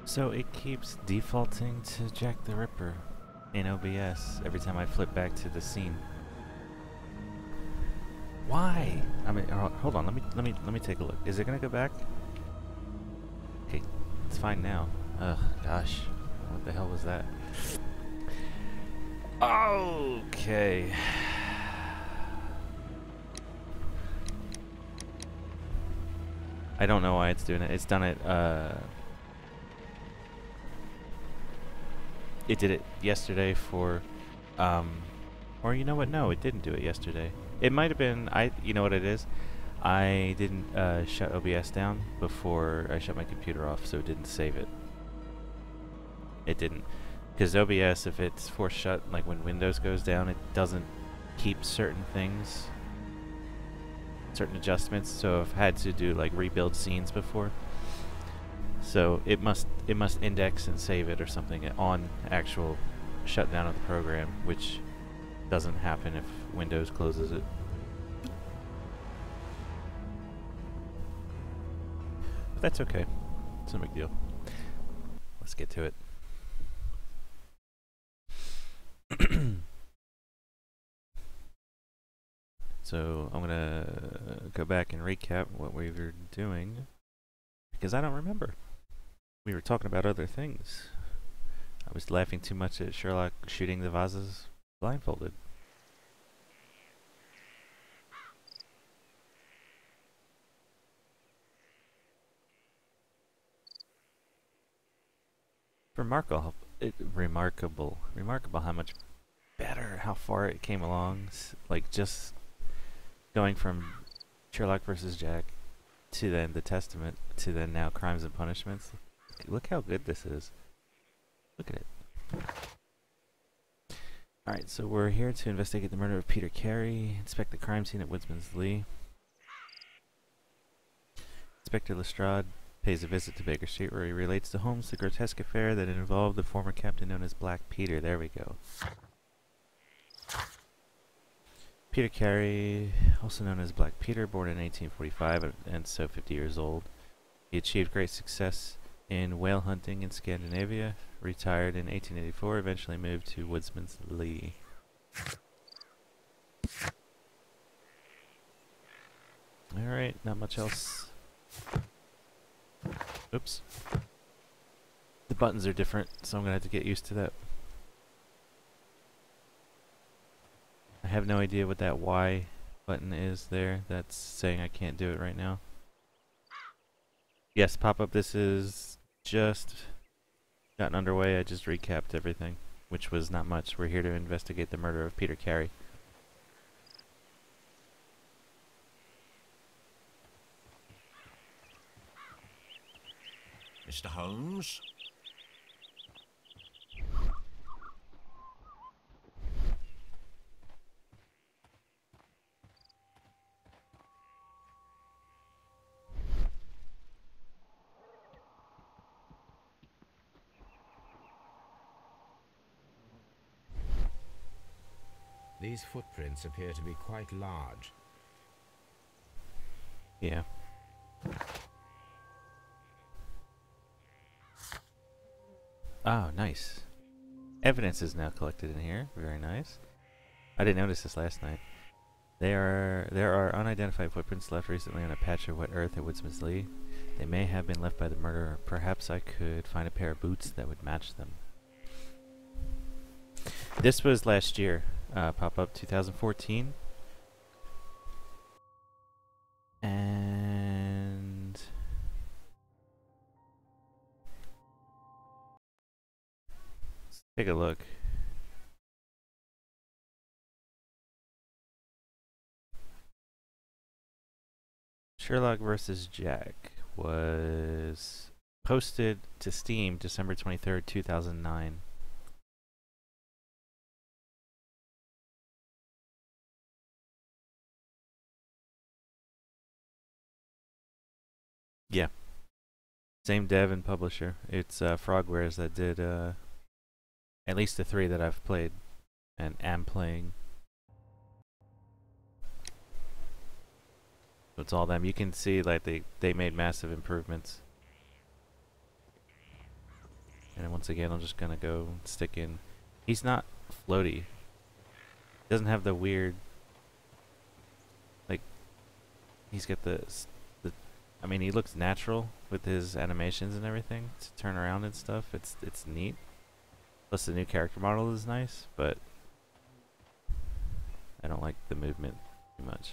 So it keeps defaulting to Jack the Ripper in OBS every time I flip back to the scene. Why? I mean, hold on. Let me take a look. Is it gonna go back? Okay, it's fine now. Ugh, gosh, what the hell was that? Okay. I don't know why it's doing it. It's done it. It did it yesterday for, or you know what? No, it didn't do it yesterday. It might have been, you know what it is? I didn't shut OBS down before I shut my computer off, so it didn't save it. It didn't. Because OBS, if it's force shut, like when Windows goes down, it doesn't keep certain things, certain adjustments, so I've had to do like rebuild scenes before. So it must index and save it or something on actual shutdown of the program, which doesn't happen if Windows closes it. But that's okay. It's no big deal. Let's get to it. So I'm gonna go back and recap what we were doing, because I don't remember. We were talking about other things. I was laughing too much at Sherlock shooting the vases blindfolded. Remarkable how much better, how far it came along. Like just going from Sherlock versus Jack to then the Testament to then now Crimes and Punishments. Look how good this is. Look at it. Alright, so we're here to investigate the murder of Peter Carey, inspect the crime scene at Woodsman's Lee. Inspector Lestrade pays a visit to Baker Street where he relates to Holmes the grotesque affair that involved the former captain known as Black Peter. There we go. Peter Carey, also known as Black Peter, born in 1845 and so 50 years old. He achieved great success in whale hunting in Scandinavia, retired in 1884, eventually moved to Woodsman's Lee. Alright, not much else. Oops. The buttons are different, so I'm gonna have to get used to that. I have no idea what that Y button is there. That's saying I can't do it right now. Yes, pop-up, this is just gotten underway. I just recapped everything, which was not much. We're here to investigate the murder of Peter Carey. Mr. Holmes? These footprints appear to be quite large. Yeah. Oh, nice. Evidence is now collected in here. Very nice. I didn't notice this last night. There are unidentified footprints left recently on a patch of wet earth at Woodsman's Lee. They may have been left by the murderer. Perhaps I could find a pair of boots that would match them. This was last year. Pop-up 2014. And let's take a look. Sherlock versus Jack was posted to Steam December 23rd, 2009. Yeah. Same dev and publisher. It's Frogwares that did at least the 3 that I've played and am playing. So it's all them. You can see like they made massive improvements. And once again, I'm just gonna go stick in. He's not floaty. Doesn't have the weird, like, he's got the, I mean, he looks natural with his animations and everything to turn around and stuff. It's neat. Plus the new character model is nice, but I don't like the movement too much.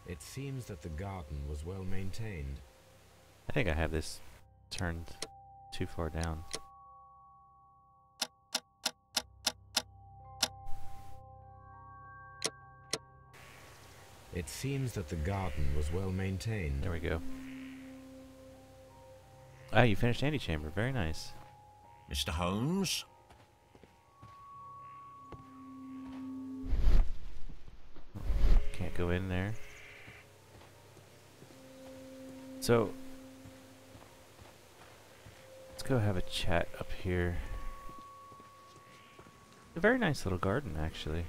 It seems that the garden was well maintained. I think I have this turned too far down. It seems that the garden was well maintained. There we go. Ah, you finished Antechamber. Very nice. Mr. Holmes? Can't go in there. So, let's go have a chat up here. A very nice little garden, actually.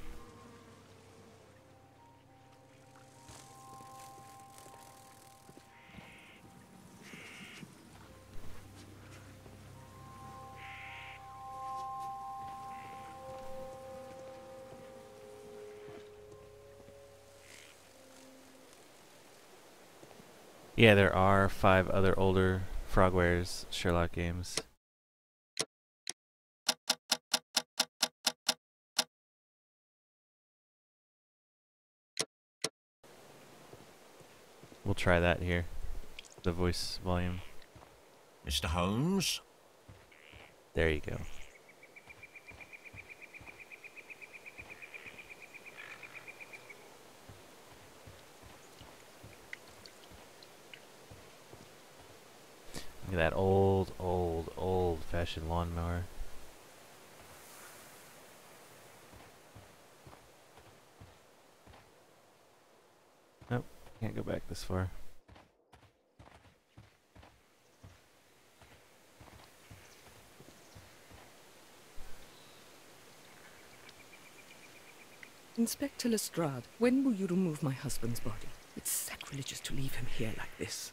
Yeah, there are 5 other older Frogwares Sherlock games. We'll try that here. The voice volume. Mr. Holmes? There you go. Look at that old-fashioned lawnmower. Nope, can't go back this far. Inspector Lestrade, when will you remove my husband's body? It's sacrilegious to leave him here like this.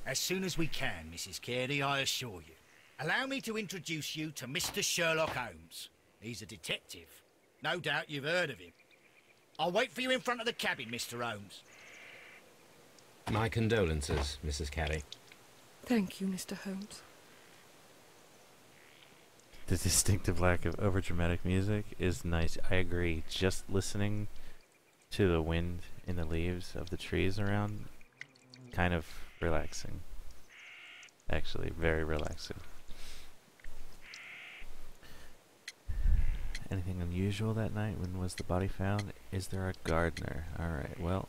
As soon as we can, Mrs. Carey, I assure you. Allow me to introduce you to Mr. Sherlock Holmes. He's a detective. No doubt you've heard of him. I'll wait for you in front of the cabin, Mr. Holmes. My condolences, Mrs. Carey. Thank you, Mr. Holmes. The distinctive lack of overdramatic music is nice. I agree. Just listening to the wind in the leaves of the trees around, kind of relaxing. Actually, very relaxing. Anything unusual that night? When was the body found? Is there a gardener? Alright, well.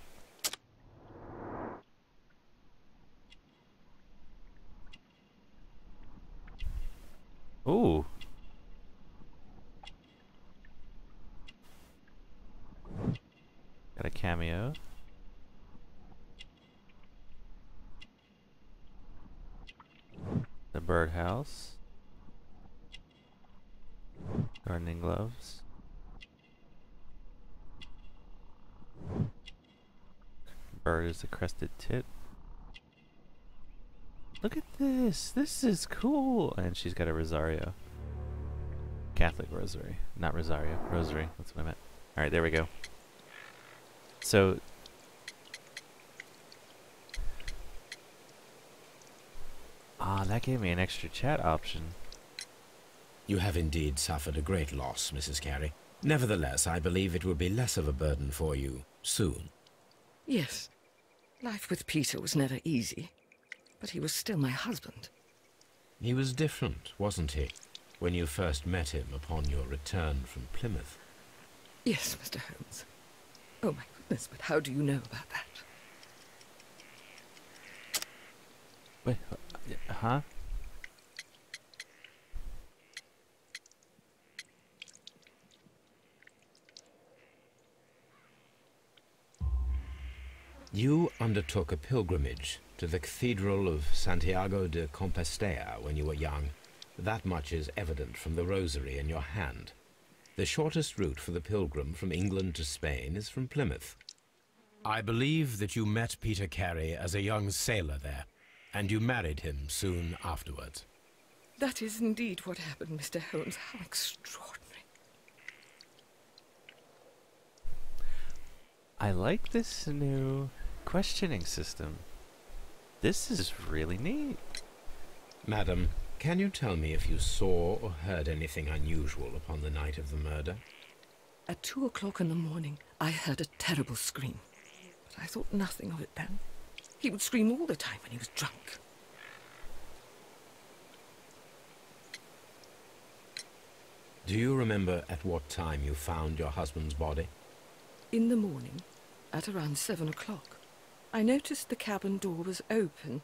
Ooh. Got a cameo. The birdhouse. Gardening gloves. Bird is a crested tit. Look at this. This is cool. And she's got a rosario. Catholic rosary. Not rosario. Rosary. That's what I meant. Alright, there we go. So... ah, that gave me an extra chat option. You have indeed suffered a great loss, Mrs. Carey. Nevertheless, I believe it will be less of a burden for you soon. Yes. Life with Peter was never easy, but he was still my husband. He was different, wasn't he, when you first met him upon your return from Plymouth? Yes, Mr. Holmes. Oh my goodness, but how do you know about that? Wait, huh? You undertook a pilgrimage to the Cathedral of Santiago de Compostela when you were young. That much is evident from the rosary in your hand. the shortest route for the pilgrim from England to Spain is from Plymouth. I believe that you met Peter Carey as a young sailor there, and you married him soon afterwards. That is indeed what happened, Mr. Holmes. How extraordinary. I like this new questioning system. This is really neat. Madam, can you tell me if you saw or heard anything unusual upon the night of the murder? At 2 o'clock in the morning, I heard a terrible scream. But I thought nothing of it then. He would scream all the time when he was drunk. Do you remember at what time you found your husband's body? In the morning, at around 7 o'clock, I noticed the cabin door was open,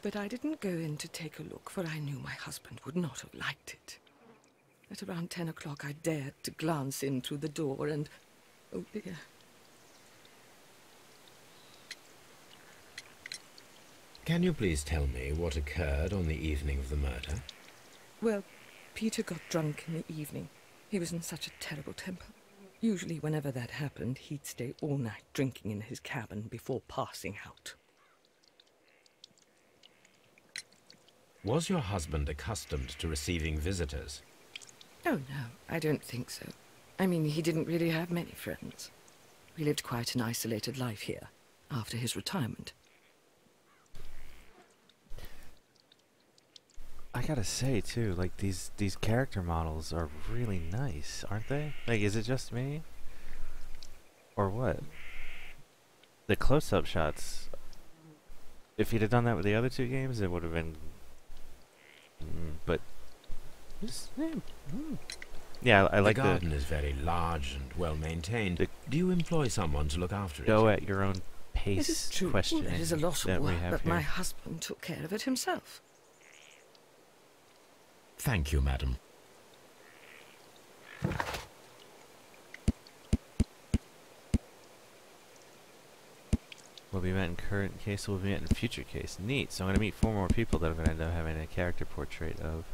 but I didn't go in to take a look, for I knew my husband would not have liked it. At around 10 o'clock, I dared to glance in through the door and... oh dear. Can you please tell me what occurred on the evening of the murder? Well, Peter got drunk in the evening. He was in such a terrible temper. Usually, whenever that happened, he'd stay all night drinking in his cabin before passing out. Was your husband accustomed to receiving visitors? Oh, no, I don't think so. I mean, he didn't really have many friends. We lived quite an isolated life here, after his retirement. I gotta say too, like these character models are really nice, aren't they? Like, is it just me? Or what? The close-up shots, if he'd have done that with the other two games, it would have been... but... Yeah, I like the garden is very large and well-maintained. Do you employ someone to look after it? Go at your own It pace is true. questioning It is a lot that of we work, have but here. my husband took care of it himself. Thank you, madam. Will be met in current case, will be met in future case. Neat. So I'm going to meet 4 more people that I'm going to end up having a character portrait of.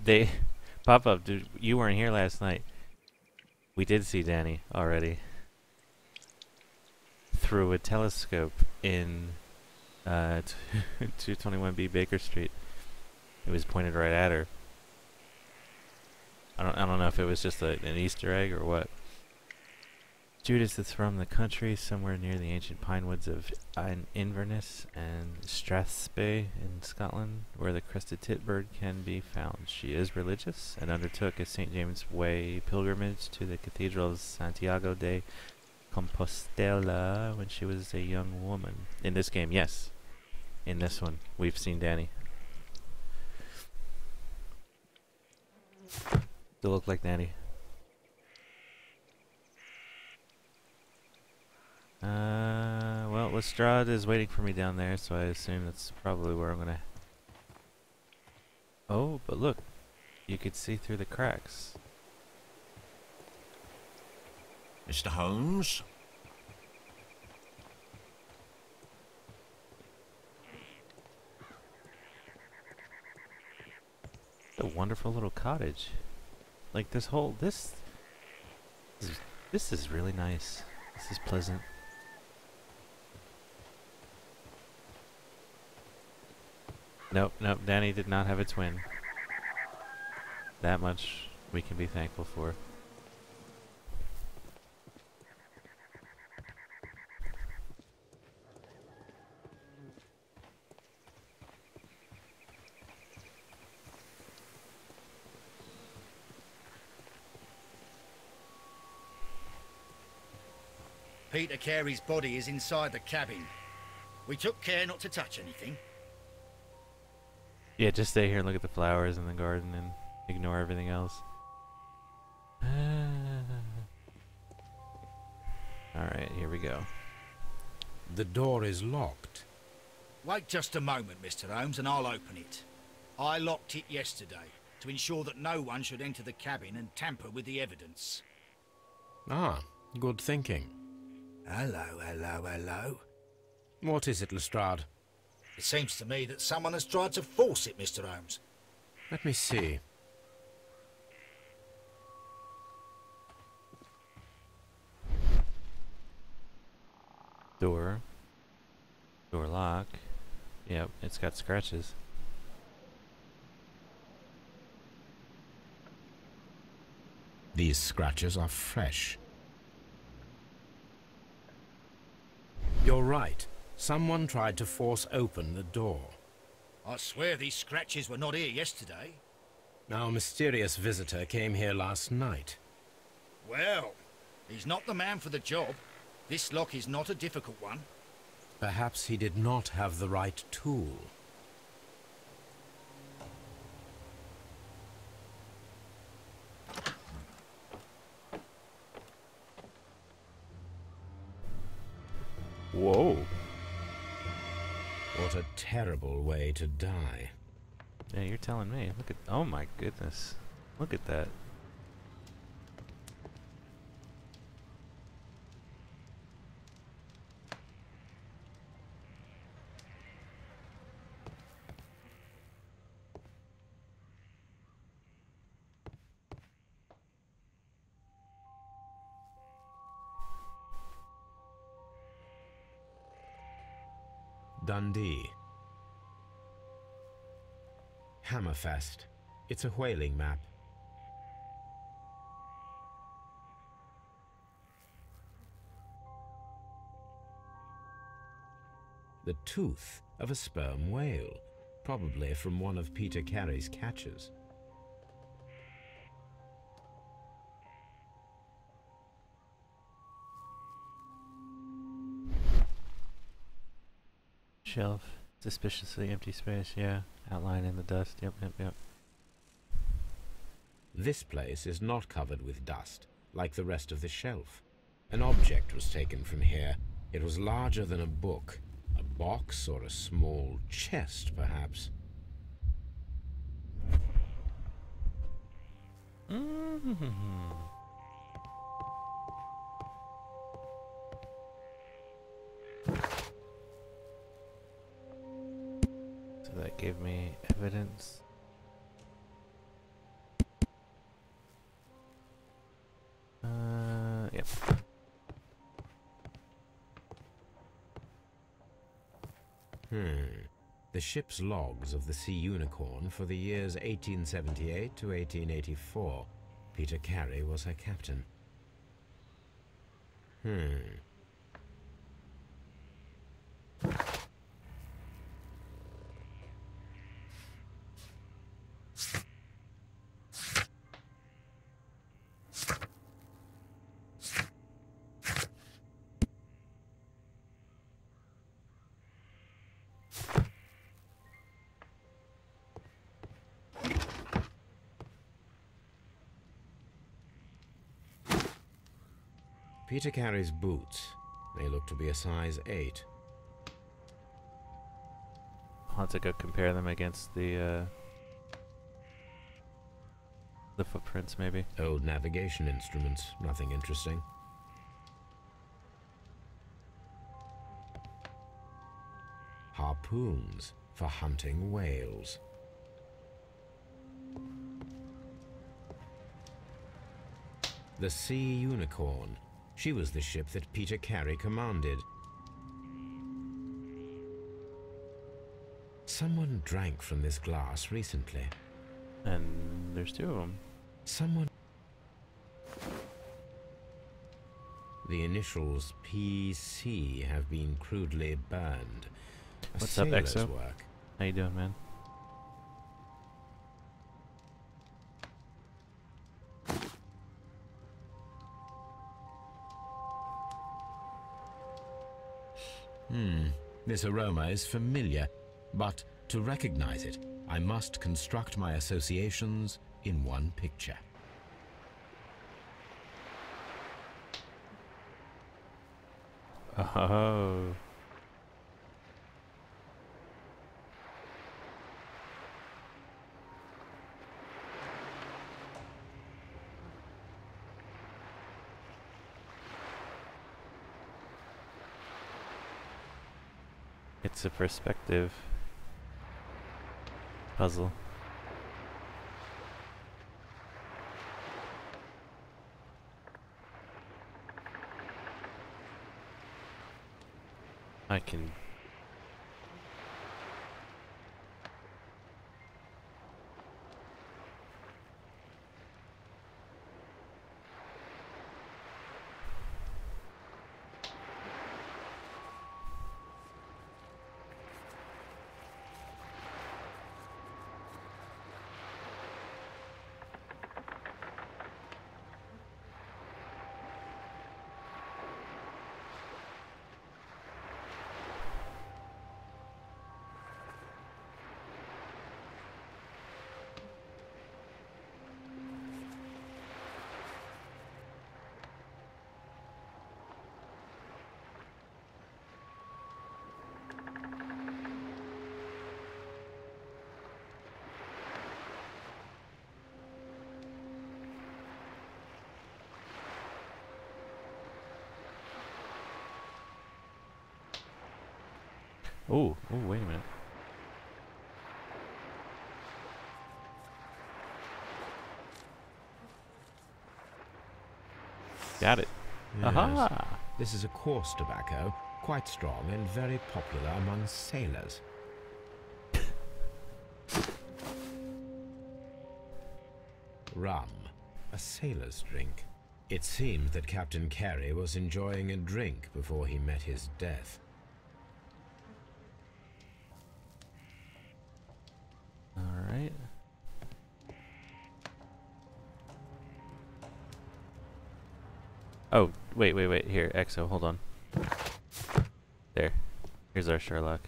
They pop up. Dude, you weren't here last night. We did see Danny already through a telescope in 221B Baker Street. It was pointed right at her. I don't know if it was just an Easter egg or what. Judas is from the country, somewhere near the ancient pine woods of Inverness and Strathspey in Scotland, where the crested titbird can be found. She is religious and undertook a St. James Way pilgrimage to the Cathedral of Santiago de Compostela when she was a young woman. In this game, yes. In this one, we've seen Danny. Still look like Danny. Well, Lestrade is waiting for me down there, so I assume that's probably where I'm gonna... Oh, but look. You could see through the cracks. Mr. Holmes? What a wonderful little cottage. Like this whole... This is really nice. This is pleasant. Nope, Danny did not have a twin. That much we can be thankful for. Peter Carey's body is inside the cabin. We took care not to touch anything. Yeah, just stay here and look at the flowers in the garden and ignore everything else. Alright, here we go. The door is locked. Wait just a moment, Mr. Holmes, and I'll open it. I locked it yesterday to ensure that no one should enter the cabin and tamper with the evidence. Ah, good thinking. Hello. What is it, Lestrade? It seems to me that someone has tried to force it, Mr. Holmes. Let me see. Door. Door lock. Yep, it's got scratches. These scratches are fresh. You're right. Someone tried to force open the door. I swear these scratches were not here yesterday. Our mysterious visitor came here last night. Well, he's not the man for the job. This lock is not a difficult one. Perhaps he did not have the right tool. Whoa. What a terrible way to die. Yeah, you're telling me. Look at, oh my goodness. Look at that. Dundee. Hammerfest. It's a whaling map. The tooth of a sperm whale, probably from one of Peter Carey's catches. Shelf. Suspiciously empty space, yeah. Outline in the dust, yep. This place is not covered with dust, like the rest of the shelf. An object was taken from here. It was larger than a book. A box or a small chest, perhaps. So that gave me evidence. Yep. The ship's logs of the Sea Unicorn for the years 1878 to 1884. Peter Carey was her captain. Peter Carey's boots. They look to be a size 8. I'll have to go compare them against the footprints, maybe. Old navigation instruments. Nothing interesting. Harpoons for hunting whales. The Sea Unicorn. She was the ship that Peter Carey commanded. Someone drank from this glass recently. And there's 2 of them. Someone... The initials PC have been crudely burned. What's up, sailor's Exo? work. How you doing, man? This aroma is familiar, but to recognize it, I must construct my associations in one picture. Oh. It's a perspective puzzle. I can... Oh, wait a minute. Got it. Yes. Aha! This is a coarse tobacco, quite strong and very popular among sailors. Rum, a sailor's drink. It seemed that Captain Carey was enjoying a drink before he met his death. Alright. Oh, wait. Here, Exo, hold on. There. Here's our Sherlock.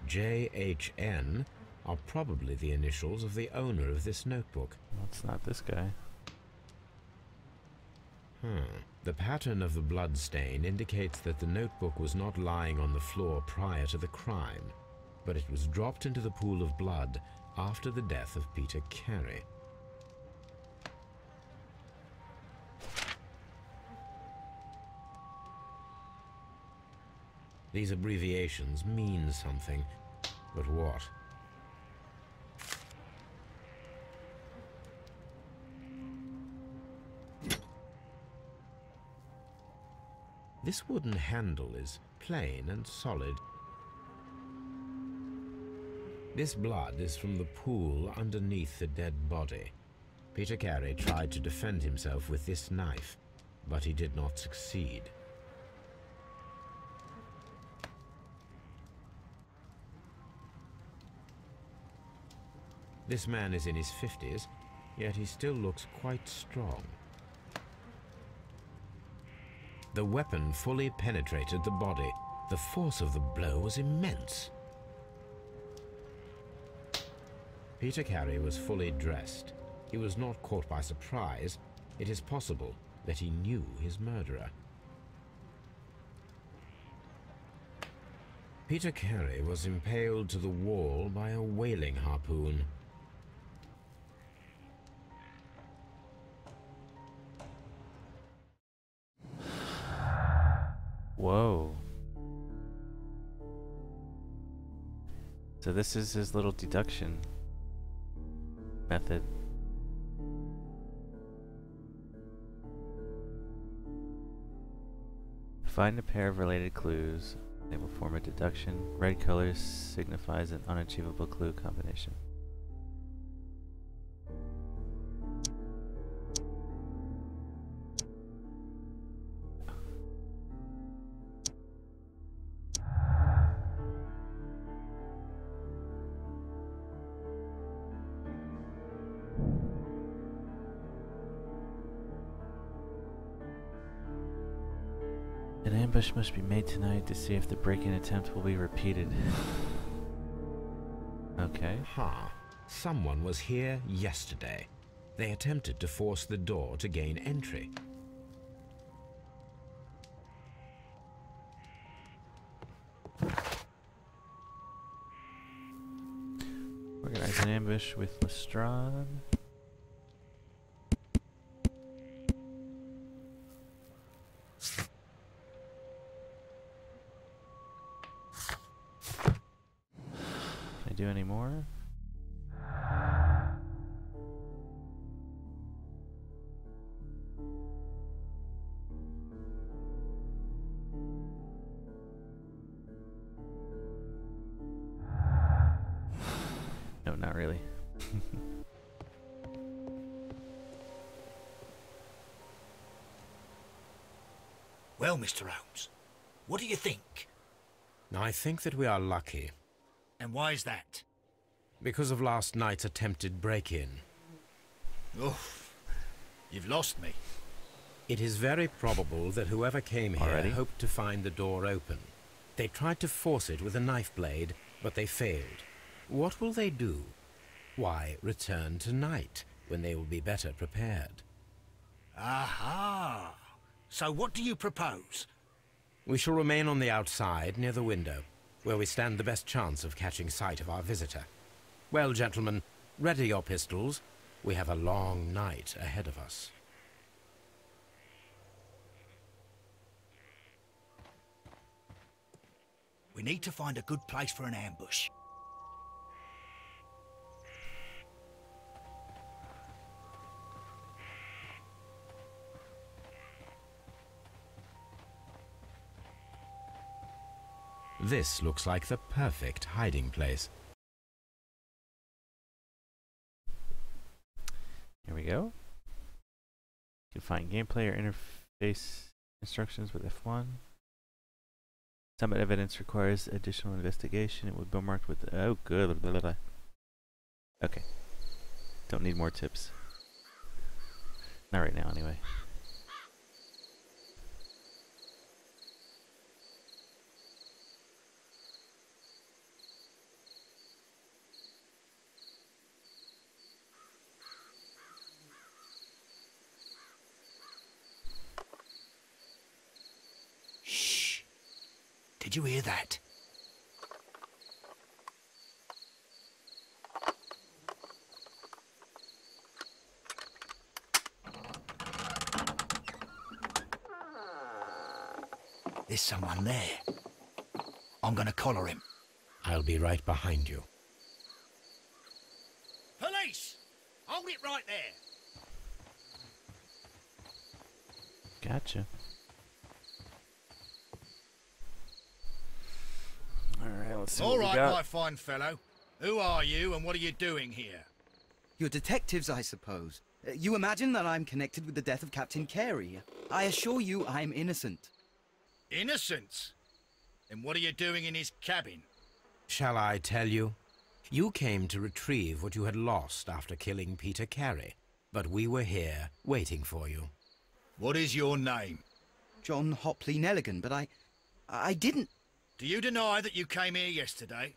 JHN are probably the initials of the owner of this notebook. Well, it's not this guy. The pattern of the blood stain indicates that the notebook was not lying on the floor prior to the crime, but it was dropped into the pool of blood after the death of Peter Carey. These abbreviations mean something, but what? This wooden handle is plain and solid. This blood is from the pool underneath the dead body. Peter Carey tried to defend himself with this knife, but he did not succeed. This man is in his 50s, yet he still looks quite strong. The weapon fully penetrated the body. The force of the blow was immense. Peter Carey was fully dressed. He was not caught by surprise. It is possible that he knew his murderer. Peter Carey was impaled to the wall by a whaling harpoon. Whoa. So this is his little deduction method. Find a pair of related clues. They will form a deduction. Red color signifies an unachievable clue combination. An ambush must be made tonight to see if the break-in attempt will be repeated. Okay. Someone was here yesterday. They attempted to force the door to gain entry. Organize an ambush with Lestrade. Can I do any more? No, not really. Well, Mr. Holmes, what do you think? I think that we are lucky. And why is that? Because of last night's attempted break-in. Oof, you've lost me. It is very probable that whoever came here Already? hoped to find the door open. They tried to force it with a knife blade, but they failed. What will they do? Why, return tonight, when they will be better prepared. Aha! So what do you propose? We shall remain on the outside, near the window, where we stand the best chance of catching sight of our visitor. Well, gentlemen, ready your pistols. We have a long night ahead of us. We need to find a good place for an ambush. This looks like the perfect hiding place. Here we go. You can find gameplay or interface instructions with F1. Some evidence requires additional investigation. It would be marked with... Oh, good. Blah, blah, blah. Okay. Don't need more tips. Not right now, anyway. Shh! Did you hear that? There's someone there. I'm gonna collar him. I'll be right behind you. Police! Hold it right there! Gotcha. Alright, let's see All what we right, got. my fine fellow. Who are you and what are you doing here? You're detectives, I suppose. You imagine that I'm connected with the death of Captain Carey. I assure you I'm innocent. Innocent? And what are you doing in his cabin? Shall I tell you? You came to retrieve what you had lost after killing Peter Carey, but we were here, waiting for you. What is your name? John Hopley Nelligan, but I didn't... Do you deny that you came here yesterday?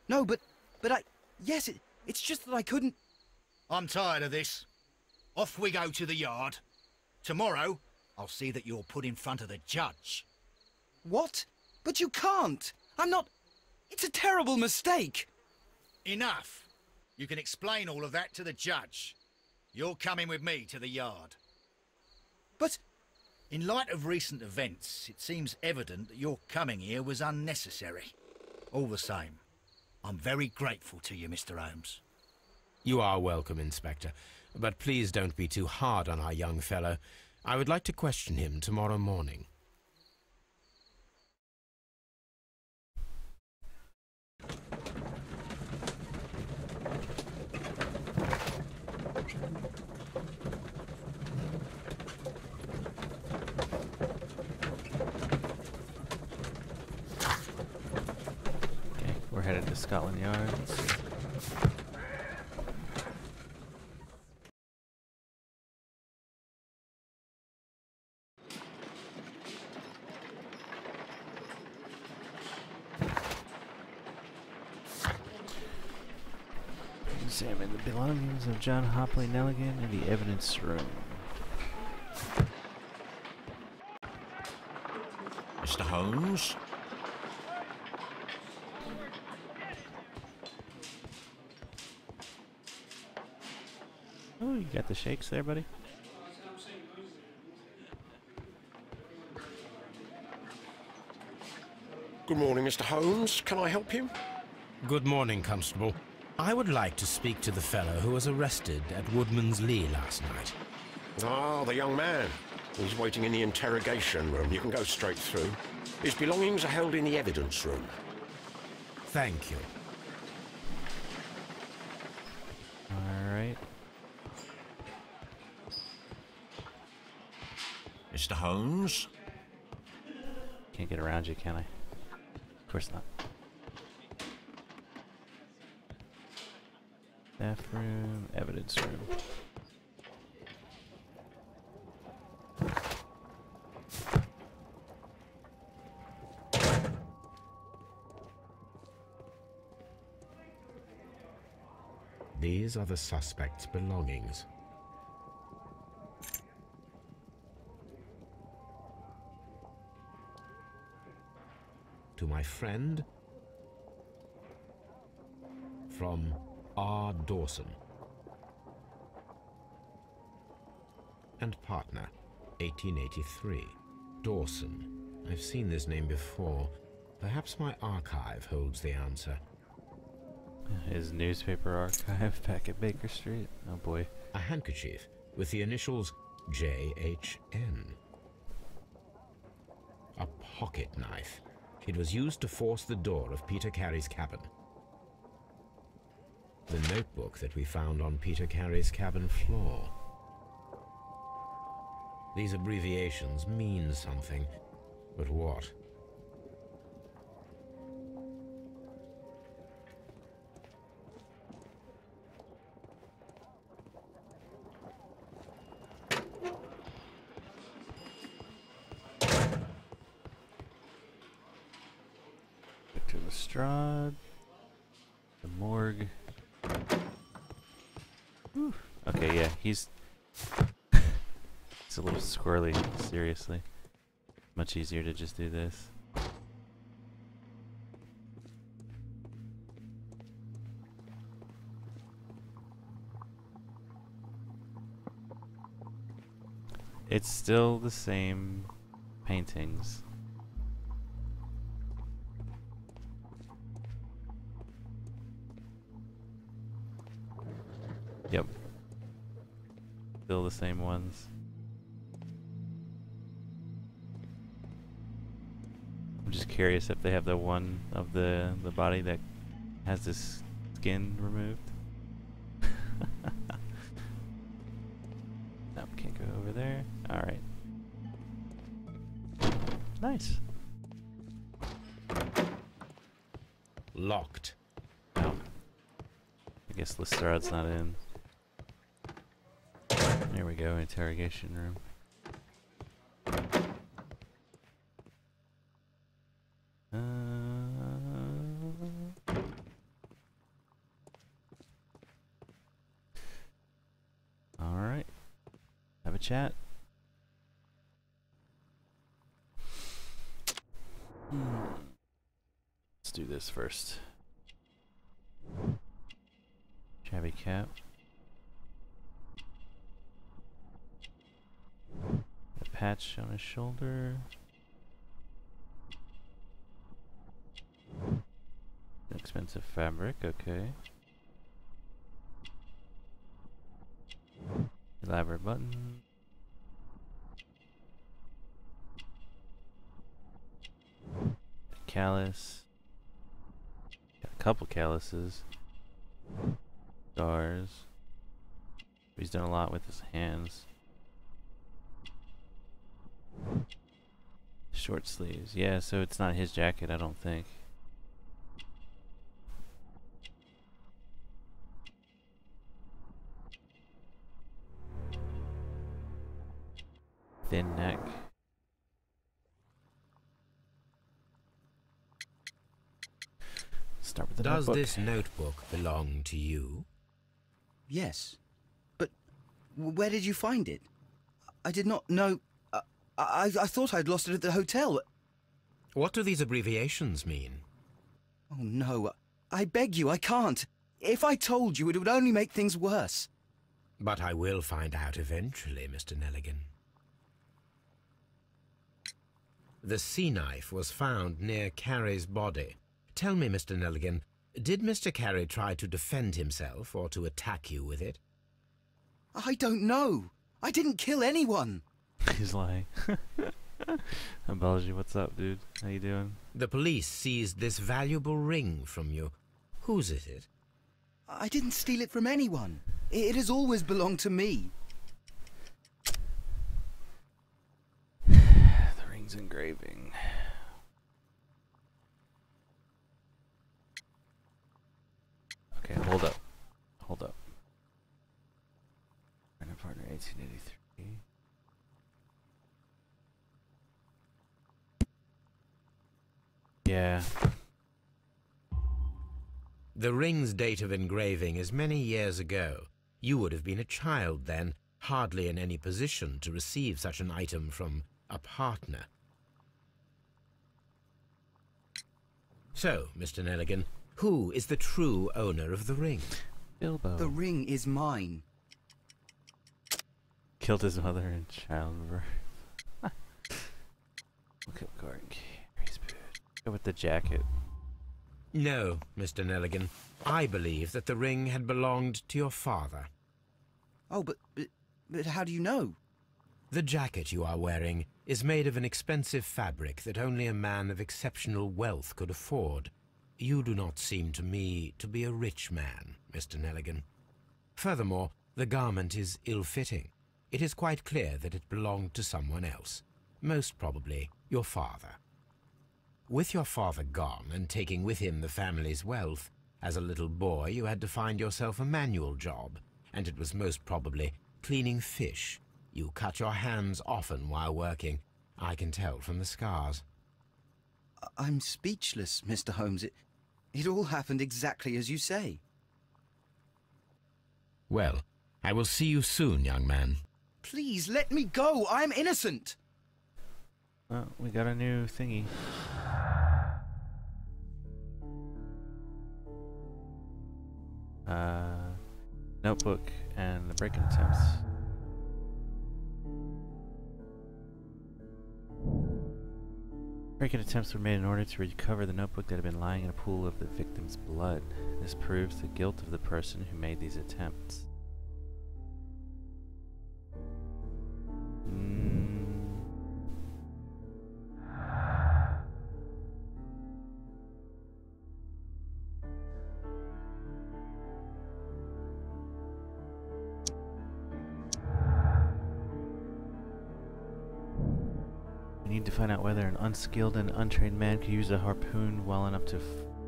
No, but yes, it's just that I couldn't... I'm tired of this. Off we go to the yard. Tomorrow, I'll see that you're put in front of the judge. What? But you can't! I'm not... It's a terrible mistake! Enough. You can explain all of that to the judge. You're coming with me to the yard. But... In light of recent events, it seems evident that your coming here was unnecessary. All the same, I'm very grateful to you, Mr. Holmes. You are welcome, Inspector, but please don't be too hard on our young fellow. I would like to question him tomorrow morning. Okay, we're headed to Scotland Yard. Let's see. Examine the belongings of John Hopley Nelligan in the evidence room. Mr. Holmes? Oh, you got the shakes there, buddy? Good morning, Mr. Holmes. Can I help you? Good morning, Constable. I would like to speak to the fellow who was arrested at Woodman's Lee last night. Ah, the young man. He's waiting in the interrogation room. You can go straight through. His belongings are held in the evidence room. Thank you. Alright. Mr. Holmes? Can't get around you, can I? Of course not. Staff room, evidence room. These are the suspect's belongings. To my friend, from R. Dawson. And partner, 1883. Dawson. I've seen this name before. Perhaps my archive holds the answer. His newspaper archive back at Baker Street. Oh boy. A handkerchief with the initials J.H.N. A pocket knife. It was used to force the door of Peter Carey's cabin. The notebook that we found on Peter Carey's cabin floor. These abbreviations mean something, but what? Victor Lestrade. The morgue. Whew. Okay, yeah, he's it's a little squirrely, seriously. Much easier to just do this. It's still the same paintings. Yep. Still the same ones. I'm just curious if they have the one of the body that has this skin removed. Nope, can't go over there. Alright. Nice. Locked. Oh. I guess Lestrade's not in. There we go, interrogation room. Alright. Have a chat. Let's do this first. Shabby cap. A patch on his shoulder. Expensive fabric, okay. Elaborate button. Callus. Got a couple calluses. Scars. He's done a lot with his hands. Short sleeves. Yeah, so it's not his jacket, I don't think. Thin neck. Start with the Does notebook. this notebook belong to you? Yes. But where did you find it? I did not know... I thought I'd lost it at the hotel. What do these abbreviations mean? Oh, no. I beg you, I can't. If I told you, it would only make things worse. But I will find out eventually, Mr. Nelligan. The sea knife was found near Carey's body. Tell me, Mr. Nelligan, Did Mr. Carey try to defend himself or to attack you with it? I don't know. I didn't kill anyone. He's lying. Apology, what's up, dude? How you doing? The police seized this valuable ring from you. Whose is it? I didn't steal it from anyone. It has always belonged to me. The ring's engraving. Okay, hold up. Hold up. Partner 1883. Yeah. The ring's date of engraving is many years ago. You would have been a child then, hardly in any position to receive such an item from a partner. So, Mr. Nelligan, who is the true owner of the ring? Bilbo. The ring is mine. Killed his mother in childbirth. Look up Gordon Carey's boot. Go with the jacket. No, Mr. Nelligan. I believe that the ring had belonged to your father. Oh, but how do you know? The jacket you are wearing is made of an expensive fabric that only a man of exceptional wealth could afford. You do not seem to me to be a rich man, Mr. Nelligan. Furthermore, the garment is ill-fitting. It is quite clear that it belonged to someone else, most probably your father. With your father gone and taking with him the family's wealth, as a little boy you had to find yourself a manual job, and it was most probably cleaning fish. You cut your hands often while working. I can tell from the scars. I'm speechless, Mr. Holmes. It all happened exactly as you say. Well, I will see you soon, young man. Please, let me go! I'm innocent! Oh, we got a new thingy. Notebook and the break-in attempts. Break-in attempts were made in order to recover the notebook that had been lying in a pool of the victim's blood. This proves the guilt of the person who made these attempts. We need to find out whether an unskilled and untrained man could use a harpoon well enough to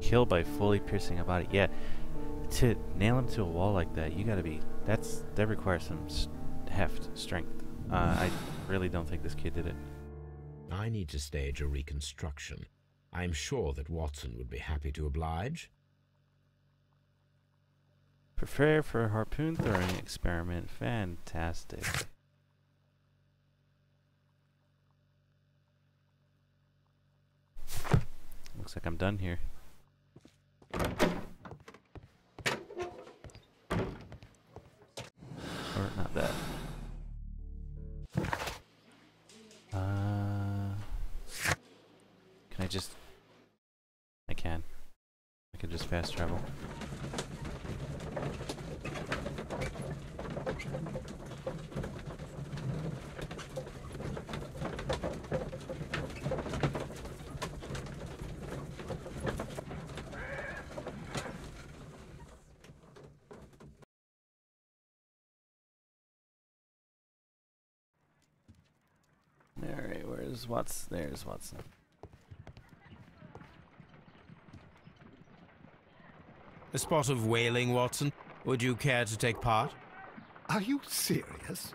kill by fully piercing a body. Yeah, to nail him to a wall like that, you gotta be, that requires some heft, strength. I really don't think this kid did it. I need to stage a reconstruction. I'm sure that Watson would be happy to oblige. Prepare for a harpoon throwing experiment. Fantastic. Looks like I'm done here. Or not that. Can I just... I can. I can just fast travel. Alright, where's Watson? There's Watson. A spot of whaling, Watson. Would you care to take part? Are you serious?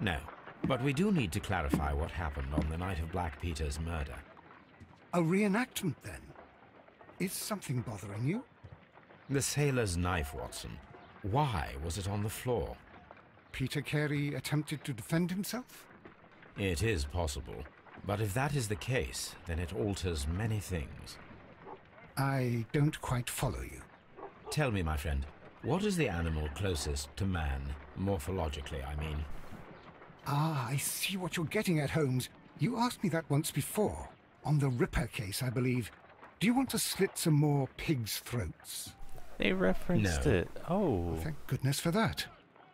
No, but we do need to clarify what happened on the night of Black Peter's murder. A reenactment, then? Is something bothering you? The sailor's knife, Watson. Why was it on the floor? Peter Carey attempted to defend himself? It is possible, but if that is the case, then it alters many things. I don't quite follow you. Tell me, my friend, what is the animal closest to man, morphologically, I mean? Ah, I see what you're getting at, Holmes. You asked me that once before. On the Ripper case, I believe. Do you want to slit some more pigs' throats? They referenced No. it. Oh, Thank goodness for that.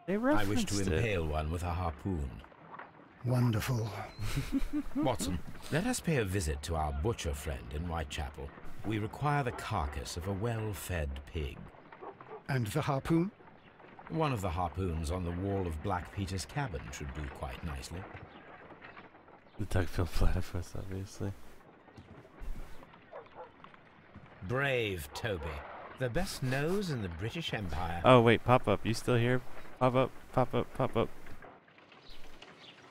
they I wish referenced to it. impale one with a harpoon. Wonderful. Watson, let us pay a visit to our butcher friend in Whitechapel. We require the carcass of a well-fed pig. And the harpoon? One of the harpoons on the wall of Black Peter's cabin should do quite nicely. The Tugfield platypus, obviously. Brave Toby. The best nose in the British Empire. Oh wait, pop up. You still here? Pop up, pop up, pop up.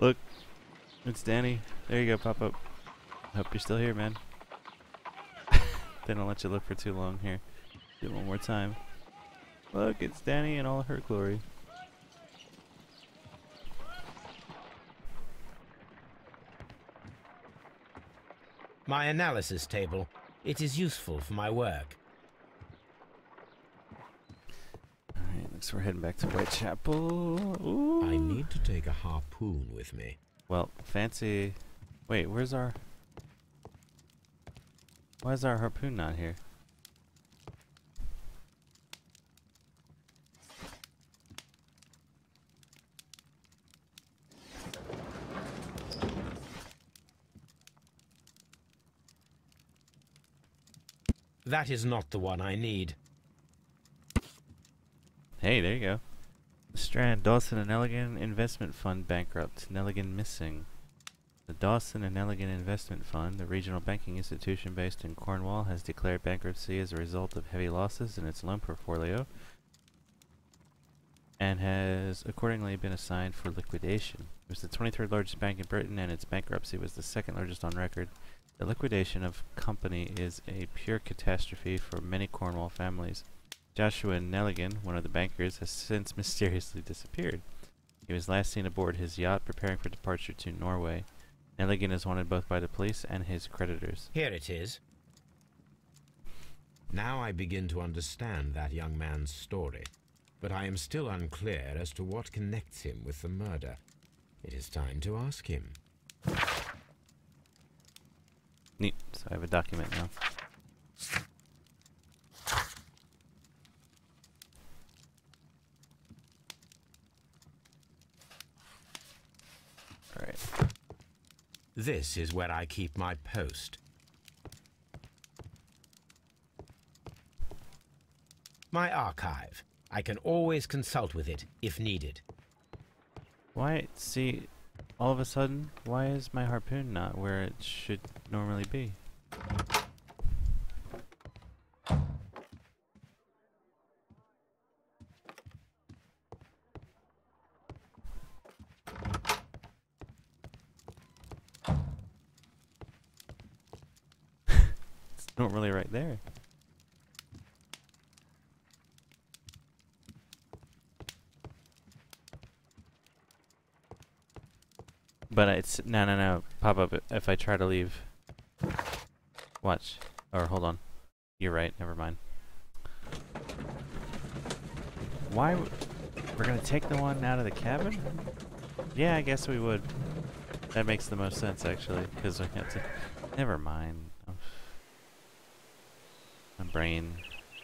Look, it's Danny. There you go, pop up. Hope you're still here, man. They don't let you look for too long here. Do it one more time. Look, it's Danny in all her glory. My analysis table. It is useful for my work. Alright, looks we're heading back to Whitechapel. Ooh. I need to take a harpoon with me. Well, fancy. Wait, where's our. Why is our harpoon not here? That is not the one I need. Hey, there you go. Strand, Dawson and Elligan Investment Fund bankrupt. Nelligan missing. The Dawson and Elligan Investment Fund, the regional banking institution based in Cornwall, has declared bankruptcy as a result of heavy losses in its loan portfolio and has accordingly been assigned for liquidation. It was the 23rd largest bank in Britain and its bankruptcy was the second largest on record. The liquidation of company is a pure catastrophe for many Cornwall families. Joshua Nelligan, one of the bankers, has since mysteriously disappeared. He was last seen aboard his yacht preparing for departure to Norway. Nelligan is wanted both by the police and his creditors. Here it is. Now I begin to understand that young man's story, but I am still unclear as to what connects him with the murder. It is time to ask him. Neat. So I have a document now. Alright. This is where I keep my post. My archive. I can always consult with it if needed. Why, see, all of a sudden, why is my harpoon not where it should normally be? It's normally right there. But it's no. Pop up if I try to leave. Watch. Or hold on. You're right. Never mind. Why? We're gonna take the one out of the cabin? Yeah, I guess we would. That makes the most sense actually, because we have to. Never mind. My brain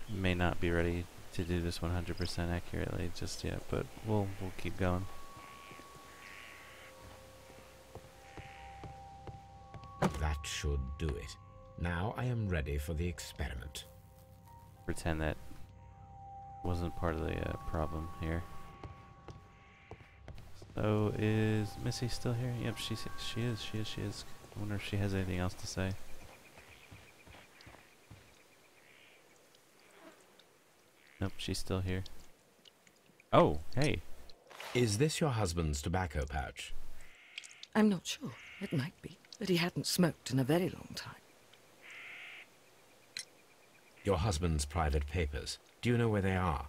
may not be ready to do this 100% accurately just yet, but we'll keep going. That should do it. Now I am ready for the experiment. Pretend that wasn't part of the problem here. So is Missy still here? Yep, she is. I wonder if she has anything else to say. Nope, she's still here. Oh, hey. Is this your husband's tobacco pouch? I'm not sure. It might be, but he hadn't smoked in a very long time. Your husband's private papers. Do you know where they are?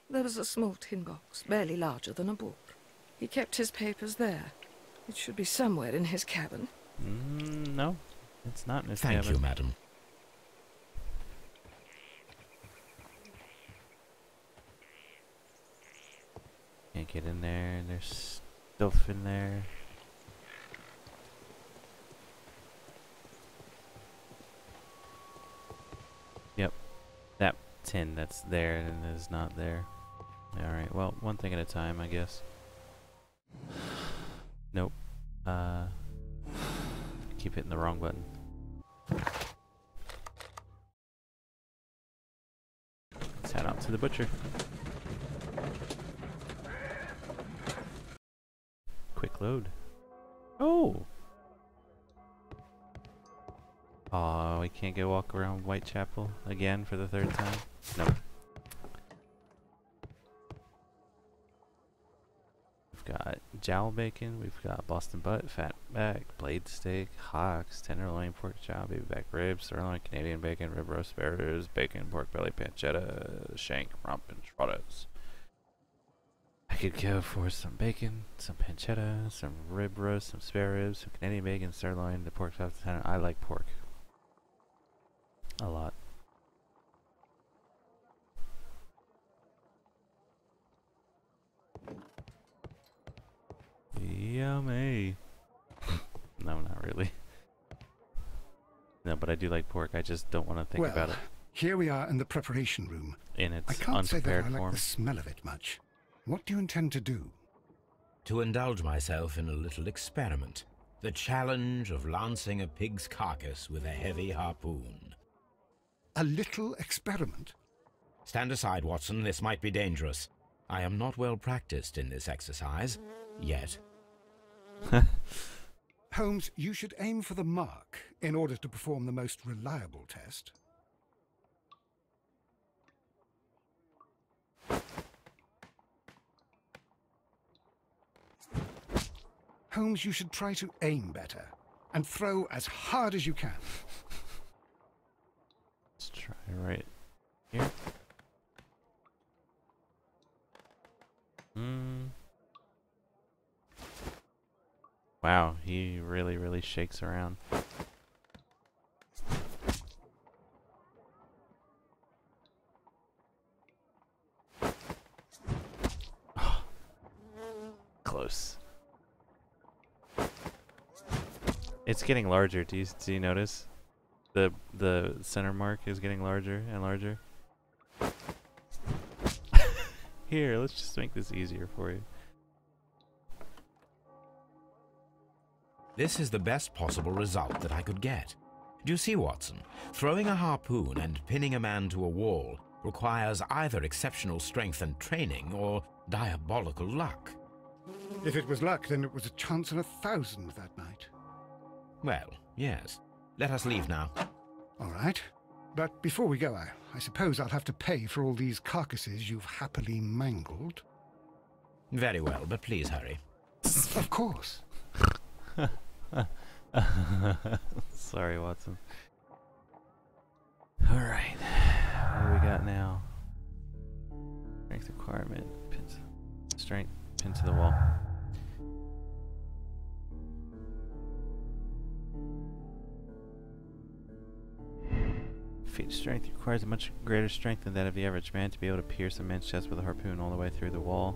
There was a small tin box, barely larger than a book. He kept his papers there. It should be somewhere in his cabin. No, it's not in his cabin. Thank you, madam. Can't get in there. There's stuff in there. tin that's there and is not there. Alright, well, one thing at a time, I guess. Nope. Keep hitting the wrong button. Let's head out to the butcher. Quick load. Oh! Aw, we can't go walk around Whitechapel again for the 3rd time? Nope. We've got jowl bacon, we've got Boston butt, fat back, blade steak, hocks, tenderloin, pork chop, baby back ribs, sirloin, Canadian bacon, rib roast, spare ribs, bacon, pork belly, pancetta, shank, rump, and trotters. I could go for some bacon, some pancetta, some rib roast, some spare ribs, some Canadian bacon, sirloin, the pork chop, I like pork. A lot. Yummy. No, not really. No, but I do like pork. I just don't want to think about it Here we are in the preparation room. in its I can't say that unprepared I like form. the smell of it much. What do you intend to do? To indulge myself in a little experiment. The challenge of lancing a pig's carcass with a heavy harpoon. A little experiment? Stand aside, Watson. This might be dangerous. I am not well practiced in this exercise. Yet. Holmes, you should aim for the mark in order to perform the most reliable test. Holmes, you should try to aim better and throw as hard as you can. Let's try right here. Wow, he really shakes around. Close. It's getting larger. Do you notice? The center mark is getting larger and larger. Here, let's just make this easier for you. This is the best possible result that I could get. Do you see, Watson? Throwing a harpoon and pinning a man to a wall requires either exceptional strength and training or diabolical luck. If it was luck, then it was a chance in 1,000 that night. Well, yes. Let us leave now. All right. But before we go, I suppose I'll have to pay for all these carcasses you've happily mangled. Very well, but please hurry. Of course. Sorry, Watson. Alright. What do we got now? Strength requirement. Strength. Pin to the wall. Feat strength requires a much greater strength than that of the average man to be able to pierce a man's chest with a harpoon all the way through the wall.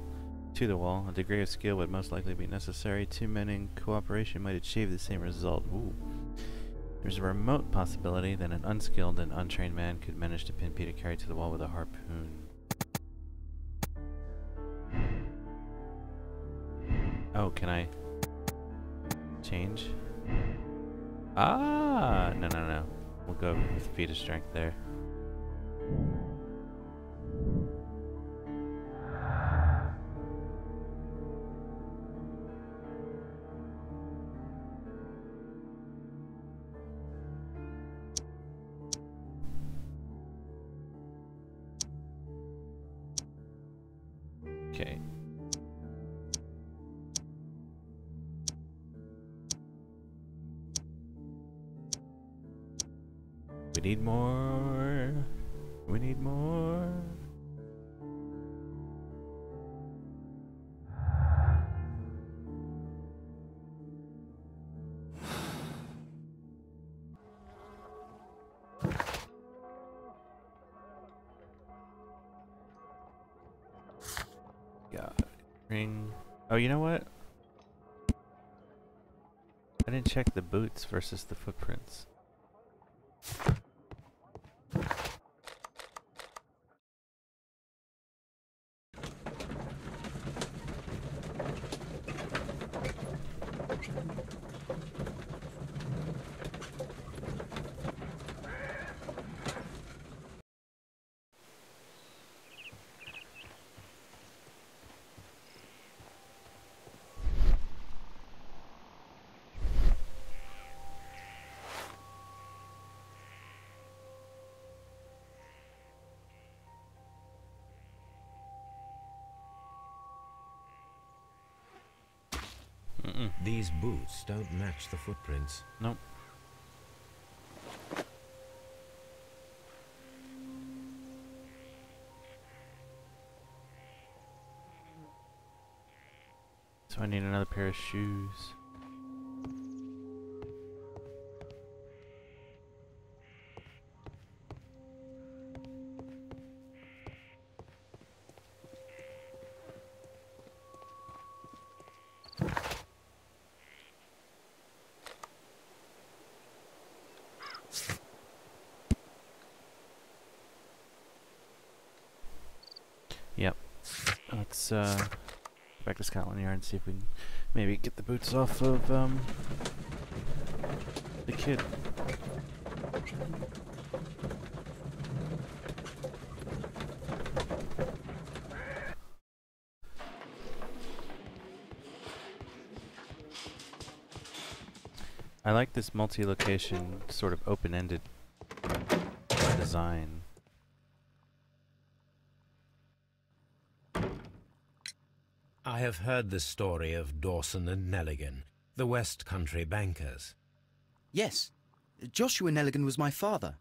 To the wall, a degree of skill would most likely be necessary. 2 men in cooperation might achieve the same result. Ooh. There's a remote possibility that an unskilled and untrained man could manage to pin Peter Carey to the wall with a harpoon. Oh, can I change? Ah, no. We'll go with feat of strength there. Okay. We need more. We need more. God. Ring. Oh, you know what? I didn't check the boots versus the footprints. These boots don't match the footprints. Nope. So I need another pair of shoes. Yep. Let's back to Scotland Yard and see if we can maybe get the boots off of the kid. I like this multi-location sort of open-ended design. I have heard the story of Dawson and Nelligan, the West Country bankers. Yes. Joshua Nelligan was my father.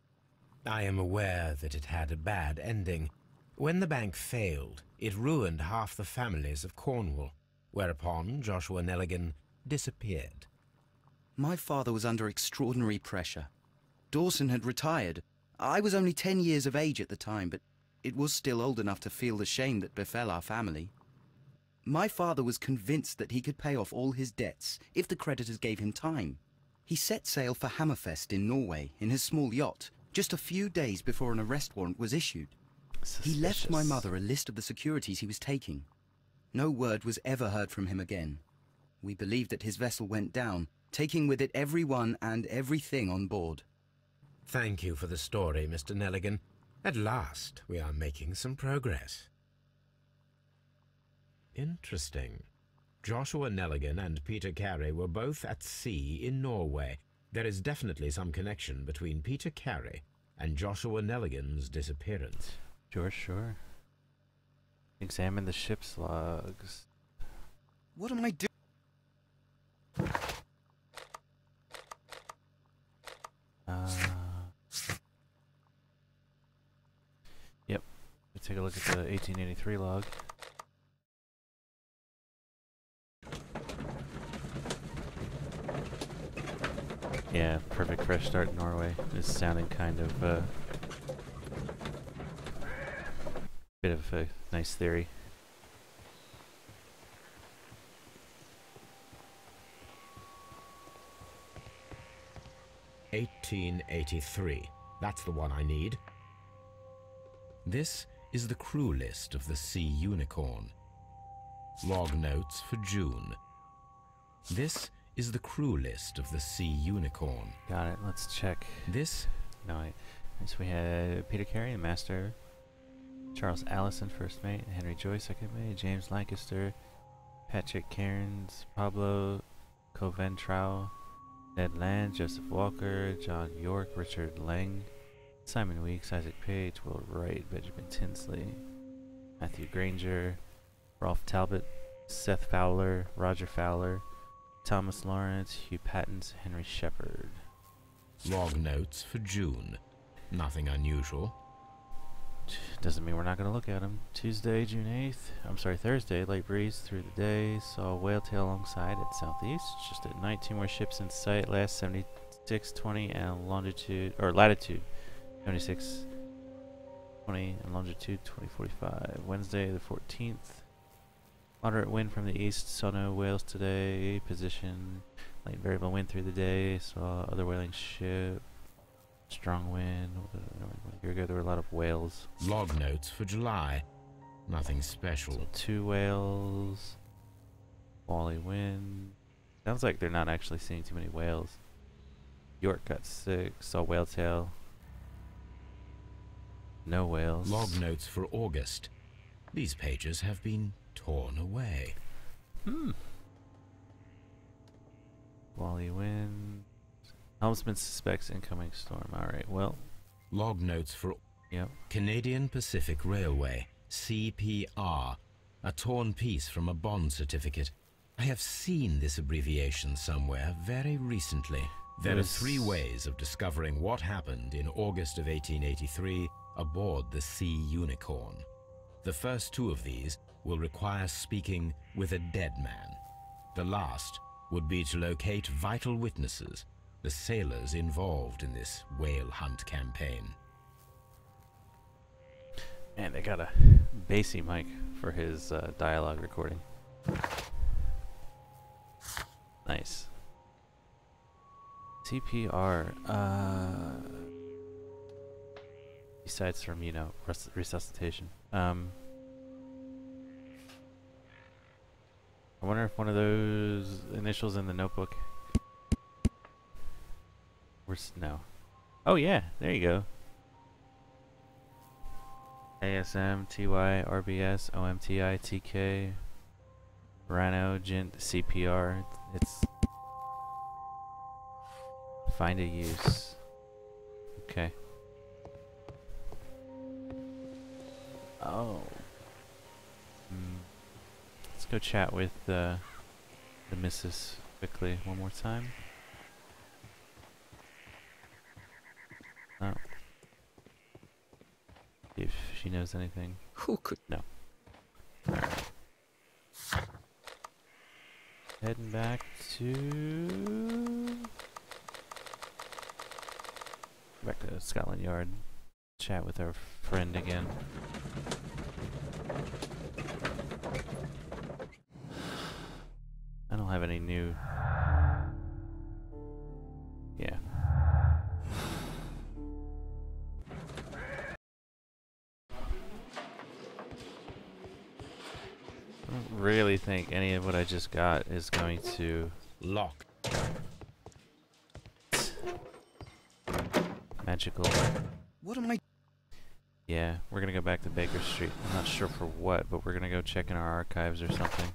I am aware that it had a bad ending. When the bank failed, it ruined half the families of Cornwall, whereupon Joshua Nelligan disappeared. My father was under extraordinary pressure. Dawson had retired. I was only 10 years of age at the time, but it was still old enough to feel the shame that befell our family. My father was convinced that he could pay off all his debts if the creditors gave him time. He set sail for Hammerfest in Norway in his small yacht, just a few days before an arrest warrant was issued. He left my mother a list of the securities he was taking. No word was ever heard from him again. We believe that his vessel went down, taking with it everyone and everything on board. Thank you for the story, Mr. Nelligan. At last, we are making some progress. Interesting. Joshua Nelligan and Peter Carey were both at sea in Norway. There is definitely some connection between Peter Carey and Joshua Nelligan's disappearance. Sure. Examine the ship's logs. What am I doing? Yep. Let's take a look at the 1883 log. Yeah, perfect fresh start in Norway. It's sounding kind of bit of a nice theory. "1883. That's the one I need. This is the crew list of the Sea Unicorn. Log notes for June. This is the crew list of the Sea Unicorn. Got it. Let's check. This? No, wait. So we had Peter Carey, the master. Charles Allison, first mate. Henry Joyce, second mate. James Lancaster. Patrick Cairns. Pablo Coventrow. Ned Land. Joseph Walker. John York. Richard Lang. Simon Weeks. Isaac Page. Will Wright. Benjamin Tinsley. Matthew Granger. Rolf Talbot. Seth Fowler. Roger Fowler. Thomas Lawrence, Hugh Pattons, Henry Shepard. Log notes for June. Nothing unusual. Doesn't mean we're not going to look at them. Tuesday, June 8th. I'm sorry, Thursday. Light breeze through the day. Saw whale tail alongside at southeast. Just at night, 2 more ships in sight. Last 7620 and longitude, or latitude 7620 and longitude 2045. Wednesday, the 14th. Moderate wind from the east, saw no whales today. Position, light variable wind through the day. Saw other whaling ship. Strong wind. A year ago there were a lot of whales. Log notes for July. Nothing special. So 2 whales. Wally wind. Sounds like they're not actually seeing too many whales. York got 6. Saw whale tail. No whales. Log notes for August. These pages have been torn away. Wally wind. Helmsman suspects incoming storm. Alright, well. Log notes for Yep. Canadian Pacific Railway, CPR. A torn piece from a bond certificate. I have seen this abbreviation somewhere very recently. There are 3 ways of discovering what happened in August of 1883 aboard the Sea Unicorn. The first 2 of these will require speaking with a dead man. The last would be to locate vital witnesses, the sailors involved in this whale hunt campaign. Man, they got a bassy mic for his dialogue recording. Nice. CPR. Besides from, you know, resuscitation. I wonder if one of those initials in the notebook. No. Oh yeah, there you go. ASM, TY, RBS, OMTI, TK, Rhino, Gent, CPR. It's find a use. Okay. Oh. Let's go chat with the missus quickly one more time. Oh. See if she knows anything. Who could? No. Alright. Heading back to Scotland Yard. Chat with our friend again. I don't have any new. Yeah. I don't really think any of what I just got is going to Lock. magical. What am I... Yeah, we're gonna go back to Baker Street. I'm not sure for what, but we're gonna go check in our archives or something.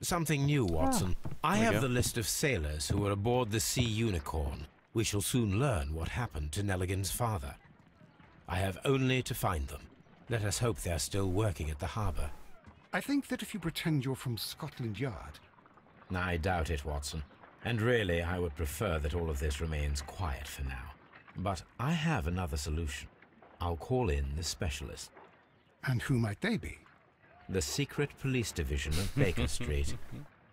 Something new, Watson. I There we have go. the list of sailors who were aboard the Sea Unicorn. We shall soon learn what happened to Nelligan's father. I have only to find them. Let us hope they are still working at the harbour. I think that if you pretend you're from Scotland Yard... I doubt it, Watson. And really, I would prefer that all of this remains quiet for now. But I have another solution. I'll call in the specialist. And who might they be? The secret police division of Baker Street.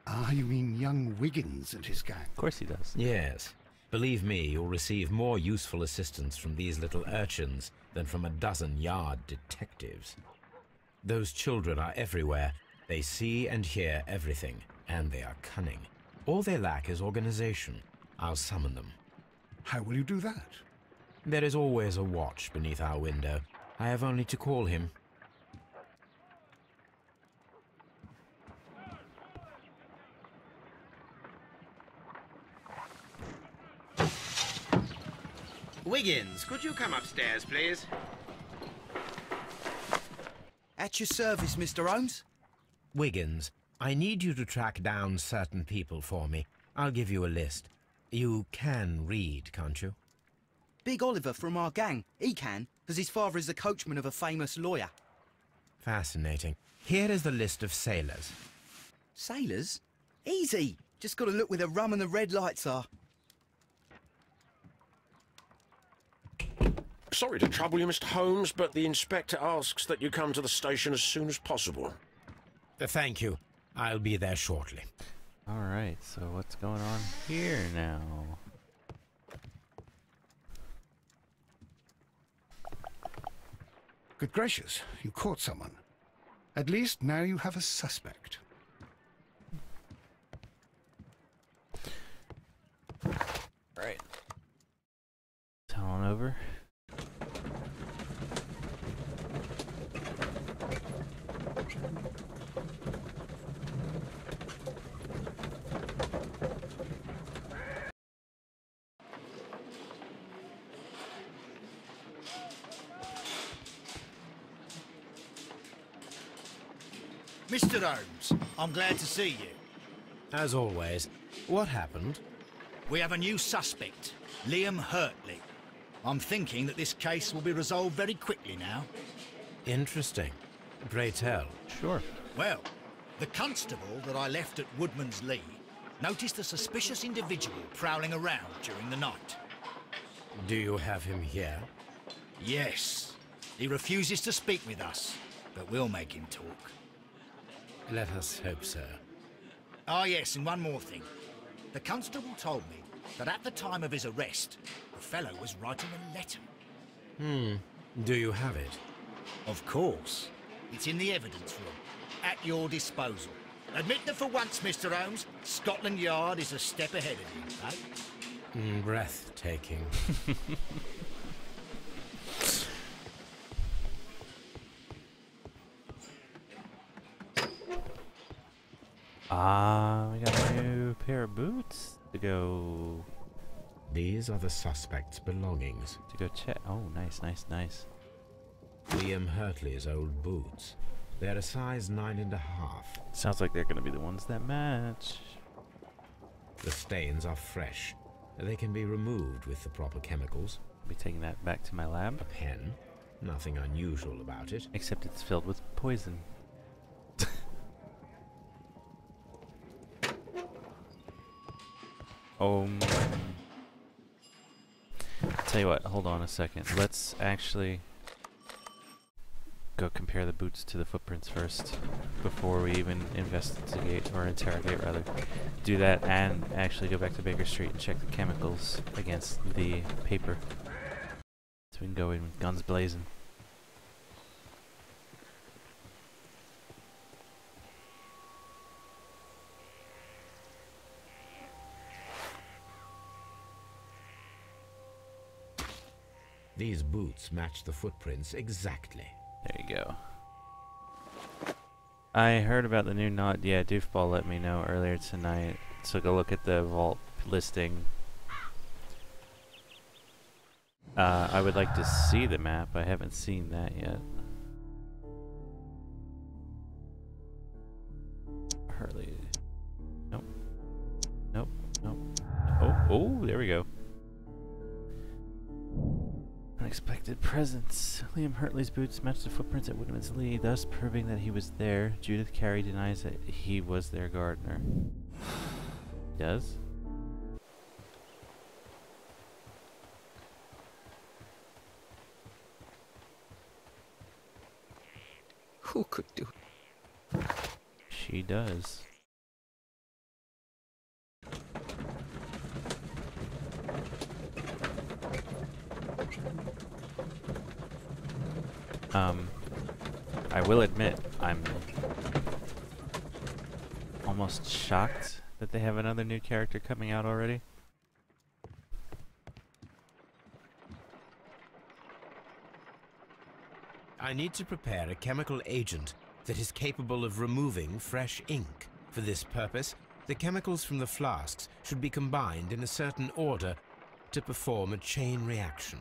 Ah, you mean young Wiggins and his gang? Of course he does. Yes. Believe me, you'll receive more useful assistance from these little urchins than from a dozen yard detectives. Those children are everywhere. They see and hear everything, and they are cunning. All they lack is organization. I'll summon them. How will you do that? There is always a watch beneath our window. I have only to call him. Wiggins, could you come upstairs, please? At your service, Mr. Holmes. Wiggins, I need you to track down certain people for me. I'll give you a list. You can read, can't you? Big Oliver from our gang. He can, because his father is the coachman of a famous lawyer. Fascinating. Here is the list of sailors. Sailors? Easy. Just got to look where the rum and the red lights are. Sorry to trouble you, Mr. Holmes, but the inspector asks that you come to the station as soon as possible. Thank you. I'll be there shortly. Alright, so what's going on here now? Good gracious, you caught someone. At least now you have a suspect. Right. Turn on over. Mr. Holmes, I'm glad to see you. As always, what happened? We have a new suspect, Liam Hurtley. I'm thinking that this case will be resolved very quickly now. Interesting. Pray tell. Sure. Well, the constable that I left at Woodman's Lee noticed a suspicious individual prowling around during the night. Do you have him here? Yes. He refuses to speak with us, but we'll make him talk. Let us hope so. Ah, yes, and one more thing. The constable told me that at the time of his arrest, the fellow was writing a letter. Do you have it? Of course. It's in the evidence room, at your disposal. Admit that for once, Mr. Holmes, Scotland Yard is a step ahead of you, eh? Breathtaking. We got a new pair of boots to go These are the suspect's belongings. check. Oh, nice, nice, nice. Liam Hurtley's old boots. They're a size 9.5. Sounds like they're gonna be the ones that match. The stains are fresh. They can be removed with the proper chemicals. I'll be taking that back to my A lab. pen. Nothing unusual about it. Except it's filled with poison. Tell you what, hold on a second. Let's actually go compare the boots to the footprints first before we even investigate, or interrogate rather. Do that and actually go back to Baker Street and check the chemicals against the paper. So we can go in with guns blazing. These boots match the footprints exactly. There you go. I heard about the new knot. Yeah, Doofball let me know earlier tonight. Took a look at the vault listing. I would like to see the map. I haven't seen that yet. Hurley. Nope. Nope. Nope. Oh, there we go. Unexpected presence. Liam Hurtley's boots match the footprints at Woodman's Lee, thus proving that he was there. Judith Carey denies that he was their gardener. Does? Who could do it? She does. I will admit, I'm almost shocked that they have another new character coming out already. I need to prepare a chemical agent that is capable of removing fresh ink. For this purpose, the chemicals from the flasks should be combined in a certain order to perform a chain reaction.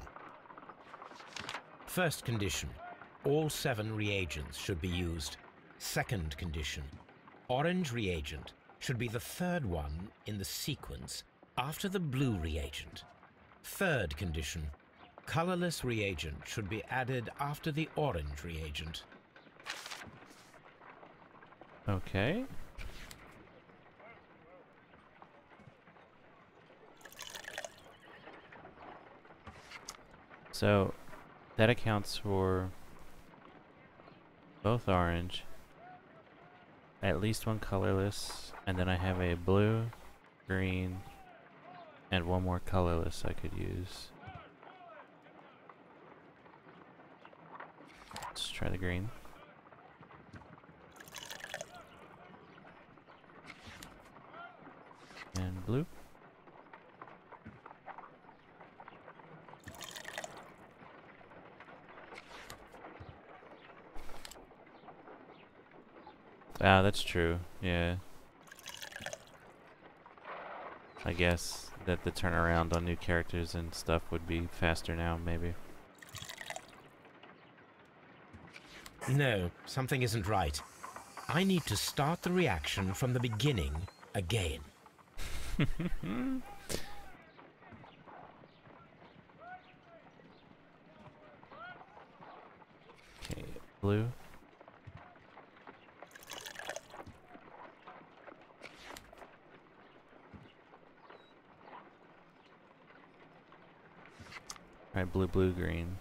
First condition, all 7 reagents should be used. Second condition, orange reagent should be the third one in the sequence after the blue reagent. Third condition, colorless reagent should be added after the orange reagent. Okay. So that accounts for both orange, at least one colorless, and then I have a blue, green, and one more colorless I could use. Let's try the green. And blue. Ah, that's true. Yeah. I guess that the turnaround on new characters and stuff would be faster now, maybe. No, something isn't right. I need to start the reaction from the beginning again. Okay, blue. Alright, blue, blue, green.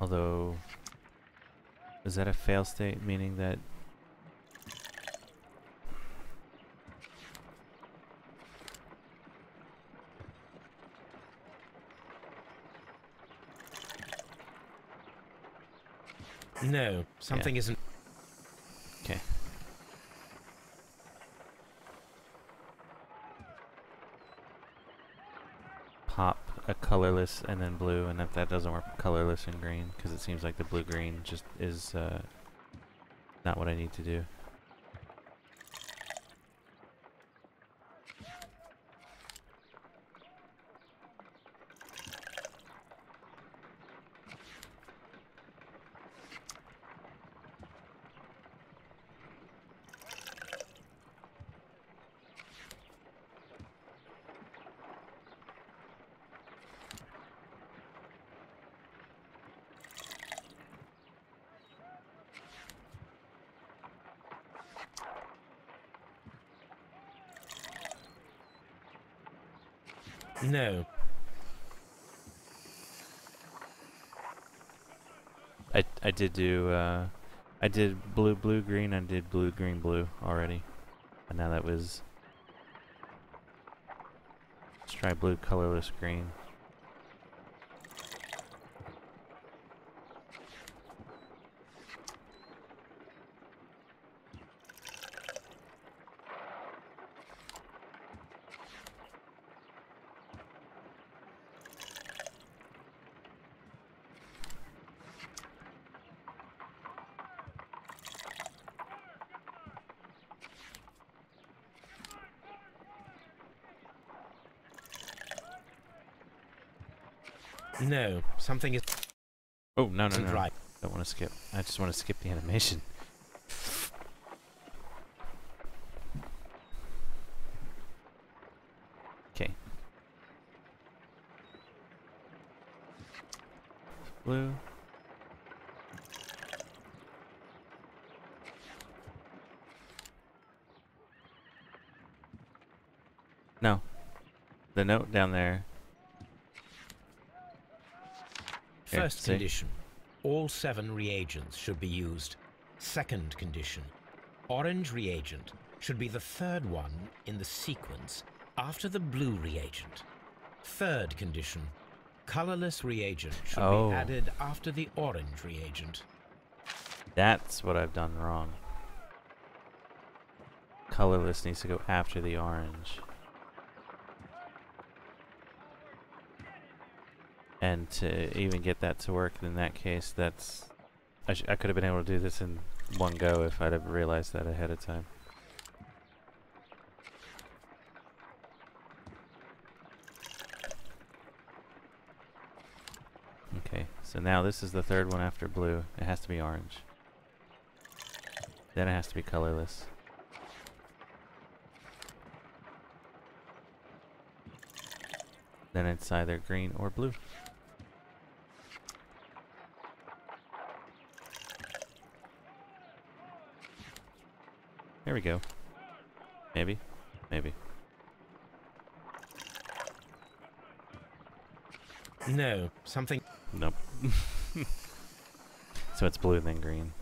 Although, is that a fail state, meaning that No, something isn't... okay. Pop a colorless and then blue, and if that doesn't work, colorless and green, because it seems like the blue-green just is not what I need to do. No. I did do I did blue blue green and did blue green blue already, and now that was, let's try blue colorless green. No, something is... Oh, no, no, no. Right. Don't want to skip. I just want to skip the animation. Okay. Blue. No. The note down there. Here, First see? condition. All 7 reagents should be used. Second condition. Orange reagent should be the third one in the sequence after the blue reagent. Third condition. Colorless reagent should be added after the orange reagent. That's what I've done wrong. Colorless needs to go after the orange. And to even get that to work in that case, that's... I could have been able to do this in one go if I'd have realized that ahead of time. Okay, so now this is the third one after blue. It has to be orange. Then it has to be colorless. Then it's either green or blue. There we go. Maybe. Maybe. No, something... Nope. So it's blue then green.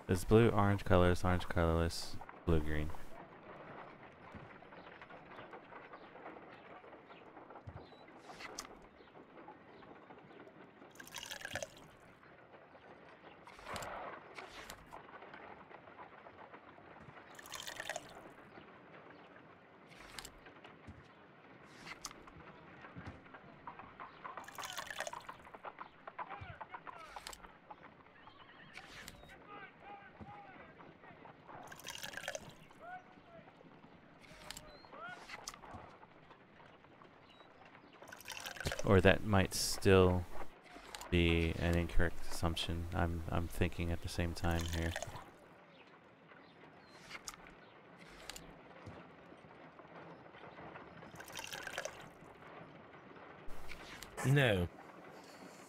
It's blue, orange, colorless, blue, green. or that might still be an incorrect assumption. I'm thinking at the same time here. No.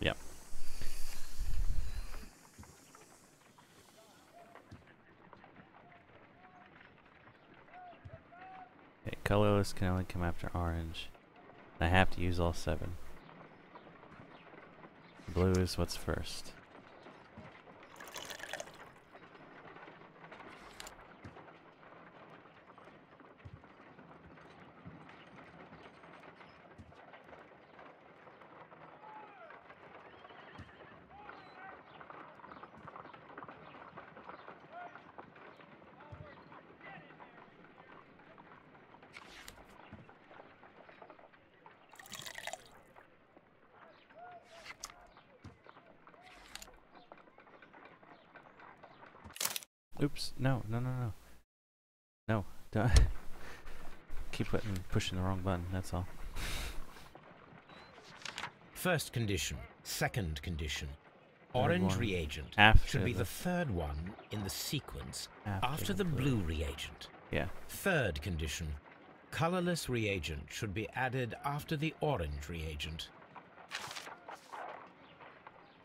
Yep. Okay, colorless can only come after orange. I have to use all 7. Blue is what's first. Oops, no. No, don't. Keep pushing the wrong button, that's all. First condition. Second condition. Third Orange one reagent after should be the- the third one in the sequence After after the the blue. blue reagent. Yeah. Third condition. Colorless reagent should be added after the orange reagent.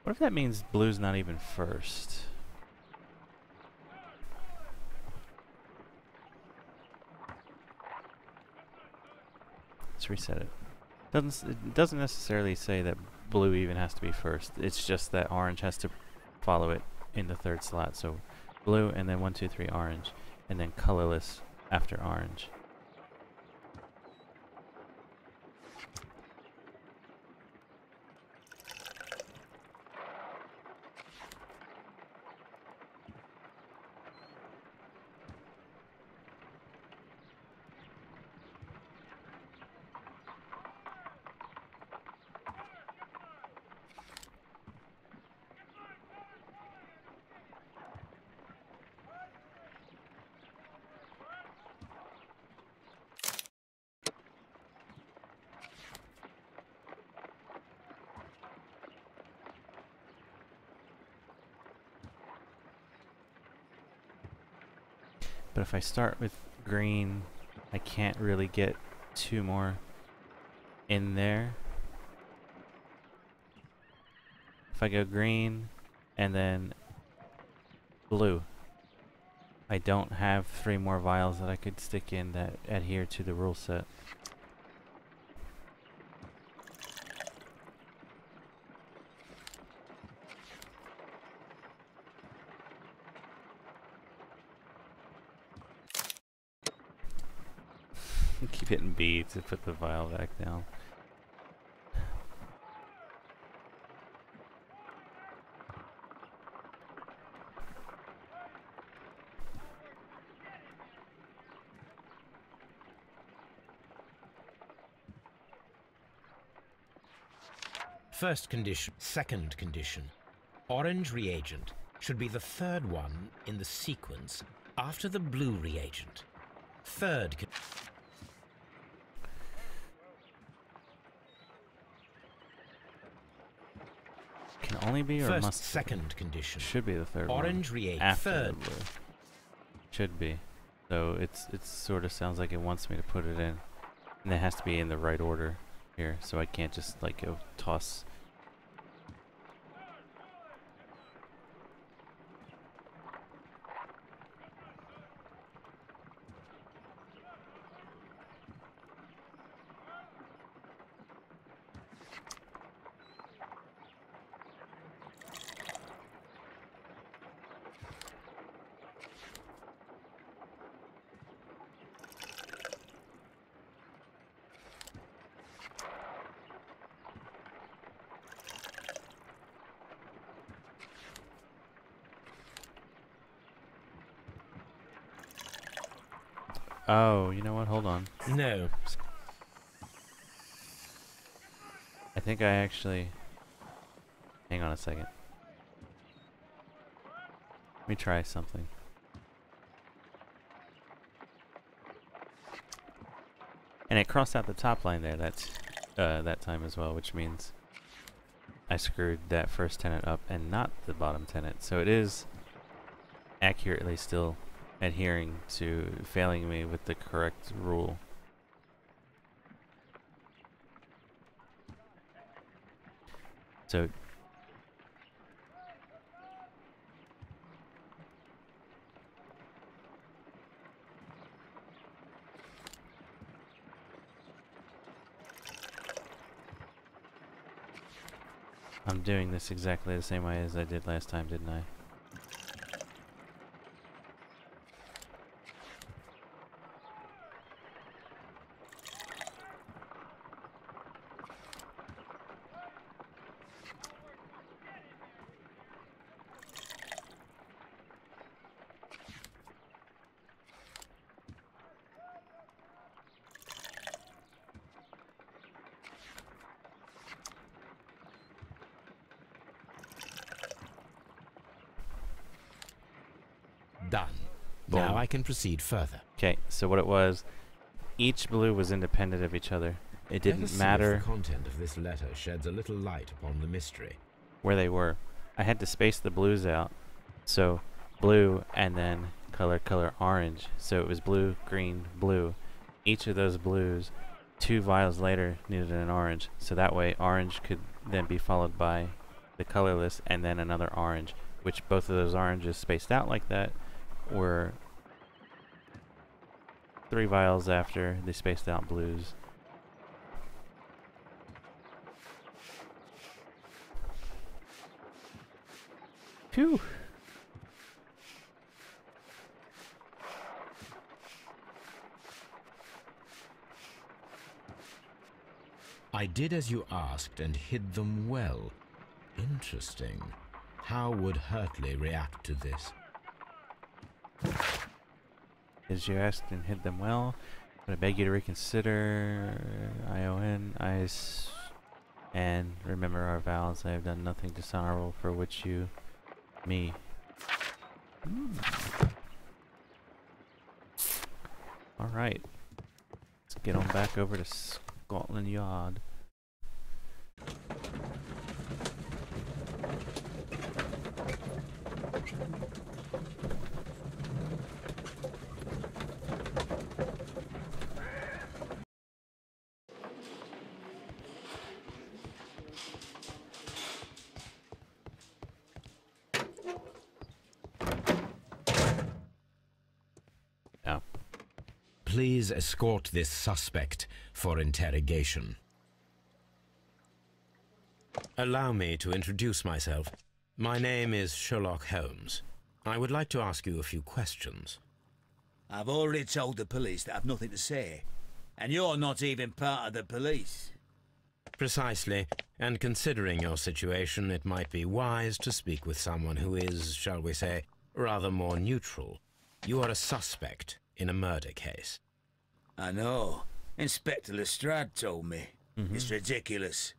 What if that means blue's not even first? Let's reset it. It doesn't necessarily say that blue even has to be first. It's just that orange has to follow it in the third slot. So blue and then 1, 2, 3 orange, and then colorless after orange. But if I start with green, I can't really get 2 more in there. If I go green and then blue, I don't have 3 more vials that I could stick in that adhere to the rule set. Keep hitting B to put the vial back down. First condition. Second condition. Orange reagent should be the third one in the sequence after the blue reagent. Third con Can only be or First, must second condition. should be the third Orange one reagent. after Third. the blue. Should be. So it sort of sounds like it wants me to put it in, and it has to be in the right order here. So I can't just like go toss. Oh, you know what? Hold on. No. I think I actually... Hang on a second. Let me try something. And it crossed out the top line there. That's that time as well, which means I screwed that first tenant up and not the bottom tenant. So it is accurately still adhering to failing me with the correct rule. So I'm doing this exactly the same way as I did last time, didn't I? Done. Boom. Now I can proceed further. Okay, so what it was, each blue was independent of each other. It Let us didn't see if matter the content of this letter sheds a little light upon the mystery. where they were. I had to space the blues out. So blue and then color orange. So it was blue, green, blue. Each of those blues, 2 vials later, needed an orange. So that way orange could then be followed by the colorless and then another orange, which both of those oranges spaced out like that were 3 vials after the spaced out blues. Phew. I did as you asked and hid them well. Interesting. How would Hurtley react to this? As you asked and hid them well, but I beg you to reconsider. And remember our vows. I have done nothing dishonorable for which you, me. All right, let's get on back over to Scotland Yard. Please escort this suspect for interrogation. Allow me to introduce myself. My name is Sherlock Holmes. I would like to ask you a few questions. I've already told the police that I've nothing to say. And you're not even part of the police. Precisely, and considering your situation, it might be wise to speak with someone who is, shall we say, rather more neutral. You are a suspect in a murder case. I know. Inspector Lestrade told me. It's ridiculous.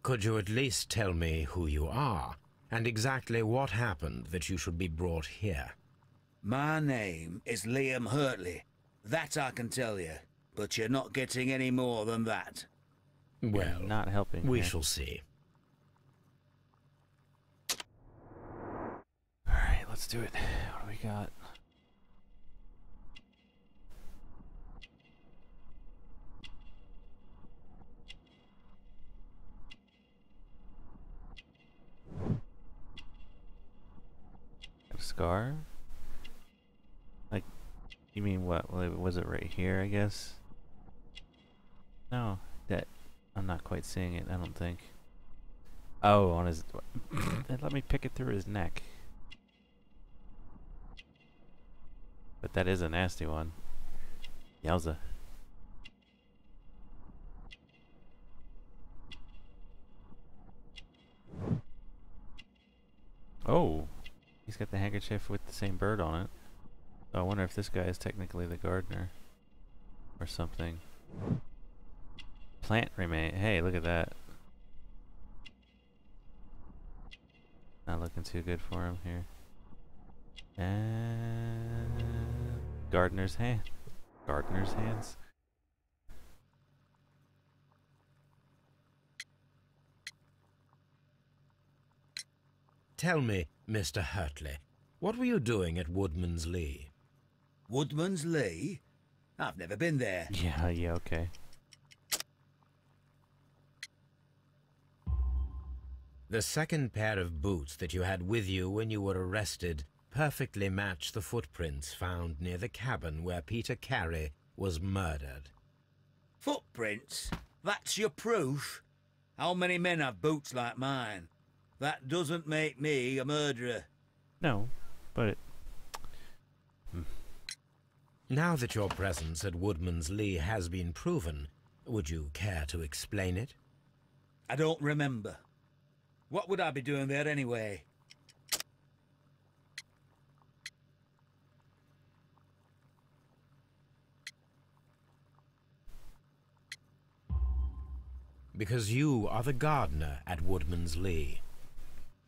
Could you at least tell me who you are, and exactly what happened that you should be brought here? My name is Liam Hurtley. That I can tell you. But you're not getting any more than that. Well, not helping. We here. shall see. All right, let's do it. What do we got? A scar? Like, you mean what? Was it right here, I guess? No, I'm not quite seeing it, I don't think. Oh, on his... Let me pick it through his neck. But that is a nasty one. Yowza. Oh, he's got the handkerchief with the same bird on it. So I wonder if this guy is technically the gardener. Or something. Plant remain. Hey, look at that. Not looking too good for him here. And gardener's hand. Gardener's hands. Tell me, Mr. Hurtley, what were you doing at Woodman's Lee? Woodman's Lee? I've never been there. Yeah, okay. The second pair of boots that you had with you when you were arrested perfectly match the footprints found near the cabin where Peter Carey was murdered. Footprints? That's your proof? How many men have boots like mine? That doesn't make me a murderer. No, but it... Now that your presence at Woodman's Lee has been proven, would you care to explain it? I don't remember. What would I be doing there anyway? Because you are the gardener at Woodman's Lee.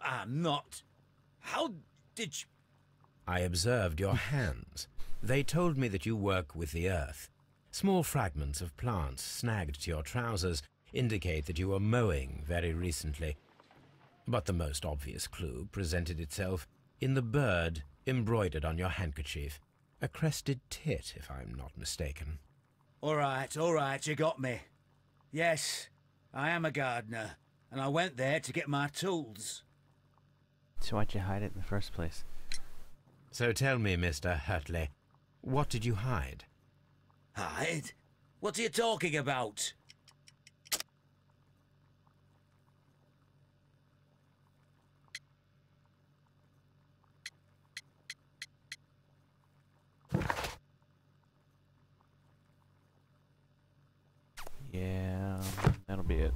I'm not. How did you... I observed your hands. They told me that you work with the earth. Small fragments of plants snagged to your trousers indicate that you were mowing very recently. But the most obvious clue presented itself in the bird embroidered on your handkerchief. A crested tit, if I'm not mistaken. All right, you got me. Yes, I am a gardener, and I went there to get my tools. So why'd you hide it in the first place? So tell me, Mr. Hurtley, what did you hide? Hide? What are you talking about? Yeah, that'll be it.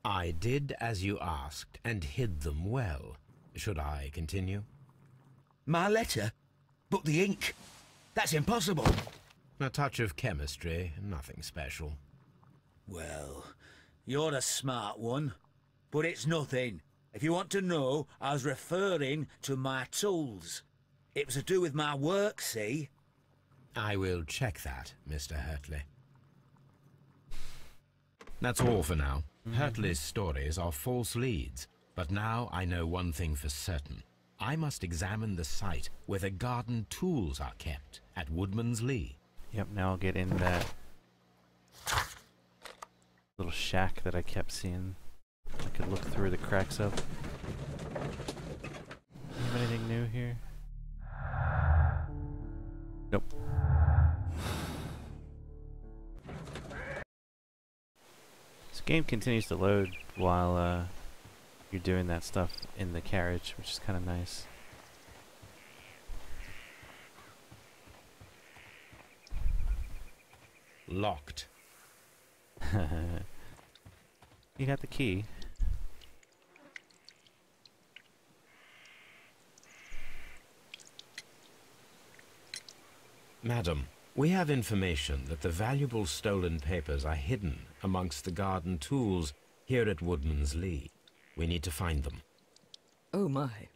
I did as you asked and hid them well. Should I continue? My letter? But the ink? That's impossible. A touch of chemistry, nothing special. Well, you're a smart one. But it's nothing. If you want to know, I was referring to my tools. It was to do with my work, see? I will check that, Mr. Hurtley. That's all for now. Hurtley's stories are false leads, but now I know one thing for certain. I must examine the site where the garden tools are kept at Woodman's Lee. Yep, now I'll get in that little shack that I kept seeing. I could look through the cracks of. Have anything new here? Nope. This game continues to load while you're doing that stuff in the carriage, which is kind of nice. Locked. You got the key. Madam, we have information that the valuable stolen papers are hidden amongst the garden tools here at Woodman's Lee. We need to find them. Oh my.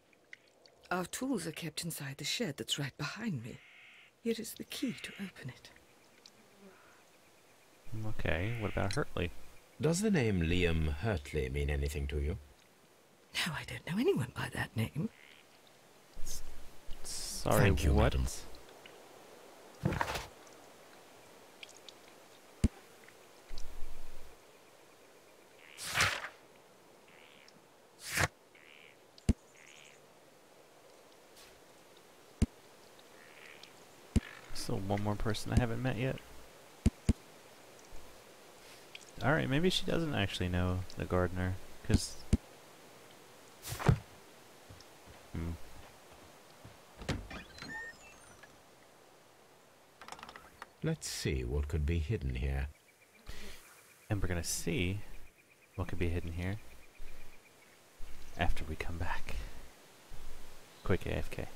Our tools are kept inside the shed that's right behind me. Here is the key to open it. Okay, what about Hurtley? Does the name Liam Hurtley mean anything to you? No, I don't know anyone by that name. Sorry, Thank you, what? madam. So one more person I haven't met yet. Alright, maybe she doesn't actually know the gardener, because... Let's see what could be hidden here. And we're gonna see what could be hidden here after we come back. Quick AFK.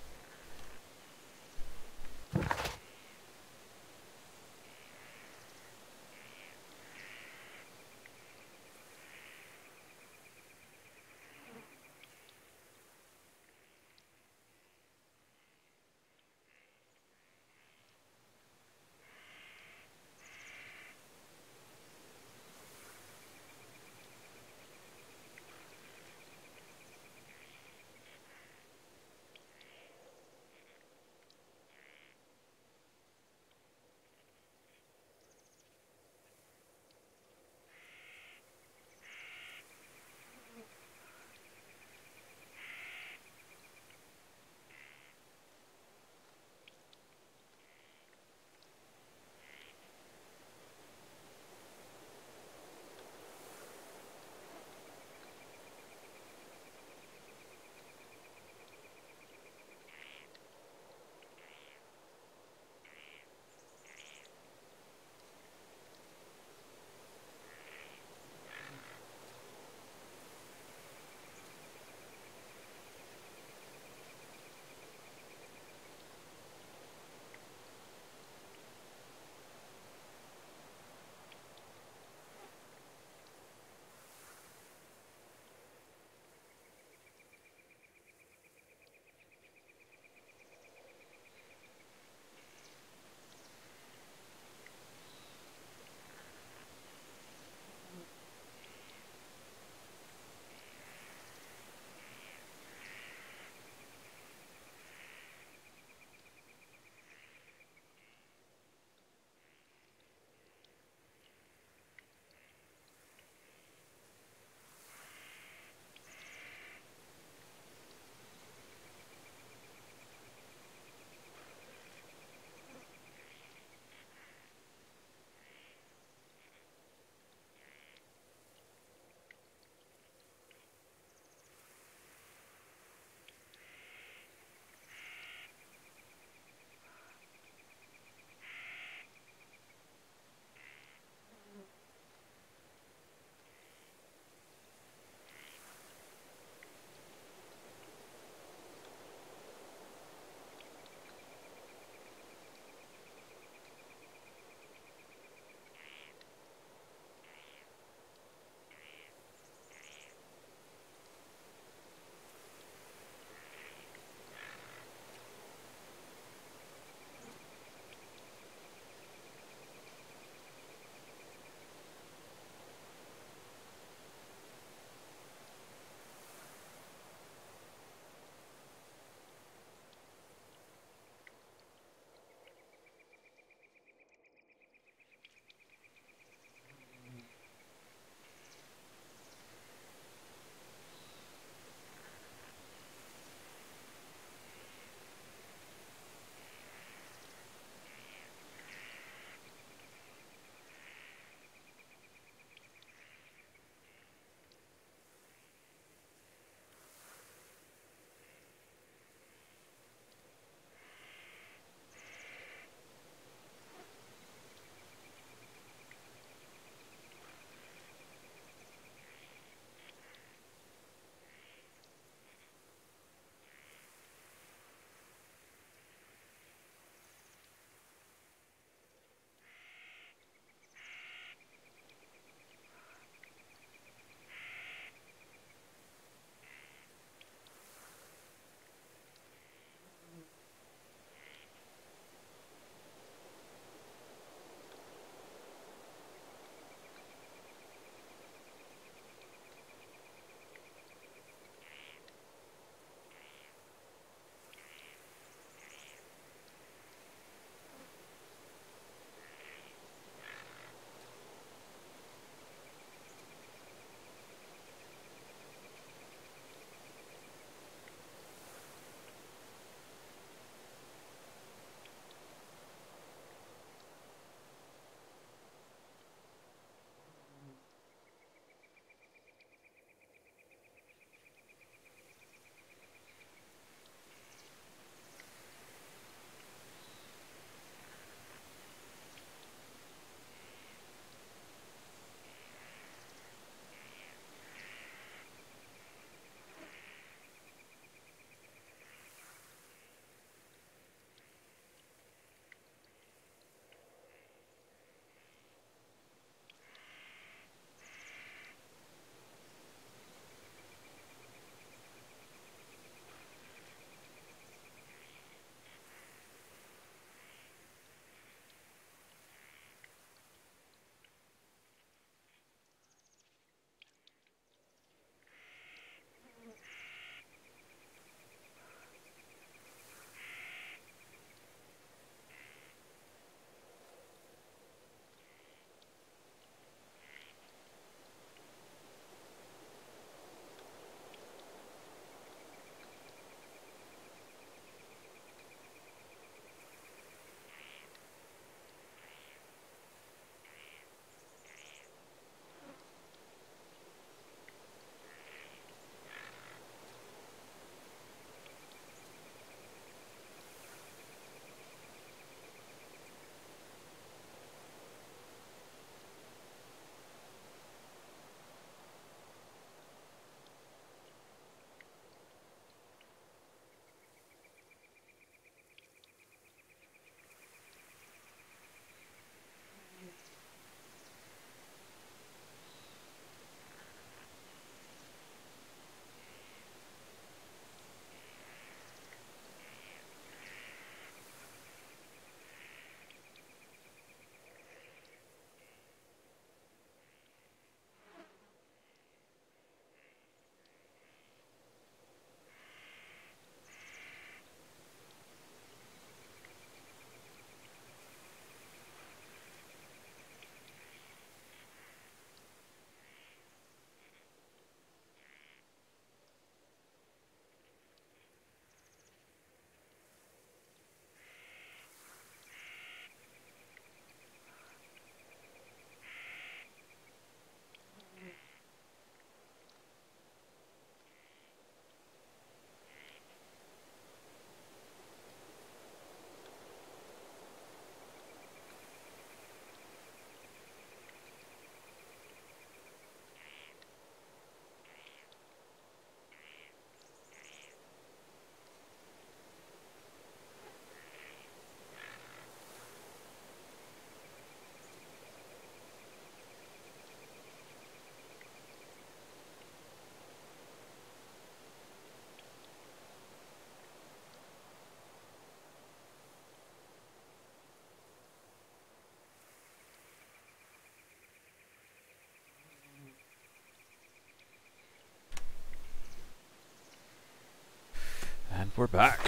We're back.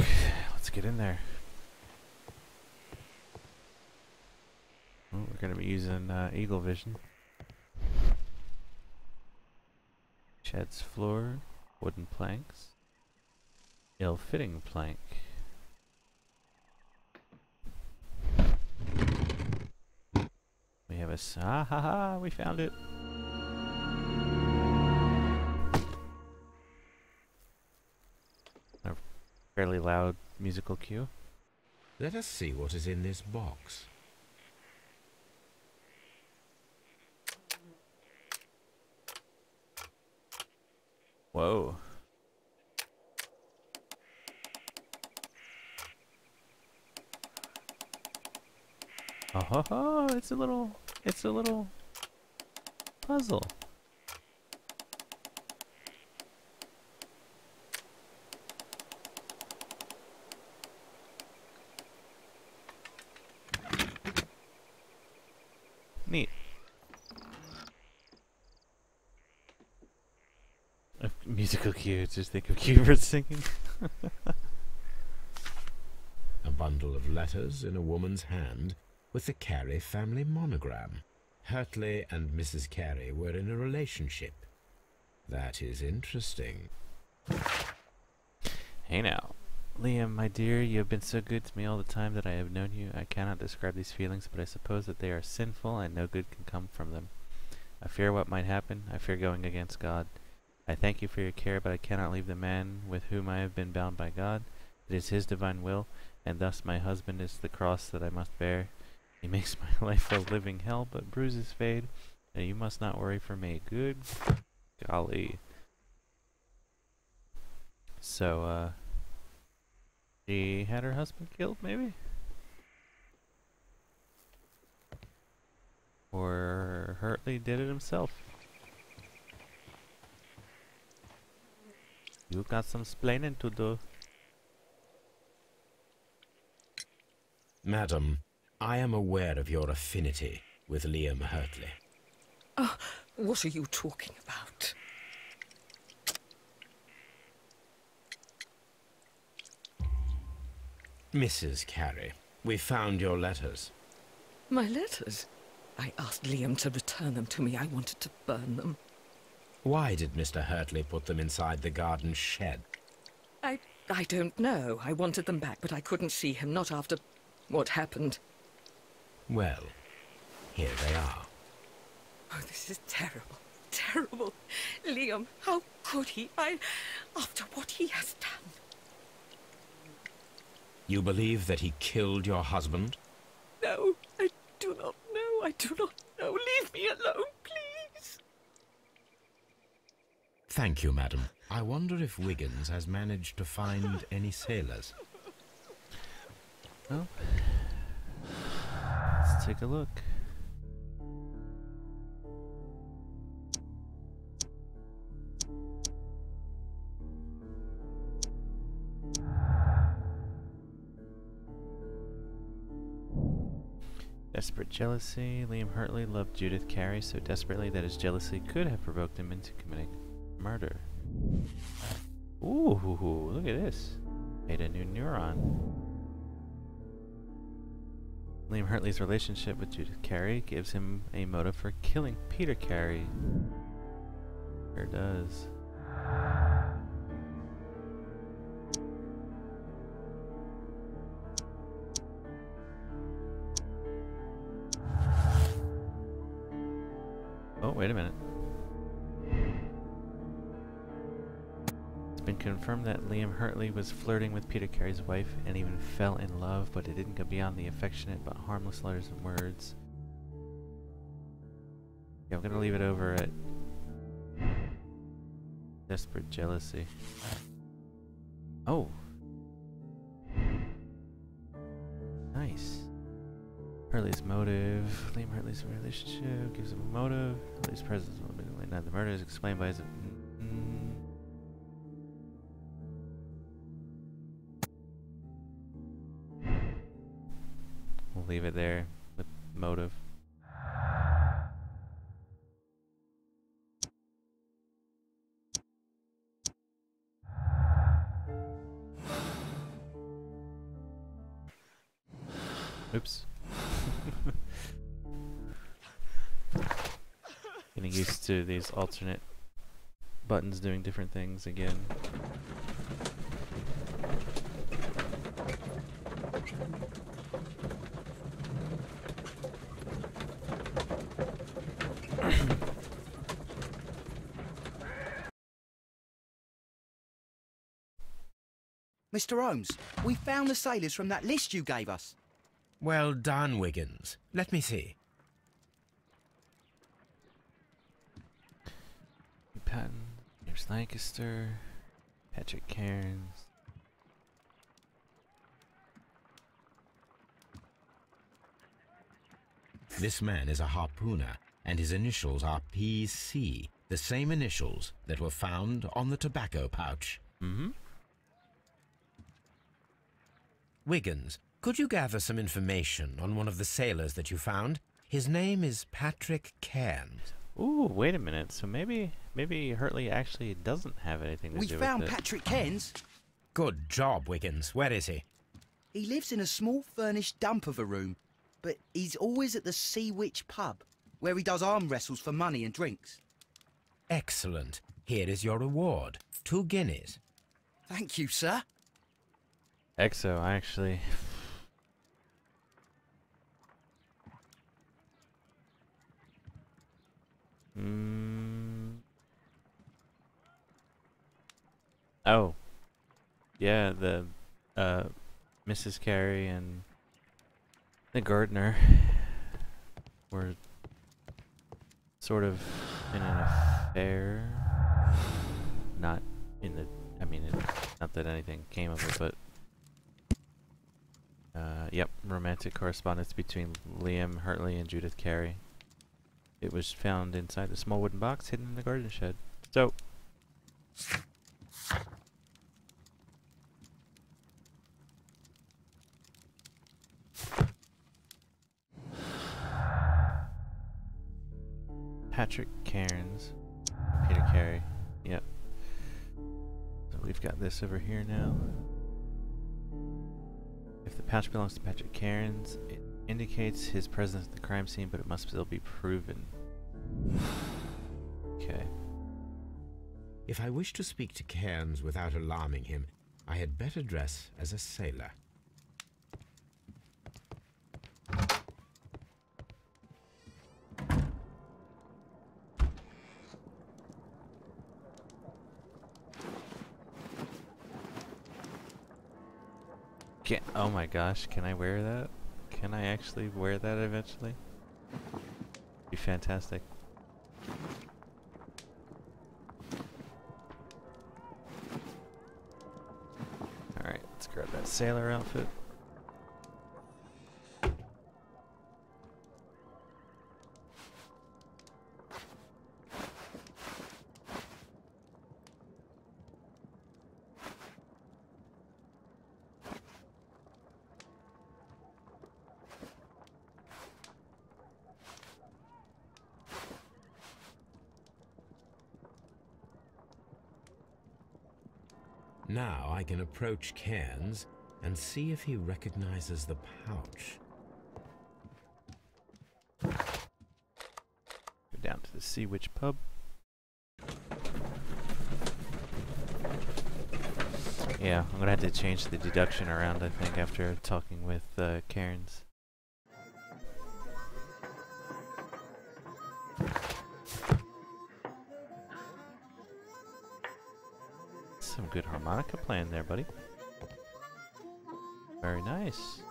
Let's get in there. Oh, we're going to be using Eagle Vision. Shed's floor, wooden planks, ill-fitting plank. We have a we found it. A fairly loud musical cue. Let us see what is in this box. Whoa. Oh ho ho, it's a little puzzle. Neat. A musical cue, just think of Q-birds singing. A bundle of letters in a woman's hand with the Carey family monogram. Hurtley and Mrs. Carey were in a relationship. That is interesting. Hey now. Liam, my dear, you have been so good to me all the time that I have known you. I cannot describe these feelings, but I suppose that they are sinful and no good can come from them. I fear what might happen. I fear going against God. I thank you for your care, but I cannot leave the man with whom I have been bound by God. It is his divine will, and thus my husband is the cross that I must bear. He makes my life a living hell, but bruises fade, and you must not worry for me. Good golly. So, she had her husband killed, maybe? Or Hurtley did it himself? You got some splaining to do. Madam, I am aware of your affinity with Liam Hurtley. Oh, what are you talking about? Mrs. Carey, we found your letters. My letters? I asked Liam to return them to me. I wanted to burn them. Why did Mr. Hurtley put them inside the garden shed? I don't know. I wanted them back, but I couldn't see him, not after what happened. Well, here they are. Oh, this is terrible. Terrible. Liam, how could he? After what he has done. You believe that he killed your husband? No, I do not know. I do not know. Leave me alone, please. Thank you, madam. I wonder if Wiggins has managed to find any sailors. Well, let's take a look. Desperate jealousy. Liam Hurtley loved Judith Carey so desperately that his jealousy could have provoked him into committing murder. Ooh, look at this. Made a new neuron. Liam Hurtley's relationship with Judith Carey gives him a motive for killing Peter Carey. Sure does. Oh, wait a minute. It's been confirmed that Liam Hurtley was flirting with Peter Carey's wife and even fell in love, but it didn't go beyond the affectionate but harmless letters and words. Yeah, I'm gonna leave it over at desperate jealousy. Oh. Nice. Hurtley's motive. Liam Hurtley's relationship gives him a motive. Hurtley's presence will be not the murder is explained by his. We'll leave it there with motive. Oops. Getting used to these alternate buttons doing different things again. Mr. Holmes, we found the sailors from that list you gave us. Well done, Wiggins. Let me see. Patton, here's Lancaster, Patrick Cairns. This man is a harpooner, and his initials are PC, the same initials that were found on the tobacco pouch. Mm-hmm. Wiggins, could you gather some information on one of the sailors that you found? His name is Patrick Cairns. Ooh, wait a minute. So maybe Hurtley actually doesn't have anything to do with it. We found Patrick Cairns. Good job, Wiggins. Where is he? He lives in a small furnished dump of a room, but he's always at the Sea Witch pub, where he does arm wrestles for money and drinks. Excellent. Here is your reward. 2 guineas. Thank you, sir. Exo, actually. Oh. Yeah, the Mrs. Carey and the gardener were sort of in an affair. Not in the, I mean, not that anything came of it, but yep, romantic correspondence between Liam Hurtley and Judith Carey. It was found inside the small wooden box hidden in the garden shed. So, Patrick Cairns, Peter Carey. Yep. So we've got this over here now. If the pouch belongs to Patrick Cairns, it indicates his presence at the crime scene, but it must still be proven. Okay. If I wish to speak to Cairns without alarming him, I had better dress as a sailor. Oh my gosh, can I wear that? Can I actually wear that eventually? Be fantastic. Alright, let's grab that sailor outfit. Now I can approach Cairns and see if he recognizes the pouch. Go down to the Sea Witch pub. Yeah, I'm gonna have to change the deduction around, I think, after talking with Cairns. Some good harmonica playing there, buddy. Very nice.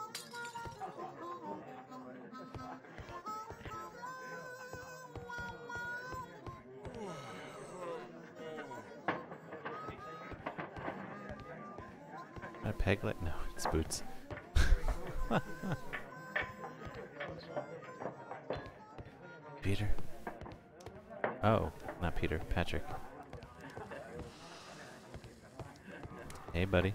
A peglet? No, it's Boots. Peter. Oh, not Peter, Patrick. Hey, buddy.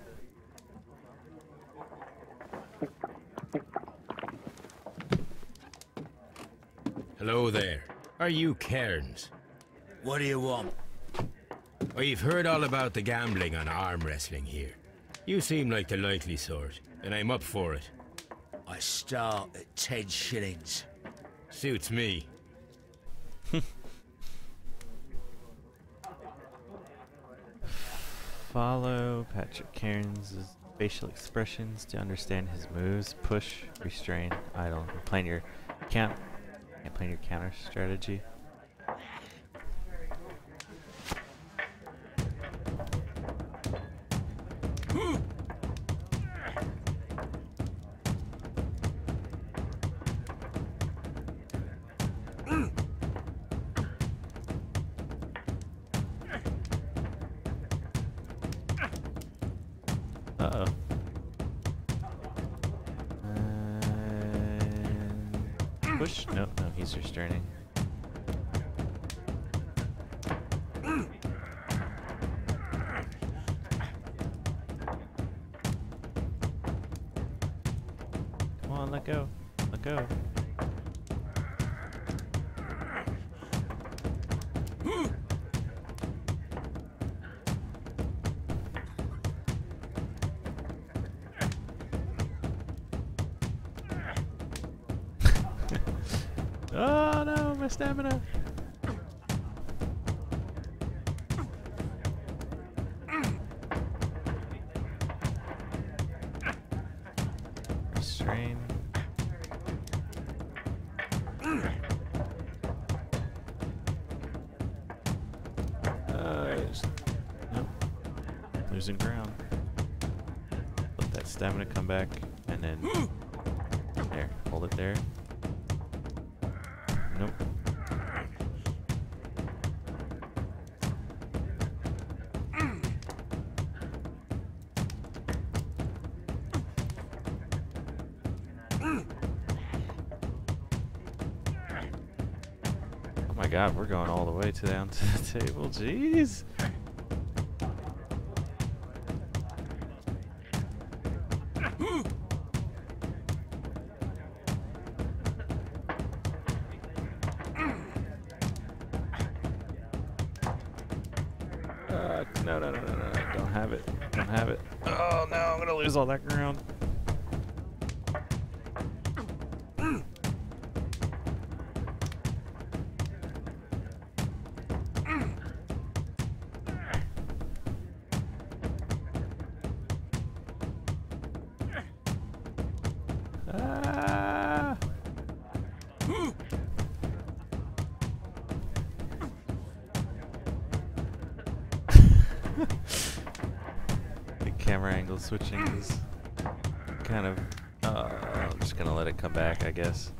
Hello there. Are you Cairns? What do you want? I've heard all about the gambling on arm wrestling here. You seem like the likely sort, and I'm up for it. I start at 10 shillings. Suits me. Follow Patrick Cairns' facial expressions to understand his moves. Push, restrain, idle. Plan your can't plan your counter strategy. Uh-oh. Push? No, he's restraining. Come on, let go. Let go. Oh no, my stamina. Restrain. Nope. Losing ground. Let that stamina come back, and then there. Hold it there. Nope. Oh my god, we're going all the way down to the table. Jeez. No, don't have it. Don't have it. Oh no, I'm gonna lose all that ground. Ah! The camera angle switching is kind of... I'm just gonna let it come back, I guess.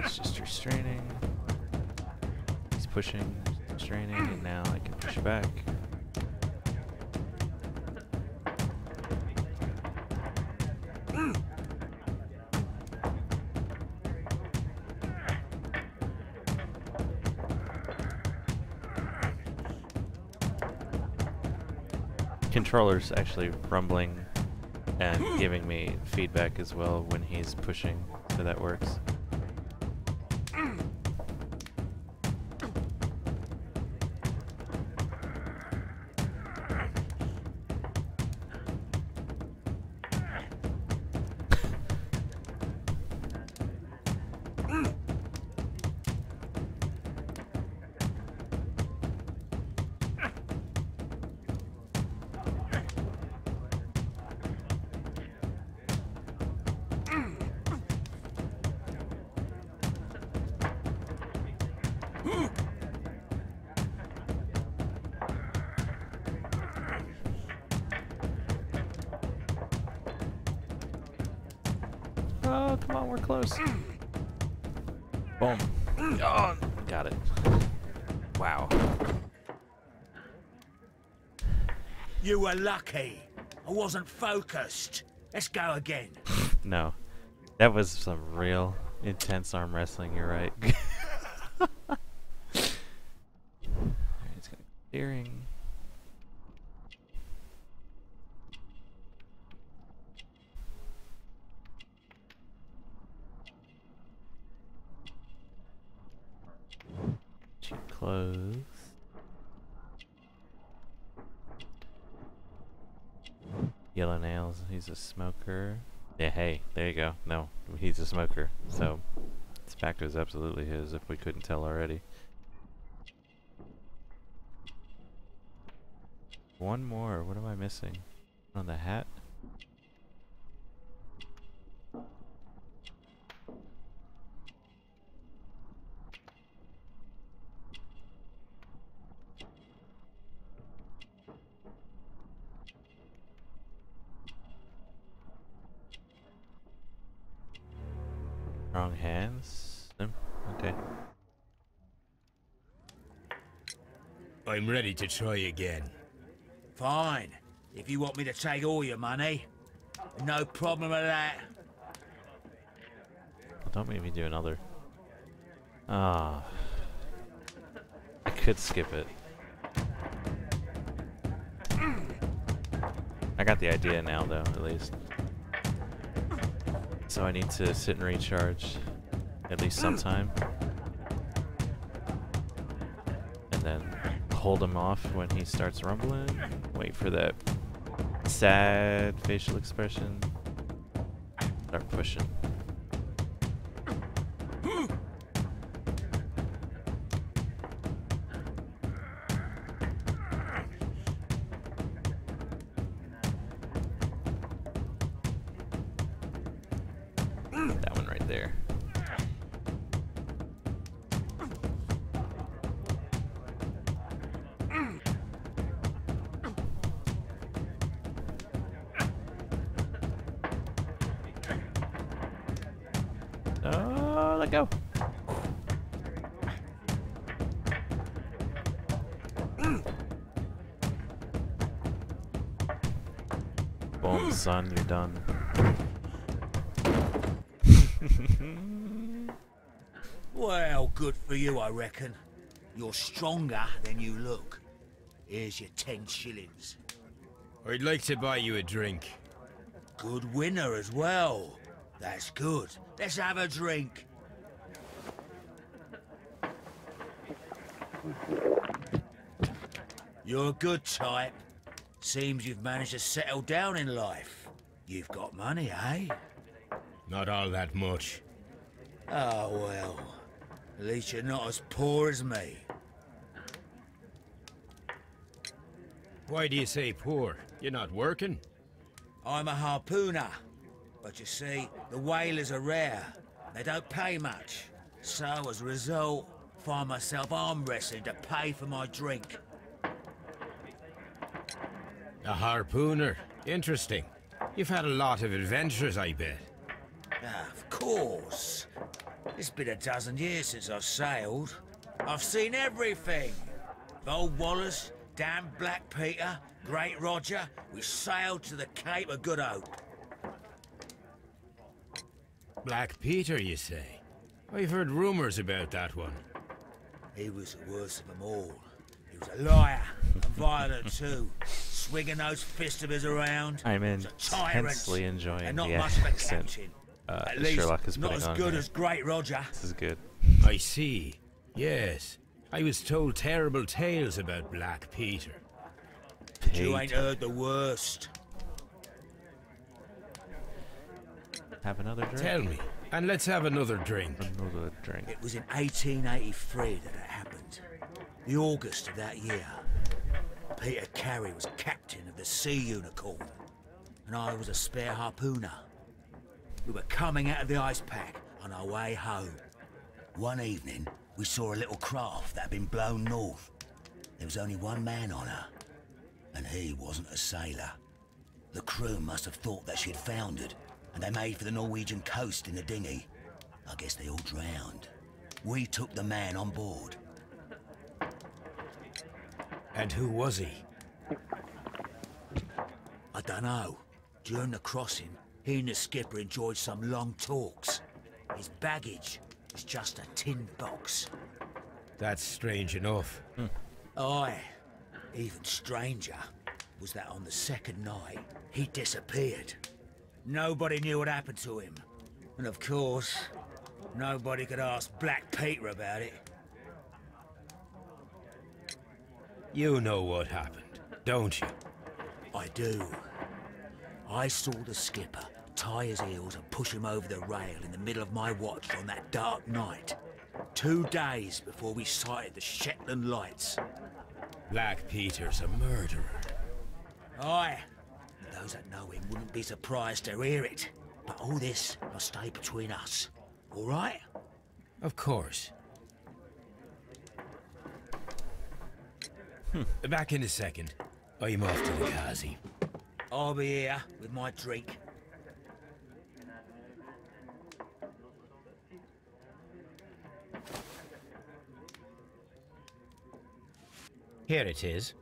He's just restraining. He's pushing, restraining, and now I can push back. Controller's actually rumbling and giving me feedback as well when he's pushing, so that works. Oh, come on, we're close. Boom. Oh, got it. Wow. You were lucky. I wasn't focused. Let's go again. No. That was some real intense arm wrestling, you're right. Alright, it's got steering. clothes. Yellow nails. He's a smoker. Yeah, hey, there you go. No, he's a smoker. So, tobacco is absolutely his if we couldn't tell already. One more. What am I missing? On the hat? Wrong hands? No? Okay. I'm ready to try again. Fine. If you want me to take all your money, no problem with that. Well, don't make me do another. Ah. I could skip it. I got the idea now, though, at least. So I need to sit and recharge at least sometime. And then hold him off when he starts rumbling. Wait for that sad facial expression. Start pushing. That one right there. Oh, let go. Boom, son, you're done. Well, good for you, I reckon. You're stronger than you look. Here's your 10 shillings. I'd like to buy you a drink. Good winner as well. That's good. Let's have a drink. You're a good type. Seems you've managed to settle down in life. You've got money, eh? Not all that much. Oh, well. At least you're not as poor as me. Why do you say poor? You're not working? I'm a harpooner. But you see, the whalers are rare. They don't pay much. So, as a result, find myself arm wrestling to pay for my drink. A harpooner. Interesting. You've had a lot of adventures, I bet. Of course. It's been a dozen years since I've sailed. I've seen everything. Old Wallace, damn Black Peter, Great Roger, we sailed to the Cape of Good Hope. Black Peter, you say? I've heard rumors about that one. He was the worst of them all. He was a liar, and violent too, swinging those fists of his around. I'm He was a tyrant, intensely enjoying and not the much of a accent captain. At least Sherlock is not putting as on good here. as Great Roger. This is good. I see. Yes. I was told terrible tales about Black Peter. You ain't heard the worst. Have another drink? Tell me, and let's have another drink. Another drink. It was in 1883 that it happened. The August of that year. Peter Carey was captain of the Sea Unicorn, and I was a spare harpooner. We were coming out of the ice pack on our way home. One evening, we saw a little craft that had been blown north. There was only one man on her, and he wasn't a sailor. The crew must have thought that she'd foundered, and they made for the Norwegian coast in the dinghy. I guess they all drowned. We took the man on board. And who was he? I dunno. During the crossing, he and the skipper enjoyed some long talks. His baggage was just a tin box. That's strange enough. Aye. Even stranger was that on the second night, he disappeared. Nobody knew what happened to him. And of course, nobody could ask Black Peter about it. You know what happened, don't you? I do. I saw the skipper tie his heels and push him over the rail in the middle of my watch on that dark night. 2 days before we sighted the Shetland lights. Black Peter's a murderer. Aye. Those that know him wouldn't be surprised to hear it. But all this must stay between us. All right? Of course. Back in a second. I'm off to the Kazi. I'll be here with my drink. Here it is.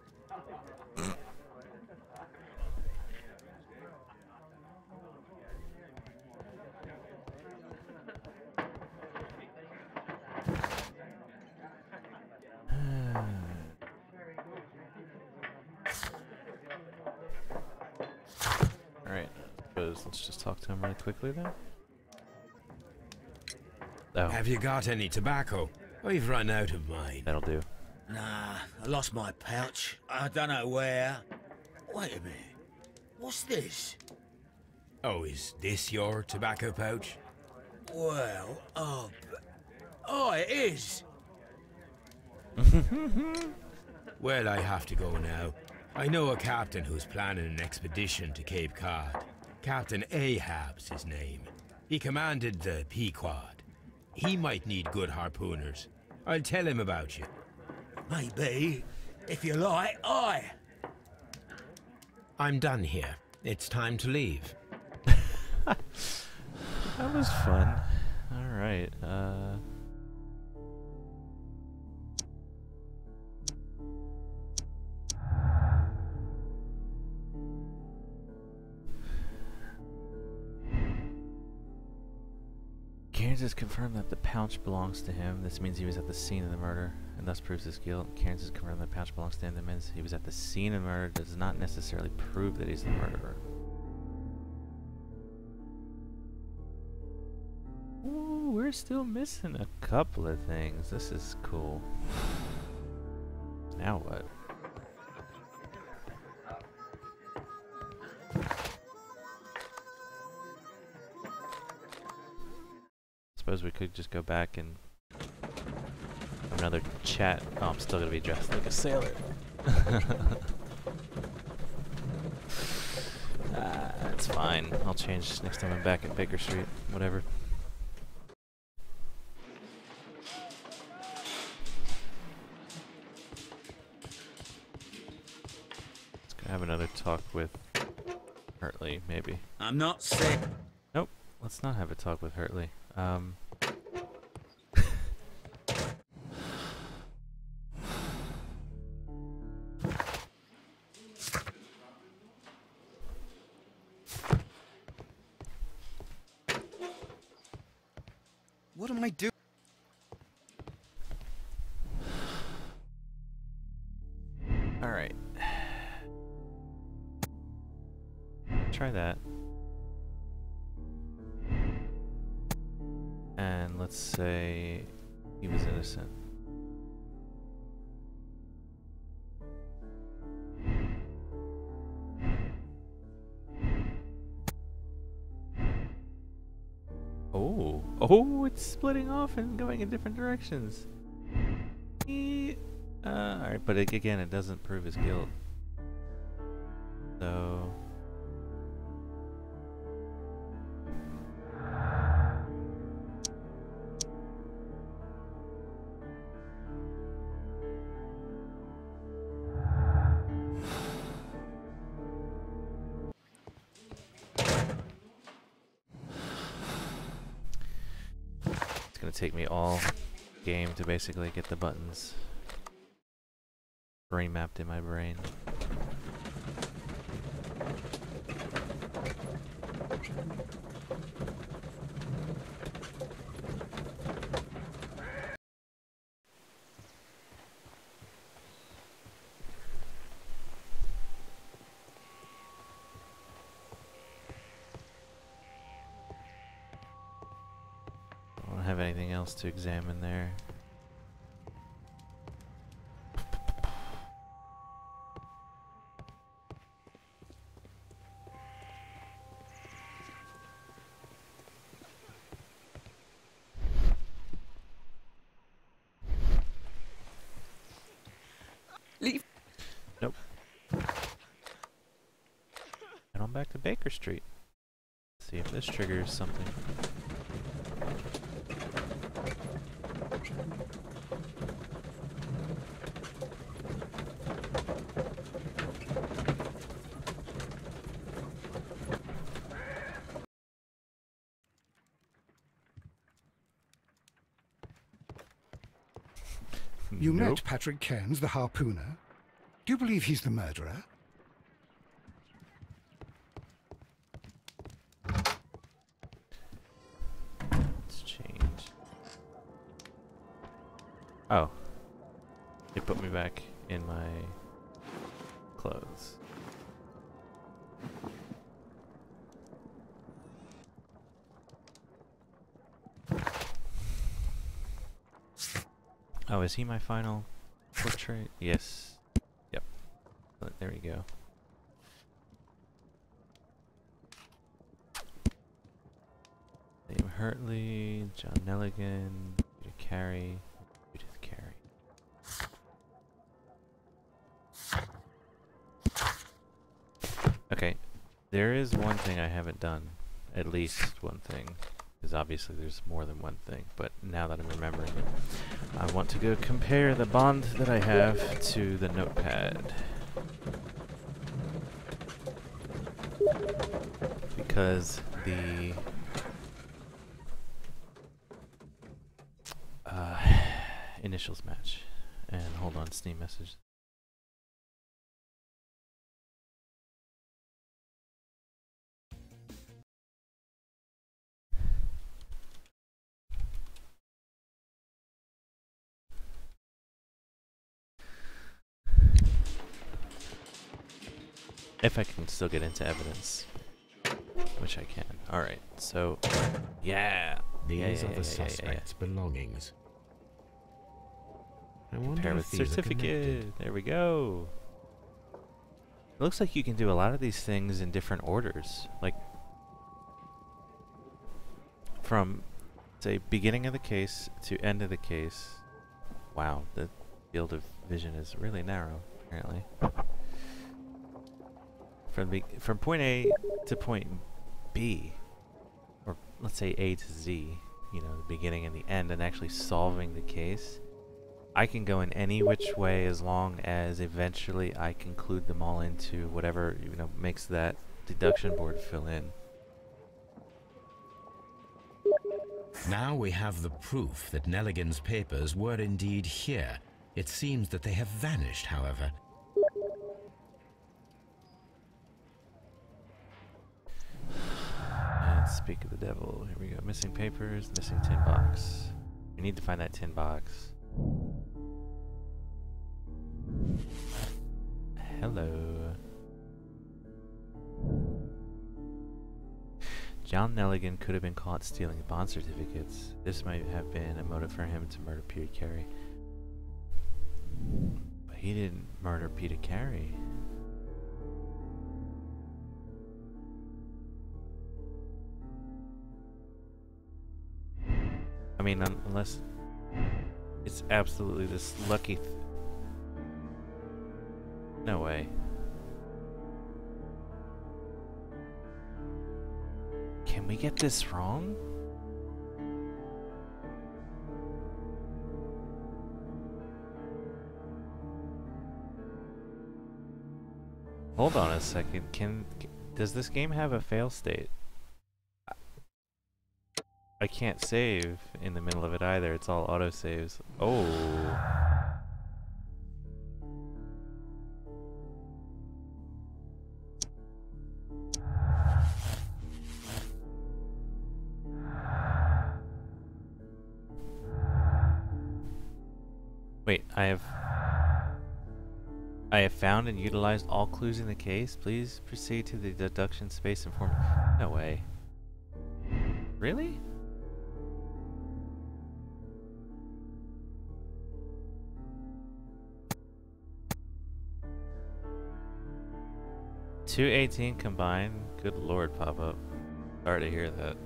Alright, let's just talk to him really quickly then. Oh, Have you got any tobacco? I've run out of mine. that'll do. Nah, I lost my pouch. I don't know where. Wait a minute. What's this? Oh, is this your tobacco pouch? Well, oh, it is. Well, I have to go now. I know a captain who's planning an expedition to Cape Cod. Captain Ahab's his name. He commanded the Pequod. He might need good harpooners. I'll tell him about you. Maybe. If you like, aye. I'm done here. It's time to leave. That was fun. Alright, Cairns has confirmed that the pouch belongs to him. This means he was at the scene of the murder, and thus proves his guilt. Cairns has confirmed that the pouch belongs to him. That means he was at the scene of the murder. Does not necessarily prove that he's the murderer. Ooh, we're still missing a couple of things. This is cool. Now what? Suppose we could just go back and have another chat. Oh, I'm still gonna be dressed like a sailor. That's fine. I'll change next time I'm back at Baker Street. Whatever. Let's go have another talk with Hurtley, maybe. I'm not sick. Nope. Let's not have a talk with Hurtley. What am I doing? Alright. Try that. And let's say he was innocent. Oh, it's splitting off and going in different directions. Alright, but again, it doesn't prove his guilt. So... It's gonna take me all game to basically get the buttons remapped in my brain. I don't have anything else to examine there. on back to Baker Street. See if this triggers something. You Nope. met Patrick Cairns, the harpooner. Do you believe he's the murderer? Let's change. Oh. They put me back in my clothes. Oh, is he my final portrait? Yes. Yep. There we go. Liam Hurtley, John Nelligan, Peter Carey, Judith Carey. Okay, there is one thing I haven't done. At least one thing. Because obviously there's more than one thing, but now that I'm remembering it, I want to go compare the bond that I have to the notepad. Because the initials match. And hold on, Steam message. If I can still get into evidence, which I can. Alright, so, yeah. These are the suspect's belongings. I wonder Compare if with these are connected. certificate. There we go. It looks like you can do a lot of these things in different orders. Like, from, say, beginning of the case to end of the case. Wow, the field of vision is really narrow, apparently. From point A to point B, or let's say A to Z, you know, the beginning and the end, and actually solving the case, I can go in any which way as long as eventually I conclude them all into whatever, you know, makes that deduction board fill in. Now we have the proof that Nelligan's papers were indeed here. It seems that they have vanished, however. And speak of the devil. Here we go. Missing papers, missing tin box. We need to find that tin box. Hello. John Nelligan could have been caught stealing bond certificates. This might have been a motive for him to murder Peter Carey. But he didn't murder Peter Carey. I mean, unless it's absolutely this lucky no way. Can we get this wrong? Hold on a second. Does this game have a fail state? I can't save in the middle of it either. It's all auto saves. Oh. Wait, I have found and utilized all clues in the case. Please proceed to the deduction space and form. No way. Really? $218 combined? Good lord, pop-up. Sorry to hear that.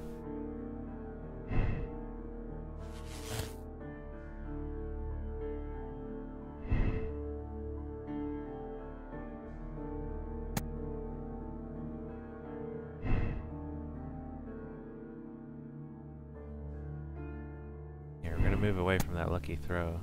move away from that lucky throw.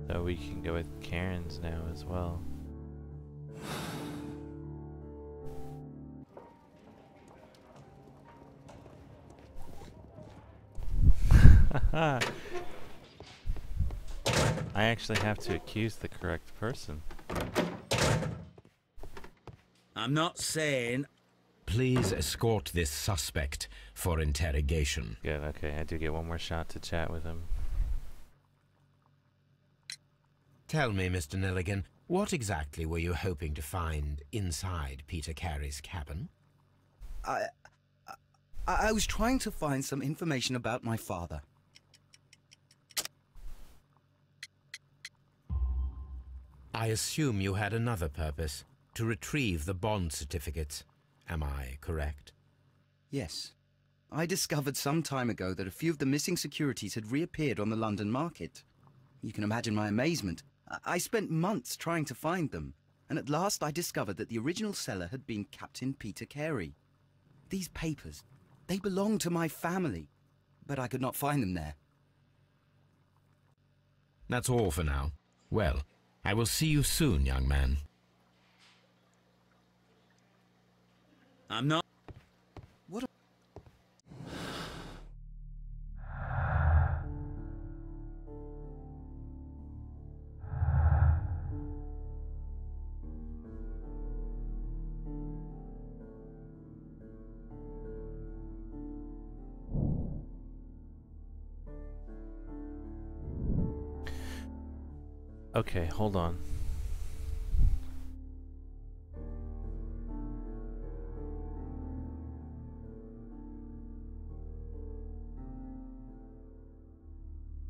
So we can go with Karen's now as well. I actually have to accuse the correct person. I'm not saying... Please escort this suspect for interrogation. Good, okay, I do get one more shot to chat with him. Tell me, Mr. Nelligan, what exactly were you hoping to find inside Peter Carey's cabin? I was trying to find some information about my father. I assume you had another purpose, to retrieve the bond certificates. Am I correct? Yes. I discovered some time ago that a few of the missing securities had reappeared on the London market. You can imagine my amazement. I spent months trying to find them, and at last I discovered that the original seller had been Captain Peter Carey. These papers, they belonged to my family, but I could not find them there. That's all for now. Well, I will see you soon, young man. I'm not... What? Okay, hold on.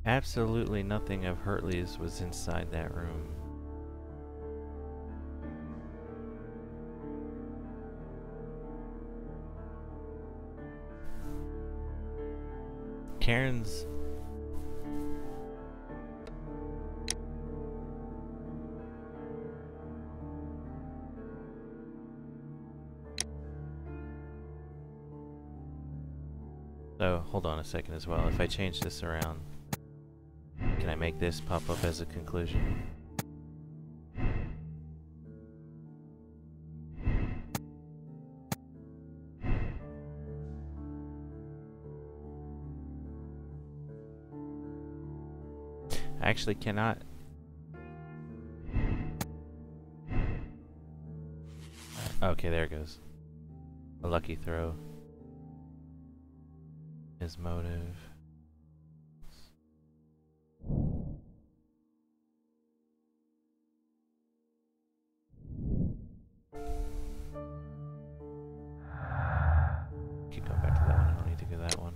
Absolutely nothing of Hurtley's was inside that room. Karen's... So, hold on a second as well. If I change this around, can I make this pop up as a conclusion? I actually cannot. Okay, there it goes. A lucky throw. His motive. Keep going back to that one. I don't need to go that one.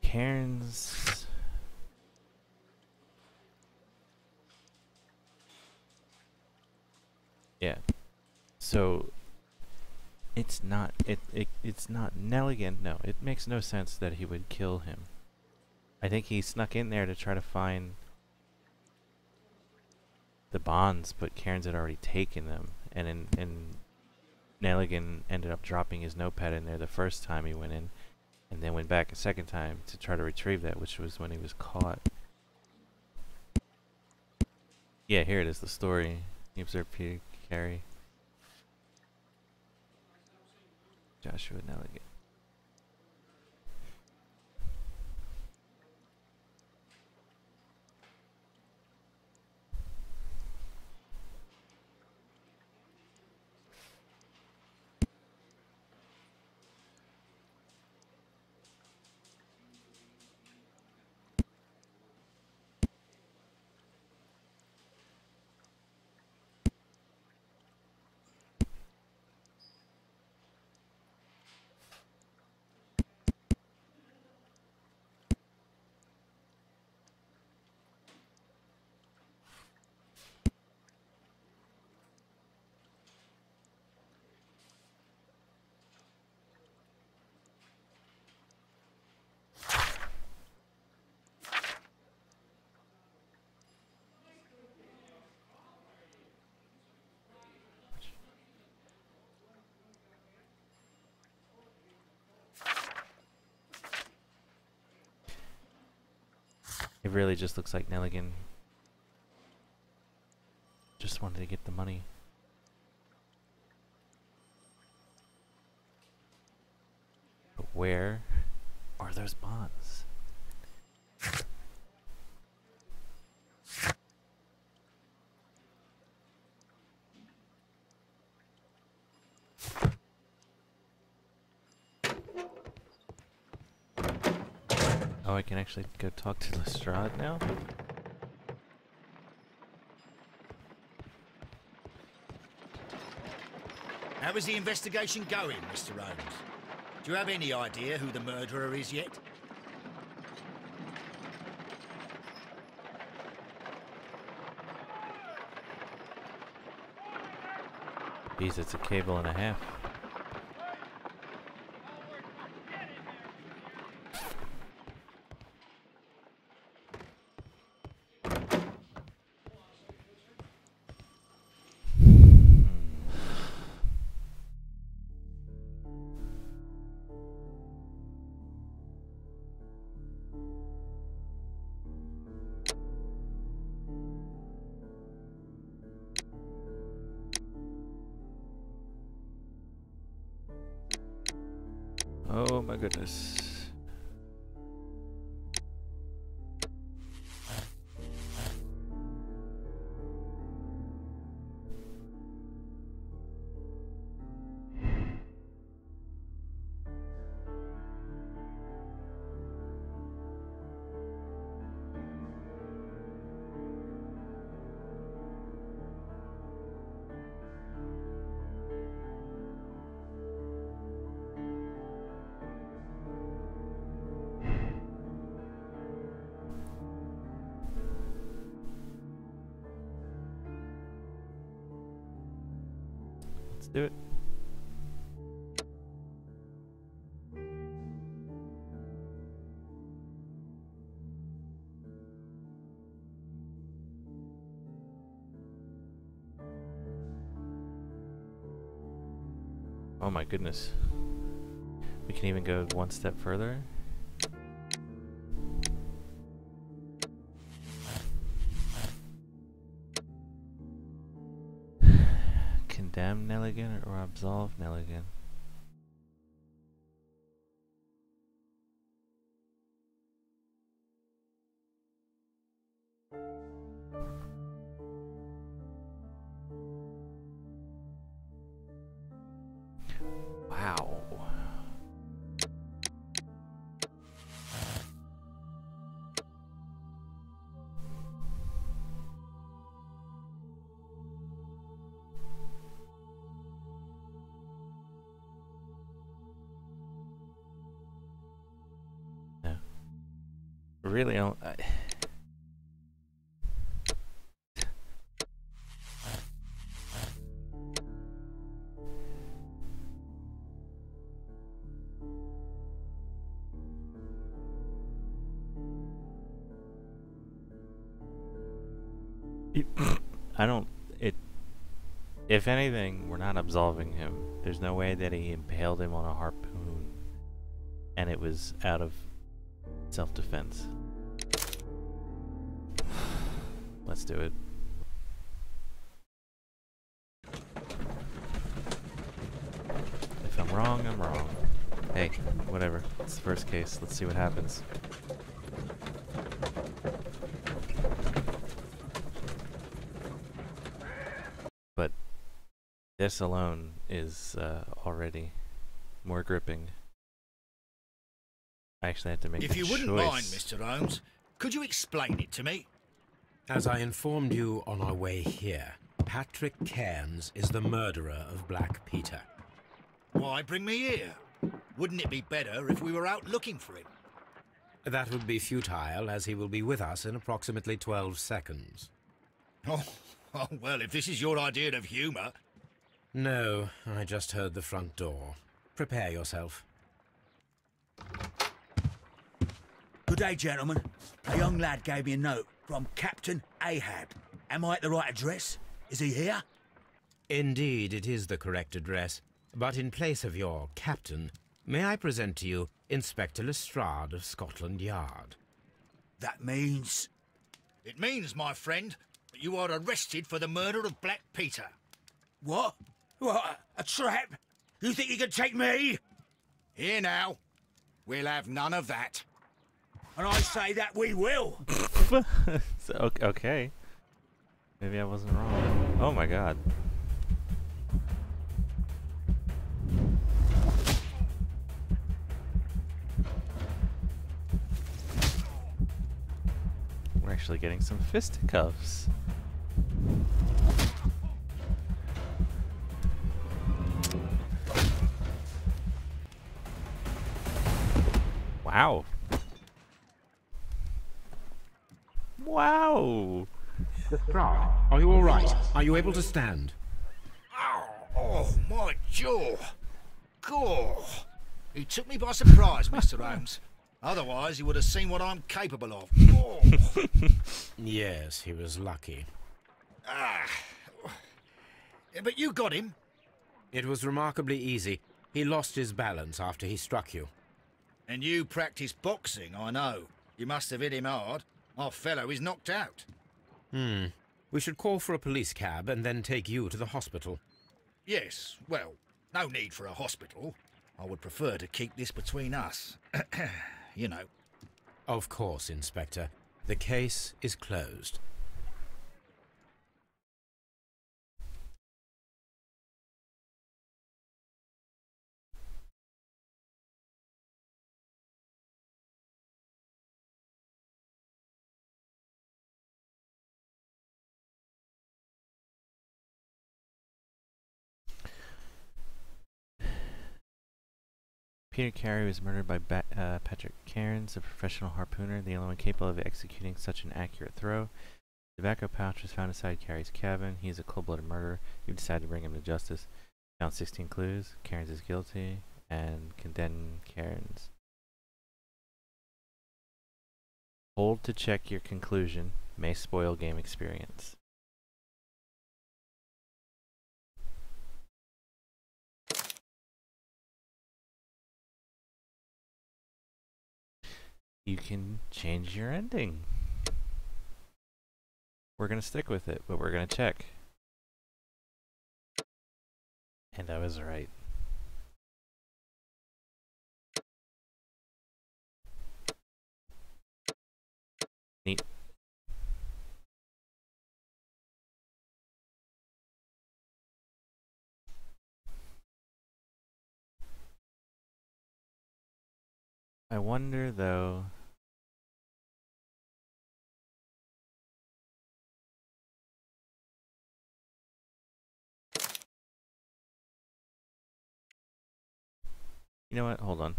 Karen's... Yeah. So it's not it's not Nelligan. No, it makes no sense that he would kill him. I think he snuck in there to try to find the bonds, but Karen's had already taken them, and Nelligan ended up dropping his notepad in there the first time he went in, and then went back a second time to try to retrieve that, which was when he was caught. Yeah, here it is, the story. He observed Peter Carey. Joshua Nelligan. It really just looks like Nelligan just wanted to get the money. But where are those bonds? Oh, I can actually go talk to Lestrade now? How is the investigation going, Mr. Holmes? Do you have any idea who the murderer is yet? Jeez, it's a cable and a half. Oh my goodness. Let's do it. Oh my goodness. We can even go one step further. Condemn Nelligan or absolve Nelligan? Wow. No. Really, I don't. It. If anything, we're not absolving him. There's no way that he impaled him on a harpoon, and it was out of self-defense. Let's do it. If I'm wrong, I'm wrong. Hey, whatever. It's the first case. Let's see what happens. But this alone is already more gripping. I actually have to make a choice. If you wouldn't mind, Mr. Holmes, could you explain it to me? As I informed you on our way here, Patrick Cairns is the murderer of Black Peter. Why bring me here? Wouldn't it be better if we were out looking for him? That would be futile, as he will be with us in approximately 12 seconds. Oh, well, if this is your idea of humour... No, I just heard the front door. Prepare yourself. Good day, gentlemen. A young lad gave me a note from Captain Ahab. Am I at the right address? Is he here? Indeed, it is the correct address. But in place of your captain, may I present to you Inspector Lestrade of Scotland Yard? That means... It means, my friend, that you are arrested for the murder of Black Peter. What? What? A trap? You think you can take me? Here now. We'll have none of that. And I say that we will. So, okay. Maybe I wasn't wrong. Oh my god. We're actually getting some fisticuffs. Wow. Wow. Lestrade, are you all right? Are you able to stand? Oh, my jaw. Gore. He took me by surprise, Mr. Holmes. Otherwise, he would have seen what I'm capable of. Oh. Yes, he was lucky. But you got him. It was remarkably easy. He lost his balance after he struck you. And you practice boxing, I know. You must have hit him hard. Our fellow is knocked out. We should call for a police cab and then take you to the hospital. Yes, well, no need for a hospital. I would prefer to keep this between us. You know. Of course, Inspector. The case is closed. Peter Carey was murdered by Patrick Cairns, a professional harpooner, the only one capable of executing such an accurate throw. The tobacco pouch was found inside Carey's cabin. He is a cold-blooded murderer. We've decided to bring him to justice. Found 16 clues. Cairns is guilty and condemn Cairns. Hold to check your conclusion. May spoil game experience. You can change your ending. We're gonna stick with it, but we're gonna check. And I was right. Neat. I wonder though. You know what? Hold on.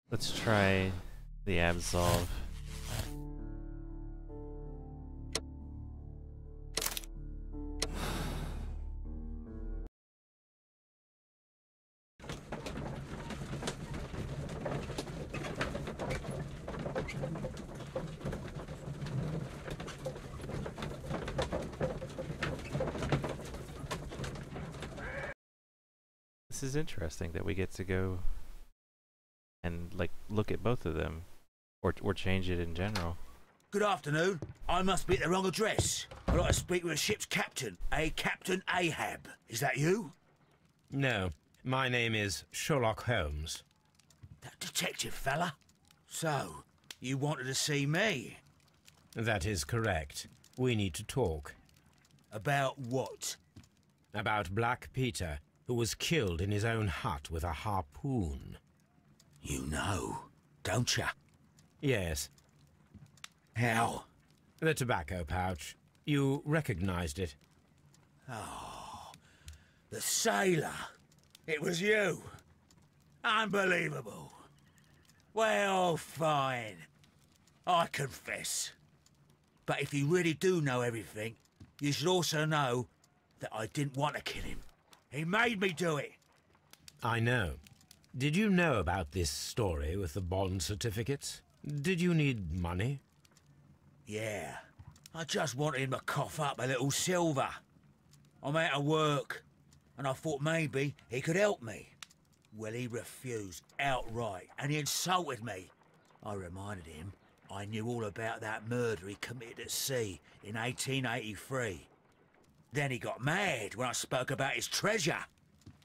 Let's try the absolve. This is interesting that we get to go and like look at both of them, or change it in general. Good afternoon. I must be at the wrong address. I'd like to speak with a ship's captain, a Captain Ahab. Is that you? No, my name is Sherlock Holmes. That detective fella? So, you wanted to see me? That is correct. We need to talk. About what? About Black Peter, who was killed in his own hut with a harpoon. You know, don't you? Yes. How? The tobacco pouch. You recognized it. Oh, the sailor. It was you. Unbelievable. Well, fine. I confess. But if you really do know everything, you should also know that I didn't want to kill him. He made me do it. I know. Did you know about this story with the bond certificates? Did you need money? Yeah, I just wanted him to cough up a little silver. I'm out of work, and I thought maybe he could help me. Well, he refused outright, and he insulted me. I reminded him I knew all about that murder he committed at sea in 1883. Then he got mad when I spoke about his treasure.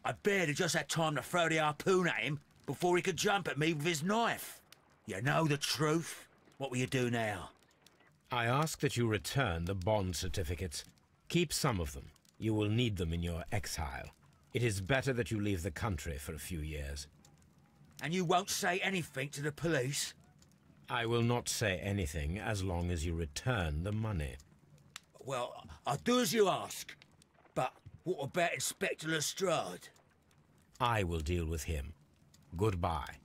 I barely just had time to throw the harpoon at him before he could jump at me with his knife. You know the truth. What will you do now? I ask that you return the bond certificates. Keep some of them. You will need them in your exile. It is better that you leave the country for a few years. And you won't say anything to the police? I will not say anything as long as you return the money. Well, I'll do as you ask. But what about Inspector Lestrade? I will deal with him. Goodbye.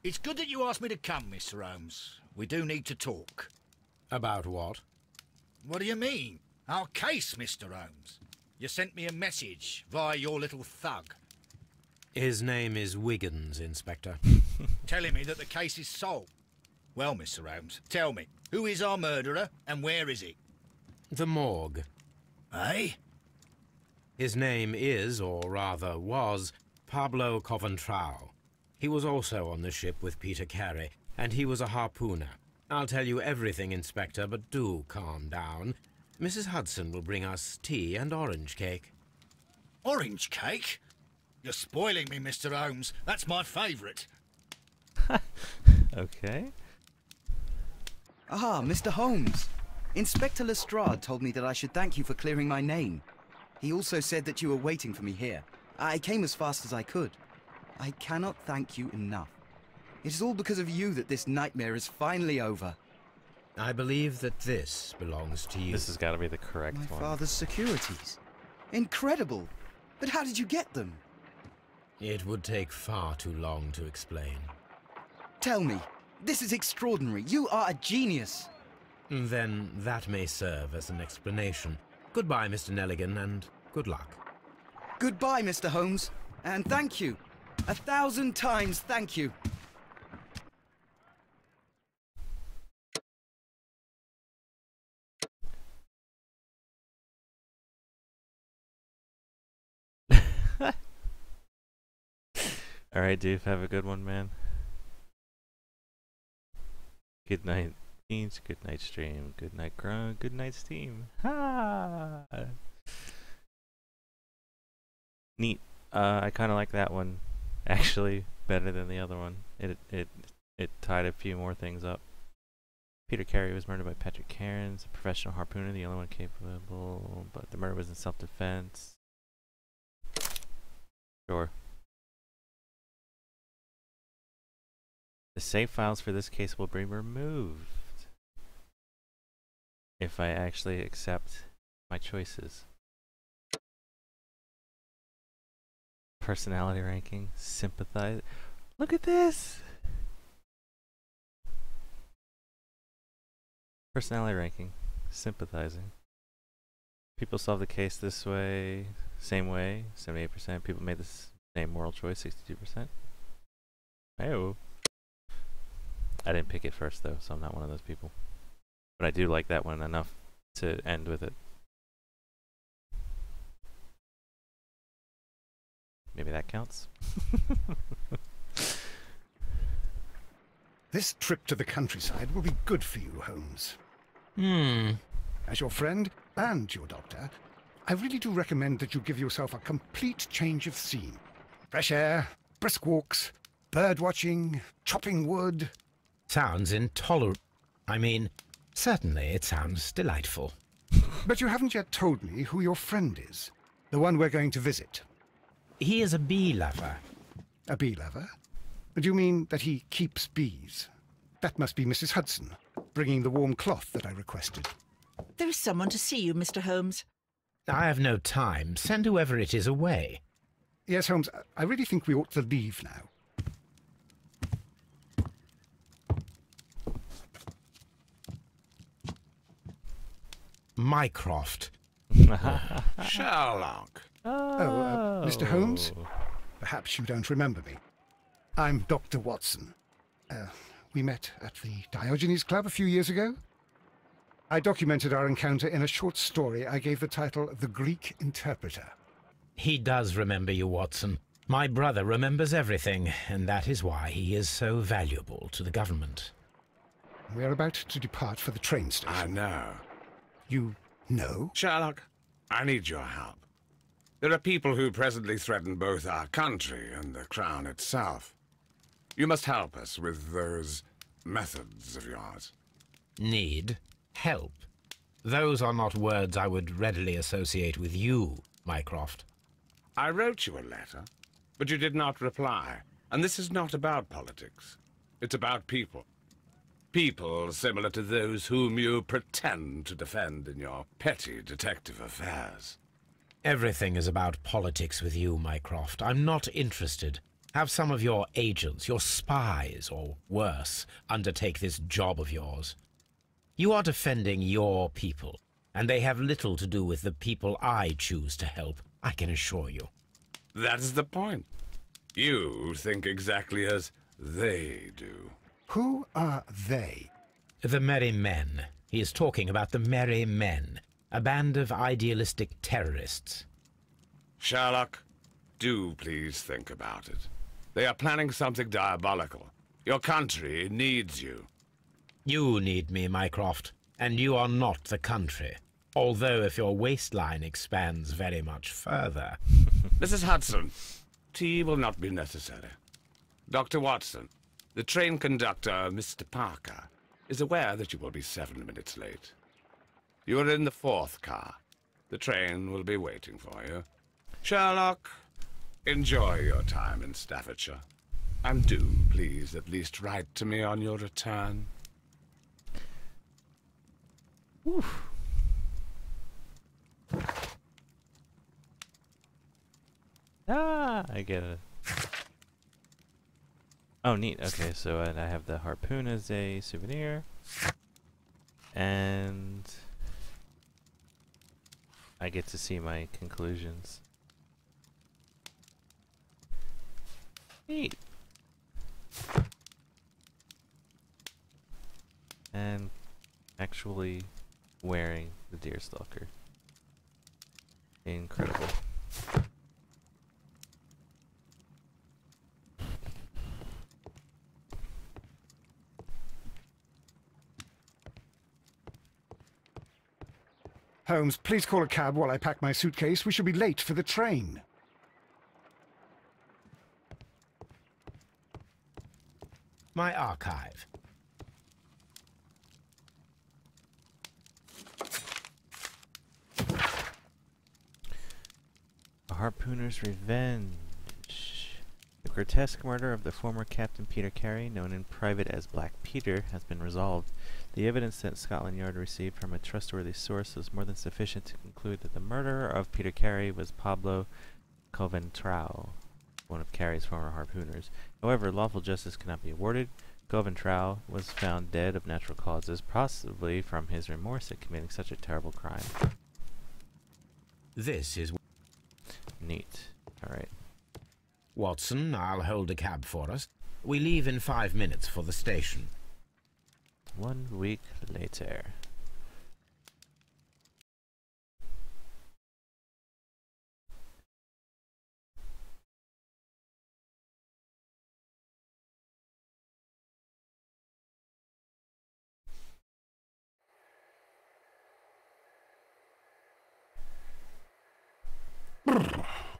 It's good that you asked me to come, Mr. Holmes. We do need to talk. About what? What do you mean? Our case, Mr. Holmes. You sent me a message via your little thug. His name is Wiggins, Inspector. Telling me that the case is solved. Well, Mr. Holmes, tell me, who is our murderer and where is he? The morgue. Eh? His name is, or rather was, Pablo Coventral. He was also on the ship with Peter Carey, and he was a harpooner. I'll tell you everything, Inspector, but do calm down. Mrs. Hudson will bring us tea and orange cake. Orange cake? You're spoiling me, Mr. Holmes. That's my favourite. Okay. Ah, Mr. Holmes. Inspector Lestrade told me that I should thank you for clearing my name. He also said that you were waiting for me here. I came as fast as I could. I cannot thank you enough. It is all because of you that this nightmare is finally over. I believe that this belongs to you. This has got to be the correct My one. father's securities. Incredible! But how did you get them? It would take far too long to explain. Tell me. This is extraordinary. You are a genius. Then that may serve as an explanation. Goodbye, Mr. Nelligan, and good luck. Goodbye, Mr. Holmes. And thank you. 1,000 times thank you. All right, Doof, have a good one, man. Good night, Beans. Good night, stream. Good night, Grung. Good night, Steam. Ha! Neat. I kind of like that one, actually, better than the other one. It tied a few more things up. Peter Carey was murdered by Patrick Cairns, a professional harpooner, the only one capable, but the murder was in self-defense. Sure. The save files for this case will be removed if I actually accept my choices. Personality ranking, sympathize. Look at this! Personality ranking, sympathizing. People solve the case this way, same way, 78%. People made the same moral choice, 62%. Hey-oh. I didn't pick it first though, so I'm not one of those people. But I do like that one enough to end with it. Maybe that counts. This trip to the countryside will be good for you, Holmes. Hmm. As your friend and your doctor, I really do recommend that you give yourself a complete change of scene. Fresh air, brisk walks, bird watching, chopping wood. Sounds intolerable. I mean, certainly it sounds delightful. But you haven't yet told me who your friend is. The one we're going to visit. He is a bee lover. A bee lover? Do you mean that he keeps bees? That must be Mrs. Hudson, bringing the warm cloth that I requested. There is someone to see you, Mr. Holmes. I have no time. Send whoever it is away. Yes, Holmes, I really think we ought to leave now. Mycroft. Sherlock. Mr. Holmes? Perhaps you don't remember me. I'm Dr. Watson. we met at the Diogenes Club a few years ago? I documented our encounter in a short story I gave the title The Greek Interpreter. He does remember you, Watson. My brother remembers everything, and that is why he is so valuable to the government. We are about to depart for the train station. I know. You know? Sherlock, I need your help. There are people who presently threaten both our country and the Crown itself. You must help us with those methods of yours. Need? Help? Those are not words I would readily associate with you, Mycroft. I wrote you a letter, but you did not reply. And this is not about politics. It's about people. People similar to those whom you pretend to defend in your petty detective affairs. Everything is about politics with you, Mycroft. I'm not interested. Have some of your agents, your spies, or worse, undertake this job of yours. You are defending your people, and they have little to do with the people I choose to help, I can assure you. That's the point. You think exactly as they do. Who are they? The Merry Men. He is talking about the Merry Men, a band of idealistic terrorists. Sherlock, do please think about it. They are planning something diabolical. Your country needs you. You need me, Mycroft, and you are not the country. Although if your waistline expands very much further... Mrs. Hudson, tea will not be necessary. Dr. Watson, the train conductor, Mr. Parker, is aware that you will be 7 minutes late. You are in the 4th car. The train will be waiting for you. Sherlock, enjoy your time in Staffordshire. And do, please, at least write to me on your return. Oof. Ah, I get it. Oh, neat. Okay, so I have the harpoon as a souvenir. And I get to see my conclusions. Neat. And actually wearing the Deerstalker. Incredible. Holmes, please call a cab while I pack my suitcase. We shall be late for the train. My archive. A Harpooner's Revenge. The grotesque murder of the former Captain Peter Carey, known in private as Black Peter, has been resolved. The evidence that Scotland Yard received from a trustworthy source was more than sufficient to conclude that the murderer of Peter Carey was Pablo Coventrao, one of Carey's former harpooners. However, lawful justice cannot be awarded. Coventrao was found dead of natural causes, possibly from his remorse at committing such a terrible crime. This is... Neat. Alright. Watson, I'll hold a cab for us. We leave in 5 minutes for the station. 1 week later.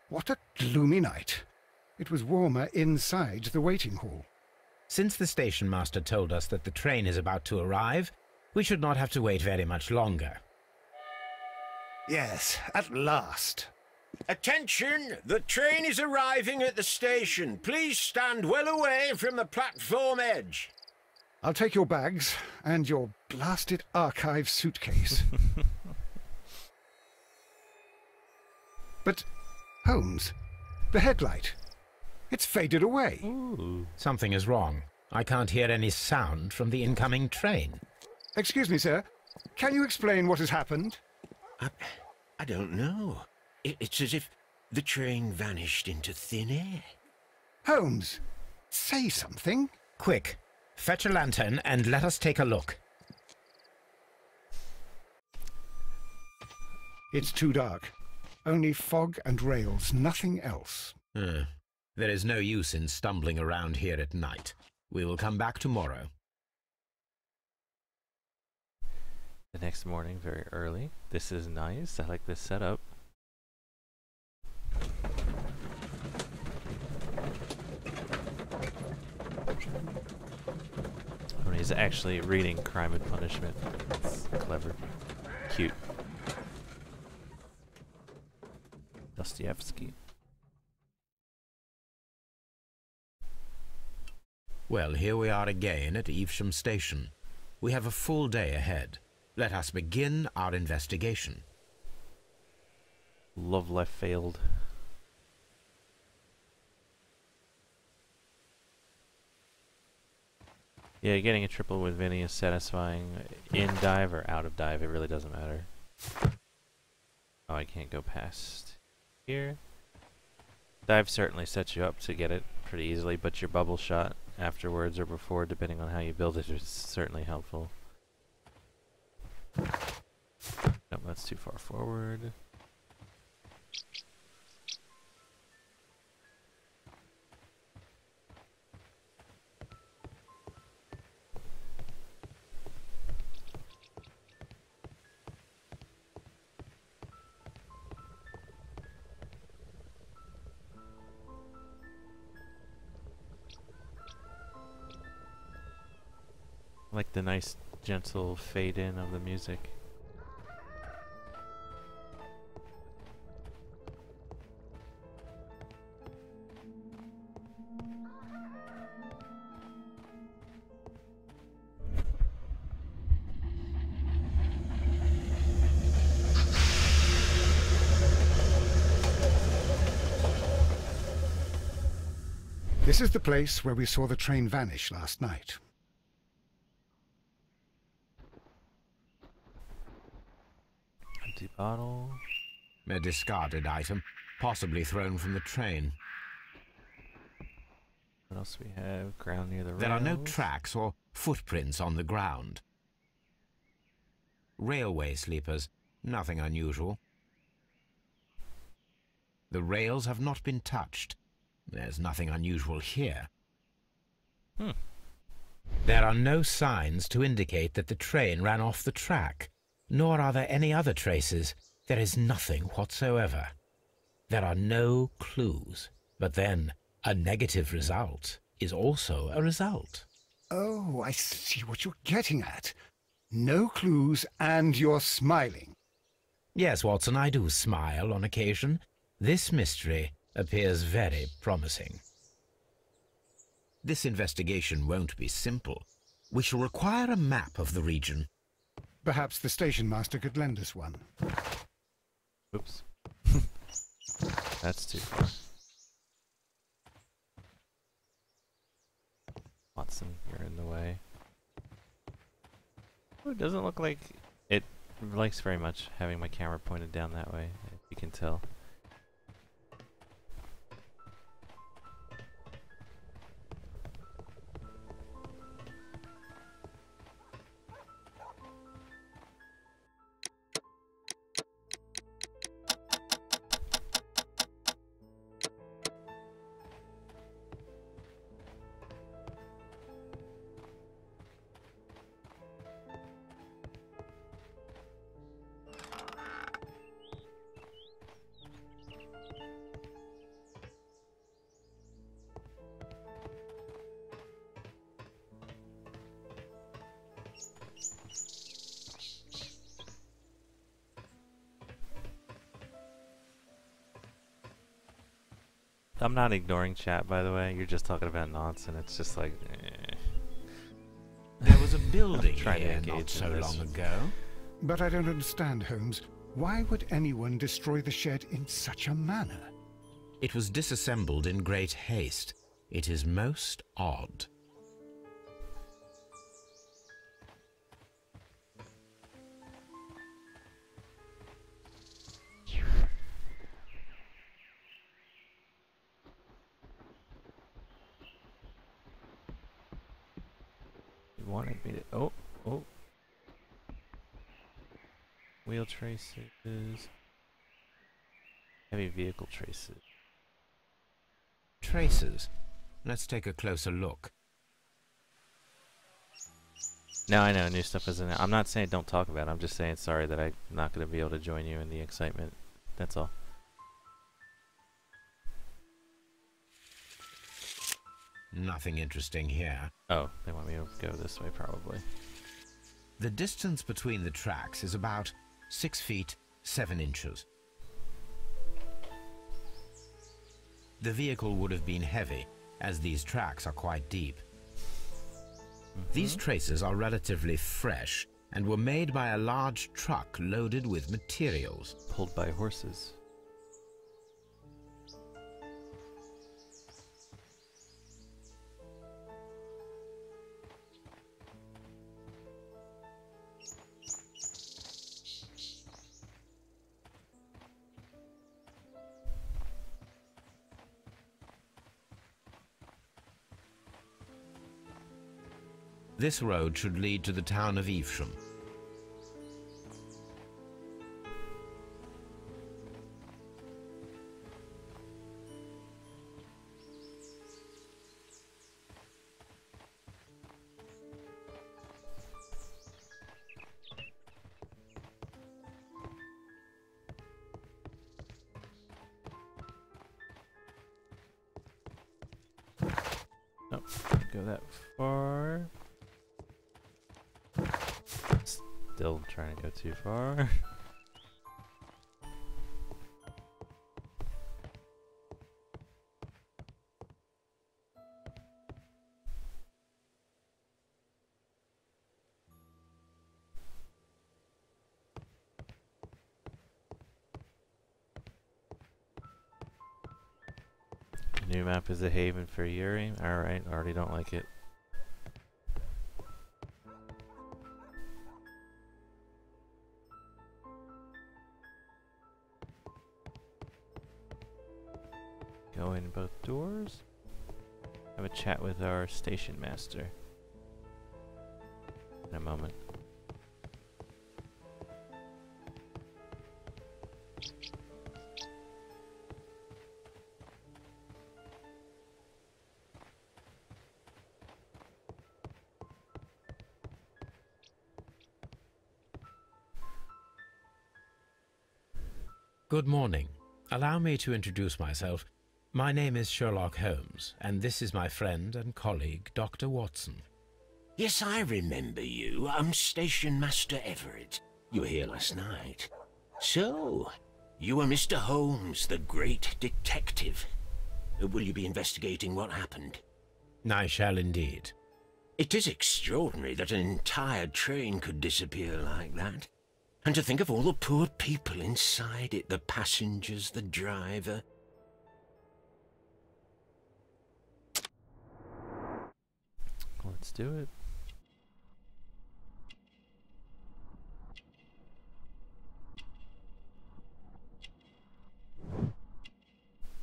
What a gloomy night. It was warmer inside the waiting hall. Since the station master told us that the train is about to arrive, we should not have to wait very much longer. Yes, at last. Attention! The train is arriving at the station. Please stand well away from the platform edge. I'll take your bags and your blasted archive suitcase. But, Holmes, the headlight. It's faded away. Ooh. Something is wrong. I can't hear any sound from the incoming train. Excuse me, sir. Can you explain what has happened? I don't know. It's as if the train vanished into thin air. Holmes, say something. Quick, Fetch a lantern and let us take a look. It's too dark. Only fog and rails, nothing else. There is no use in stumbling around here at night. We will come back tomorrow. The next morning, very early. This is nice. I like this setup. When he's actually reading Crime and Punishment. It's clever. Cute. Dostoevsky. Well, here we are again at Evesham Station. We have a full day ahead. Let us begin our investigation. Love life failed. Yeah, getting a triple with Vinny is satisfying. In dive or out of dive, it really doesn't matter. Oh, I can't go past here. Dive certainly sets you up to get it pretty easily, but your bubble shot afterwards or before, depending on how you build it, is certainly helpful. Nope, that's too far forward. Like the nice gentle fade in of the music. This is the place where we saw the train vanish last night. Empty bottle. A discarded item, possibly thrown from the train. What else we have? Ground near the rails. There are no tracks or footprints on the ground. Railway sleepers, nothing unusual. The rails have not been touched. There's nothing unusual here. There are no signs to indicate that the train ran off the track, nor are there any other traces. There is nothing whatsoever. There are no clues. But then, a negative result is also a result. Oh, I see what you're getting at. No clues, and you're smiling. Yes, Watson, I do smile on occasion. This mystery appears very promising. This investigation won't be simple. We shall require a map of the region. Perhaps the station master could lend us one. Oops. That's too far. Watson, you're in the way. Ooh, it doesn't look like it likes very much having my camera pointed down that way, if you can tell. I'm not ignoring chat, by the way. You're just talking about nonsense. It's just like, There was a building Trying to here engage not so in this. long ago. But I don't understand, Holmes. Why would anyone destroy the shed in such a manner? It was disassembled in great haste. It is most odd. wanted me to... Oh, oh. Wheel traces. Heavy vehicle traces. Traces. Let's take a closer look. No, I know, new stuff isn't it. I'm not saying don't talk about it. I'm just saying sorry that I'm not going to be able to join you in the excitement. That's all. Nothing interesting here. Oh, they want me to go this way, probably. The distance between the tracks is about 6 feet 7 inches. The vehicle would have been heavy, as these tracks are quite deep. These traces are relatively fresh and were made by a large truck loaded with materials. Pulled by horses. This road should lead to the town of Evesham. Nope, go that far. Still trying to go too far. New map is a haven for Yuri. Alright, already don't like it. Go in both doors. Have a chat with our station master in a moment. Good morning. Allow me to introduce myself. My name is Sherlock Holmes, and this is my friend and colleague, Dr. Watson. Yes, I remember you. I'm Station Master Everett. You were here last night. So, you are Mr. Holmes, the great detective. Will you be investigating what happened? I shall indeed. It is extraordinary that an entire train could disappear like that. And to think of all the poor people inside it, the passengers, the driver. Let's do it.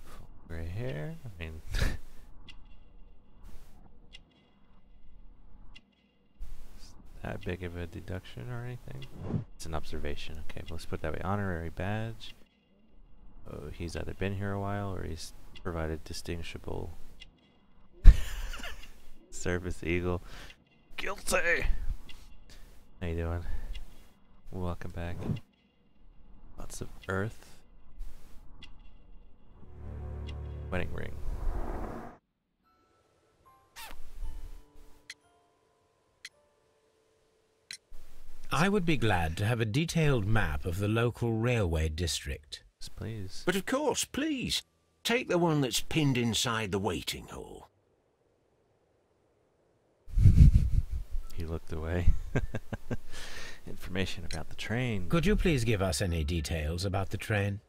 Full gray hair. I mean, that big of a deduction or anything? It's an observation. Okay, well, let's put it that way. Honorary badge. Oh, he's either been here a while or he's provided distinguishable service. Eagle. Guilty! How you doing? Welcome back. Lots of earth. Wedding ring. I would be glad to have a detailed map of the local railway district. Yes, please. But of course, please. Take the one that's pinned inside the waiting hall. He looked away. Information about the train. Could you please give us any details about the train?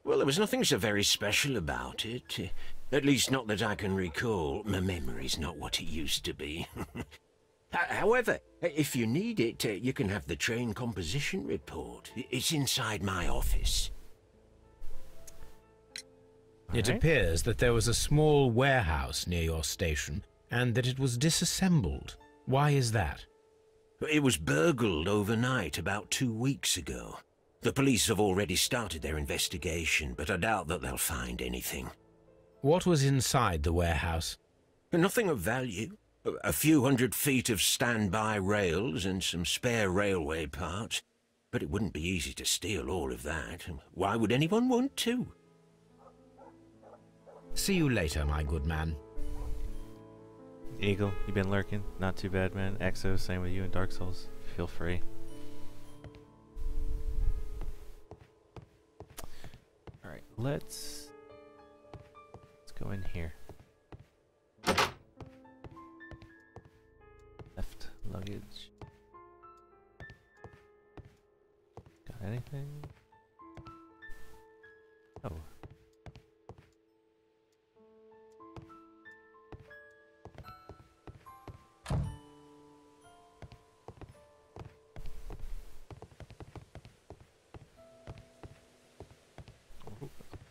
Well, there was nothing so very special about it. At least not that I can recall. My memory's not what it used to be. However, if you need it, you can have the train composition report. It's inside my office. It appears that there was a small warehouse near your station and that it was disassembled. Why is that? It was burgled overnight about 2 weeks ago. The police have already started their investigation, but I doubt that they'll find anything. What was inside the warehouse? Nothing of value. A few 100 feet of standby rails and some spare railway parts. But it wouldn't be easy to steal all of that. Why would anyone want to? See you later, my good man. Eagle, you been lurking? Not too bad, man. Exo, same with you in Dark Souls. Feel free. Alright, let's go in here. Left luggage. Got anything? Oh.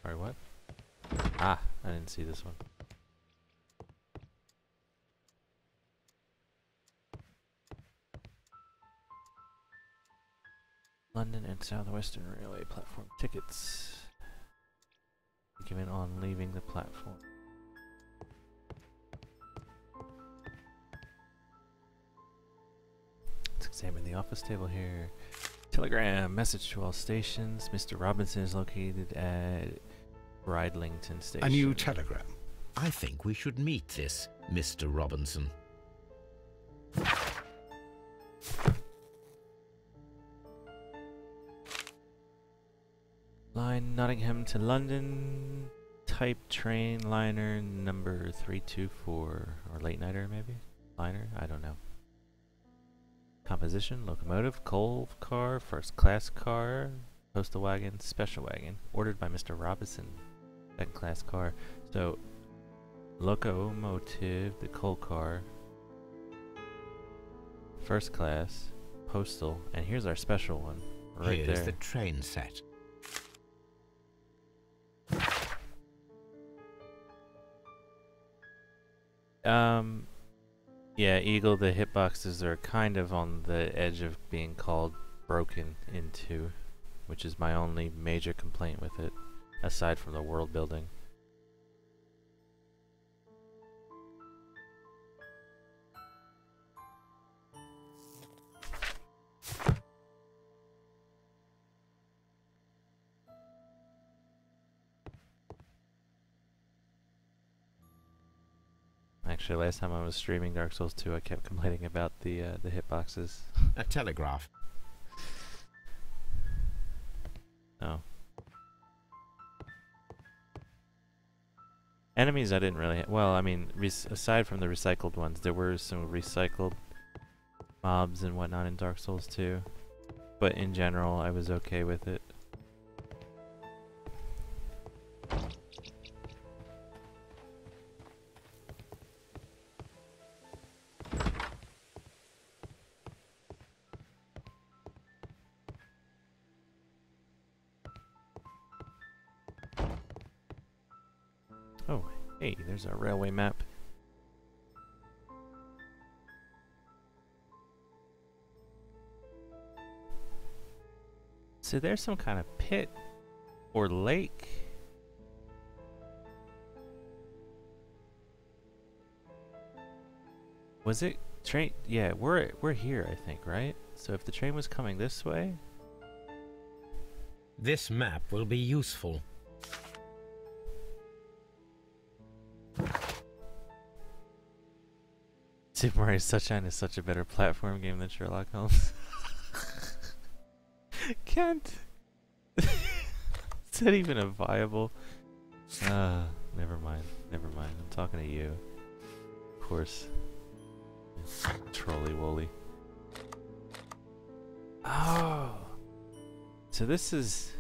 Sorry, what? Ah, I didn't see this one. London and Southwestern Railway platform tickets. Given on leaving the platform. Let's examine the office table here. Telegram, message to all stations. Mr. Robinson is located at Bridlington Station. A new telegram. I think we should meet this Mr. Robinson. Line Nottingham to London. Type train liner number 324. Or late nighter maybe? Liner? I don't know. Composition, locomotive, coal car, first class car, postal wagon, special wagon. Ordered by Mr. Robinson. Second class car. So, locomotive, the coal car, first class, postal, and here's our special one. Right Here's there. the train set. Yeah, Eagle, the hitboxes are kind of on the edge of being called broken into, which is my only major complaint with it, aside from the world building. Actually, last time I was streaming Dark Souls 2, I kept complaining about the hitboxes. A telegraph. Oh. Enemies I didn't really... well, I mean, aside from the recycled ones, there were some recycled mobs and whatnot in Dark Souls 2. But in general, I was okay with it. Oh, hey, there's our railway map. So there's some kind of pit or lake. Was it train? Yeah, we're here, I think, right? So if the train was coming this way, This map will be useful. Super Mario Sunshine is such a better platform game than Sherlock Holmes. Can't. Is that even a viable? Never mind. Never mind. I'm talking to you. Of course. Trolly Woolly. Oh. So this is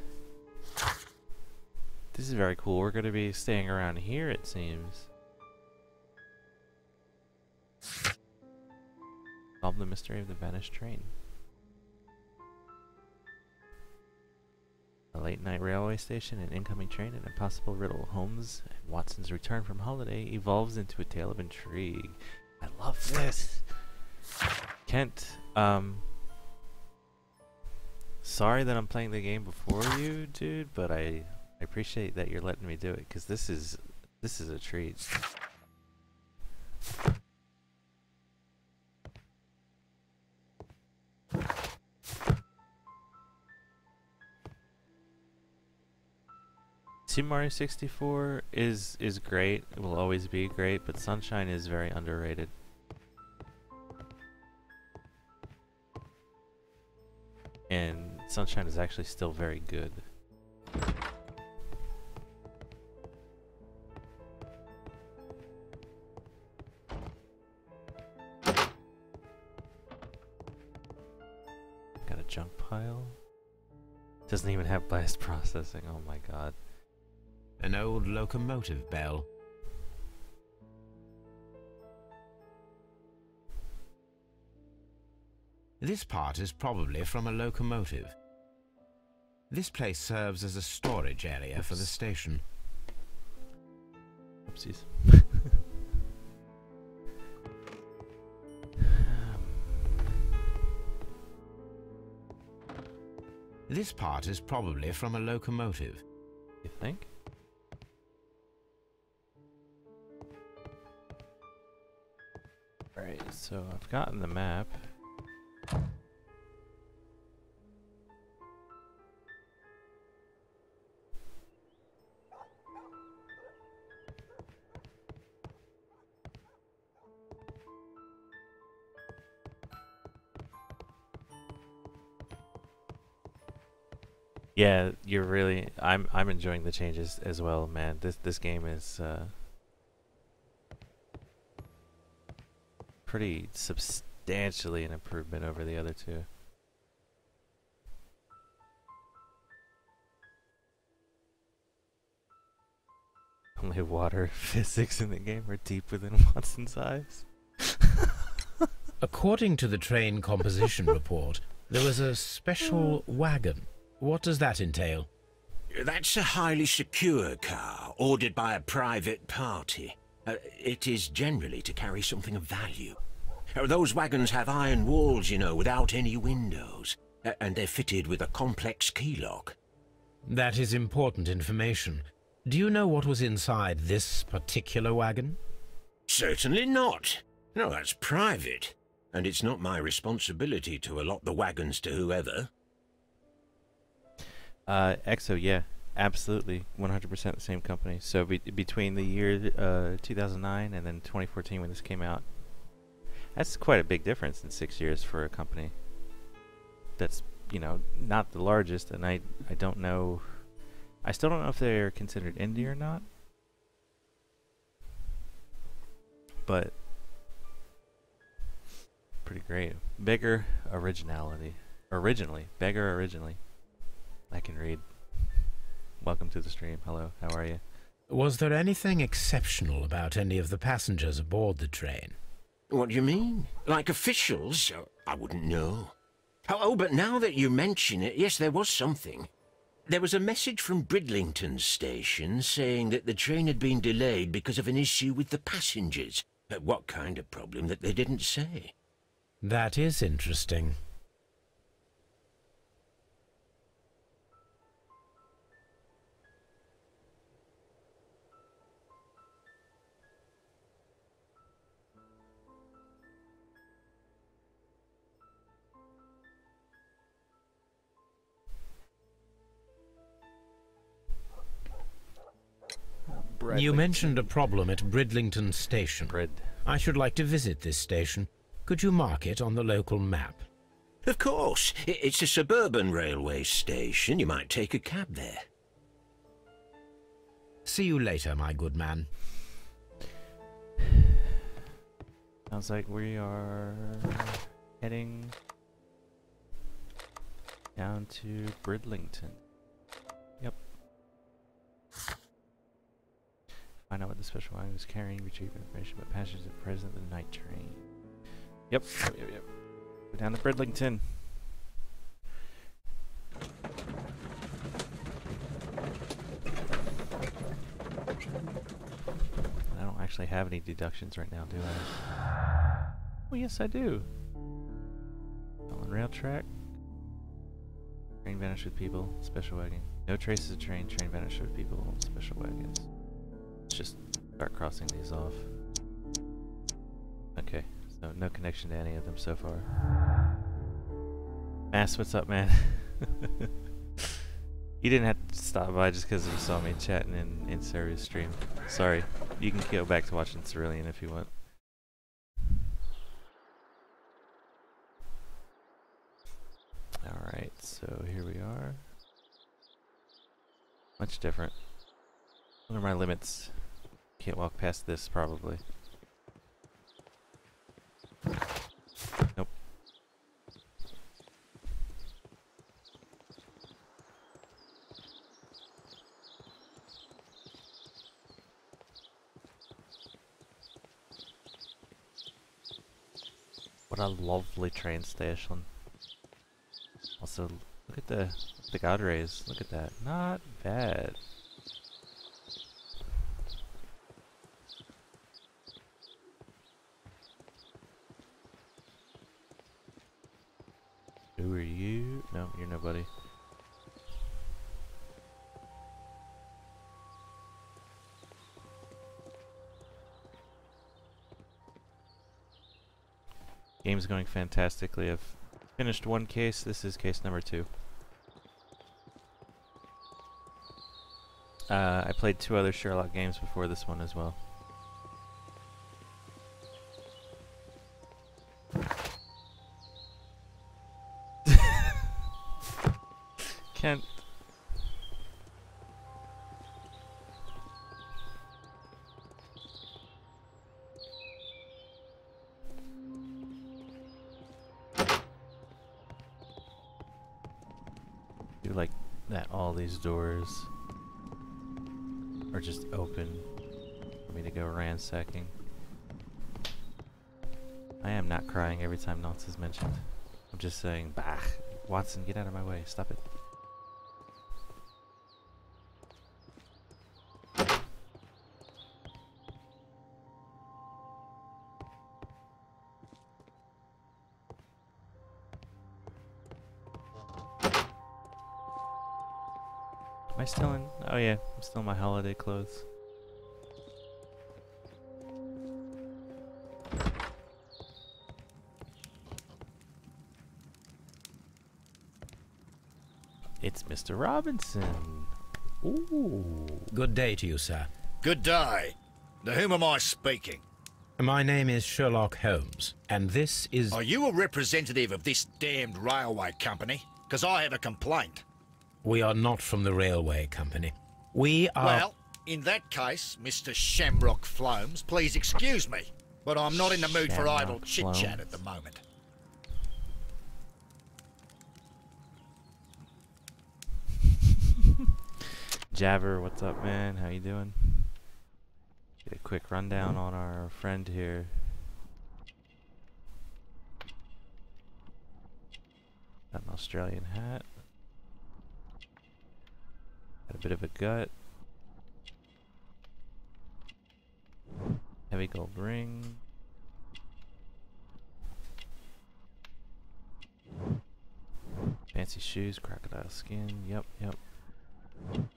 very cool. We're going to be staying around here, it seems. Solve the mystery of the vanished train. A late night railway station, an incoming train, an impossible riddle. Holmes and Watson's return from holiday evolves into a tale of intrigue. I love this. Kent, sorry that I'm playing the game before you, dude, but I appreciate that you're letting me do it, because this is a treat. Super Mario 64 is great. It will always be great, but Sunshine is very underrated. And Sunshine is actually still very good. Got a junk pile. Doesn't even have blast processing. Oh my god. An old locomotive bell. This part is probably from a locomotive. This place serves as a storage area for the station. Oopsies. This part is probably from a locomotive. You think? Alright, so I've gotten the map. Yeah, you're really. I'm enjoying the changes as well, man. This game is pretty substantially an improvement over the other two. Only water physics in the game are deep within Watson's eyes. According to the train composition report, there was a special wagon. What does that entail? That's a highly secure car, ordered by a private party. It is generally to carry something of value. Those wagons have iron walls, you know, without any windows. And they're fitted with a complex key lock. That is important information. Do you know what was inside this particular wagon? Certainly not. No, that's private. And it's not my responsibility to allot the wagons to whoever. EXO, yeah, absolutely, 100% the same company. So between the year 2009 and then 2014 when this came out, that's quite a big difference in 6 years for a company that's, you know, not the largest. And I don't know, I still don't know if they're considered indie or not, but pretty great. Bigger originality. Bigger originally. I can read. Welcome to the stream. Hello, how are you? Was there anything exceptional about any of the passengers aboard the train? What do you mean? Like officials? I wouldn't know. Oh, but now that you mention it, yes, there was something. There was a message from Bridlington station saying that the train had been delayed because of an issue with the passengers. What kind of problem that they didn't say? That is interesting. You mentioned a problem at Bridlington Station. I should like to visit this station. Could you mark it on the local map? Of course. It's a suburban railway station. You might take a cab there. See you later, my good man. Sounds like we are heading down to Bridlington. Yep. Find out what the special wagon is carrying, retrieve information about passengers at present in the night train. Yep. Go down to Bridlington. I don't actually have any deductions right now, do I? Oh, yes, I do. rail track. Train vanished with people. Special wagon. No traces of train. Train vanished with people. Special wagons. Let's just start crossing these off. Okay, so no connection to any of them so far. Mass, what's up, man? You didn't have to stop by just because you saw me chatting in Sarah's stream. Sorry. You can go back to watching Cerulean if you want. Alright, so here we are. Much different. What are my limits? Can't walk past this, probably. Nope. What a lovely train station. Also, look at the god rays. Look at that. Not bad. Who are you? No, you're nobody. Game's going fantastically. I've finished one case. This is case number 2. I played 2 other Sherlock games before this one as well. Can't. Do like that all these doors are just open for me to go ransacking. I am not crying every time nonce is mentioned. I'm just saying, bah, Watson, get out of my way. Stop it. Am I still in? Oh yeah, I'm still in my holiday clothes. It's Mr. Robinson. Ooh. Good day to you, sir. Good day. To whom am I speaking? My name is Sherlock Holmes, and this is... Are you a representative of this damned railway company? Because I have a complaint. We are not from the railway company. We are... Well, in that case, Mr. Shamrock Flomes, please excuse me, but I'm not in the mood for idle chit-chat at the moment. Jabber, what's up, man? How you doing? Get a quick rundown on our friend here. Got an Australian hat. Got a bit of a gut. Heavy gold ring. Fancy shoes, crocodile skin. Yep, yep. Let's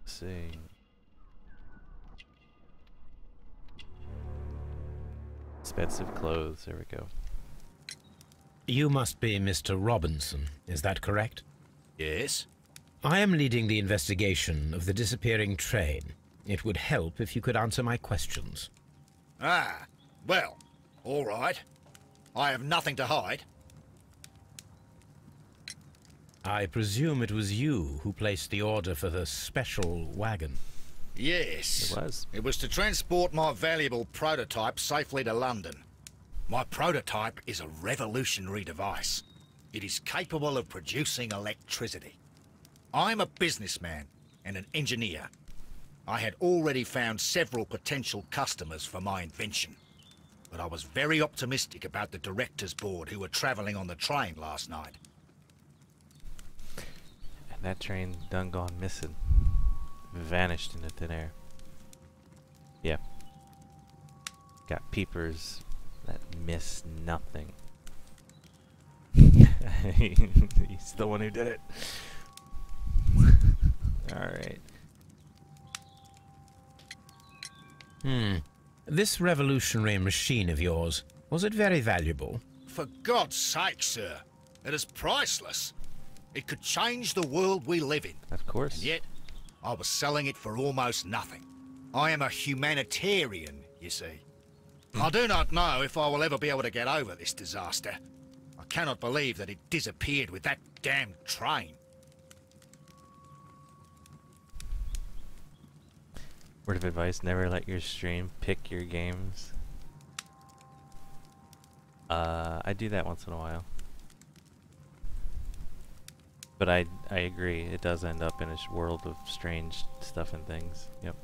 see. Expensive clothes. There we go. You must be Mr. Robinson, is that correct? Yes. I am leading the investigation of the disappearing train. It would help if you could answer my questions. Ah, well, all right. I have nothing to hide. I presume it was you who placed the order for the special wagon. Yes. It was. It was to transport my valuable prototype safely to London. My prototype is a revolutionary device. It is capable of producing electricity. I'm a businessman and an engineer. I had already found several potential customers for my invention. But I was very optimistic about the directors' board who were travelling on the train last night. And that train done gone missing. Vanished into thin air. Yeah. Got peepers that miss nothing. He's the one who did it. Alright. This revolutionary machine of yours, was it very valuable? For God's sake, sir. It is priceless. It could change the world we live in. Of course. And yet, I was selling it for almost nothing. I am a humanitarian, you see. I do not know if I will ever be able to get over this disaster. I cannot believe that it disappeared with that damn train. Word of advice, never let your stream pick your games. I do that once in a while. But I agree, it does end up in a world of strange stuff and things. Yep.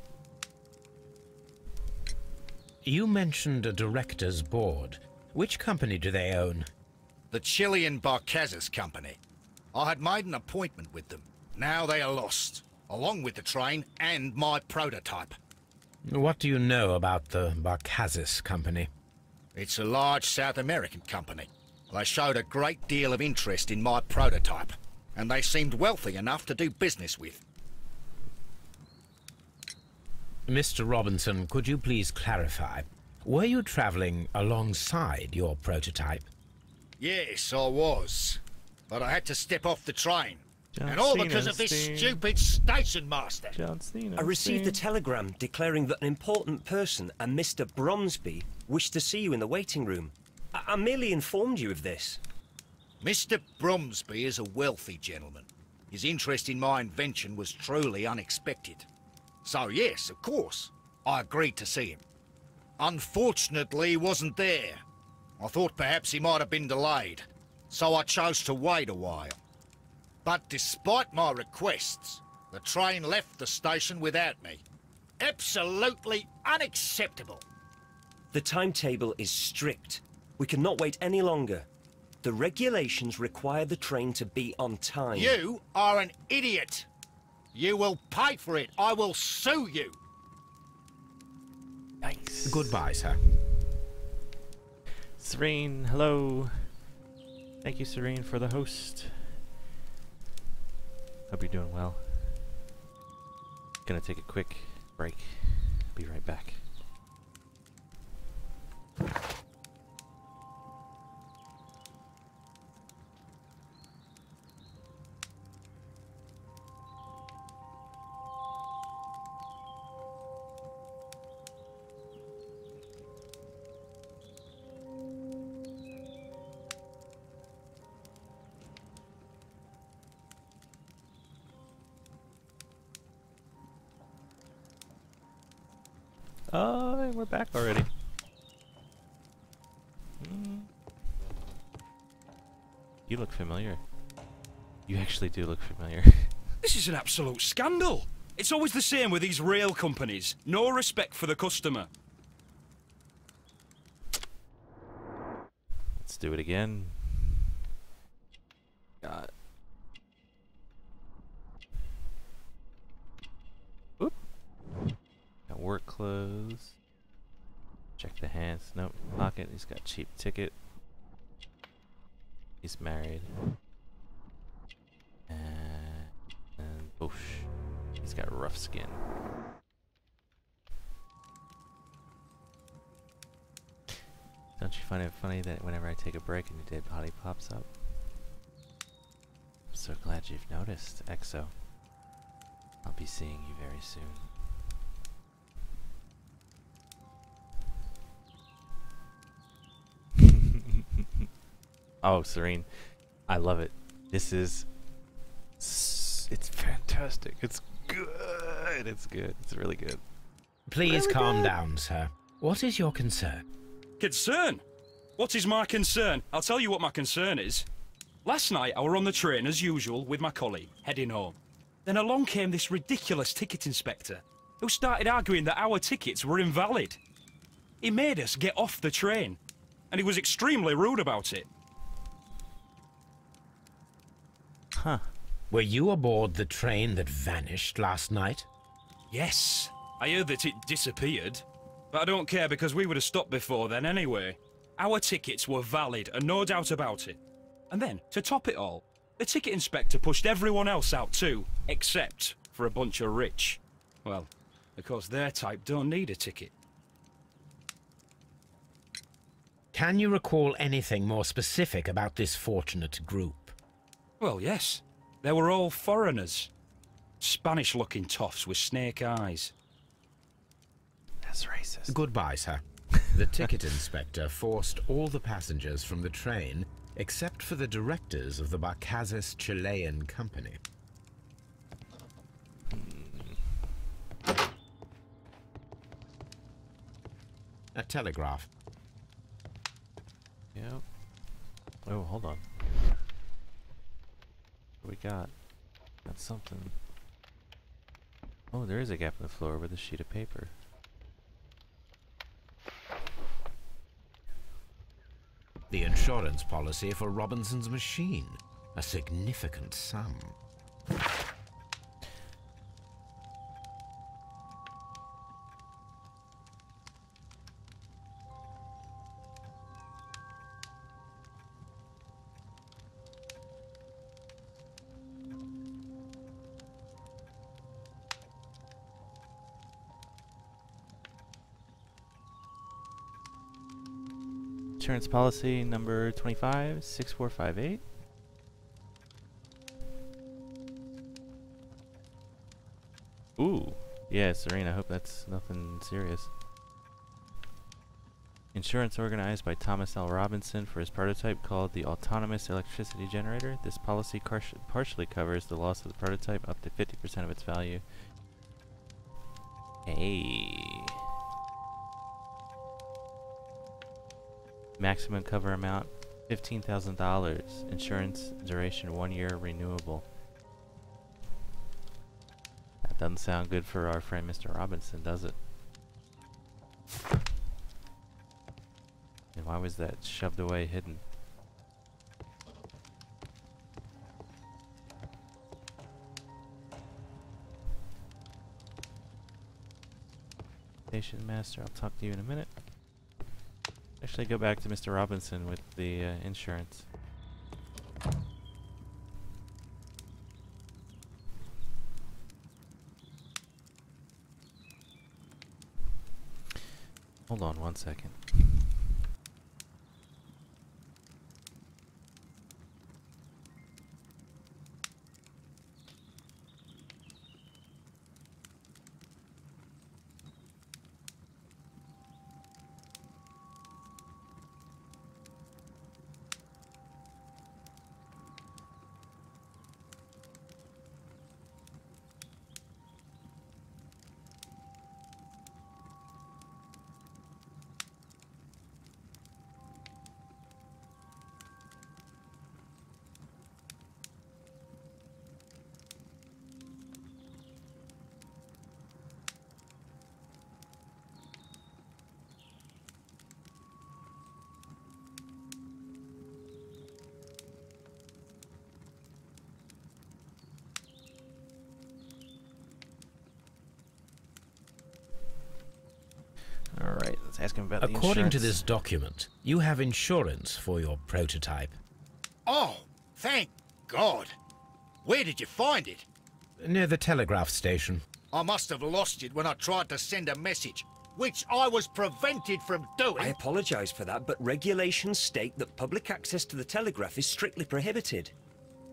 You mentioned a director's board. Which company do they own? The Chilean Barcazes Company. I had made an appointment with them. Now they are lost, along with the train and my prototype. What do you know about the Barcazes Company? It's a large South American company. They showed a great deal of interest in my prototype, and they seemed wealthy enough to do business with. Mr. Robinson, could you please clarify? Were you traveling alongside your prototype? Yes, I was. But I had to step off the train. John And all Cena, because of this Steen. stupid station master. John Cena. I received a telegram declaring that an important person, a Mr. Bromsby, wished to see you in the waiting room. I merely informed you of this. Mr. Bromsby is a wealthy gentleman. His interest in my invention was truly unexpected. So yes, of course, I agreed to see him. Unfortunately, he wasn't there. I thought perhaps he might have been delayed, so I chose to wait a while. But despite my requests, the train left the station without me. Absolutely unacceptable. The timetable is strict. We cannot wait any longer. The regulations require the train to be on time. You are an idiot. You will pay for it. I will sue you. Nice. Goodbye, sir. Serene, hello. Thank you, Serene, for the host. Hope you're doing well. Gonna take a quick break. Be right back. Oh, we're back already. You look familiar. You actually do look familiar. This is an absolute scandal. It's always the same with these rail companies. No respect for the customer. Let's do it again. God. Oop. Got work clothes. Check the hands. Nope. Pocket. He's got cheap ticket. He's married. And boosh. He's got rough skin. Don't you find it funny that whenever I take a break, a new dead body pops up? I'm so glad you've noticed, EXO. I'll be seeing you very soon. Oh, Serene. I love it. This is... It's fantastic. It's good. It's good. It's really good. Please calm down, sir. What is your concern? Concern? What is my concern? I'll tell you what my concern is. Last night I were on the train as usual with my colleague, heading home. Then along came this ridiculous ticket inspector, who started arguing that our tickets were invalid. He made us get off the train, and he was extremely rude about it. Huh. Were you aboard the train that vanished last night? Yes, I heard that it disappeared. But I don't care because we would have stopped before then anyway. Our tickets were valid and no doubt about it. And then, to top it all, the ticket inspector pushed everyone else out too, except for a bunch of rich. Well, of course their type don't need a ticket. Can you recall anything more specific about this fortunate group? Well, yes. They were all foreigners. Spanish-looking toffs with snake eyes. That's racist. Goodbye, sir. The ticket inspector forced all the passengers from the train except for the directors of the Barcazes Chilean Company. A telegraph. Yep. Oh, hold on. What we got? Got something. Oh, there is a gap in the floor with a sheet of paper. The insurance policy for Robinson's machine. A significant sum. Insurance policy number 256458. Ooh. Yeah, Serena, I hope that's nothing serious. Insurance organized by Thomas L. Robinson for his prototype called the Autonomous Electricity Generator. This policy partially covers the loss of the prototype up to 50% of its value. Hey. Maximum cover amount $15,000. Insurance duration 1 year, renewable. That doesn't sound good for our friend Mr. Robinson, does it? And why was that shoved away hidden? Station master, I'll talk to you in a minute. Actually, go back to Mr. Robinson with the insurance. Hold on 1 second. Alright, let's ask him about the insurance. According to this document, you have insurance for your prototype. Oh, thank God. Where did you find it? Near the telegraph station. I must have lost it when I tried to send a message, which I was prevented from doing. I apologise for that, but regulations state that public access to the telegraph is strictly prohibited.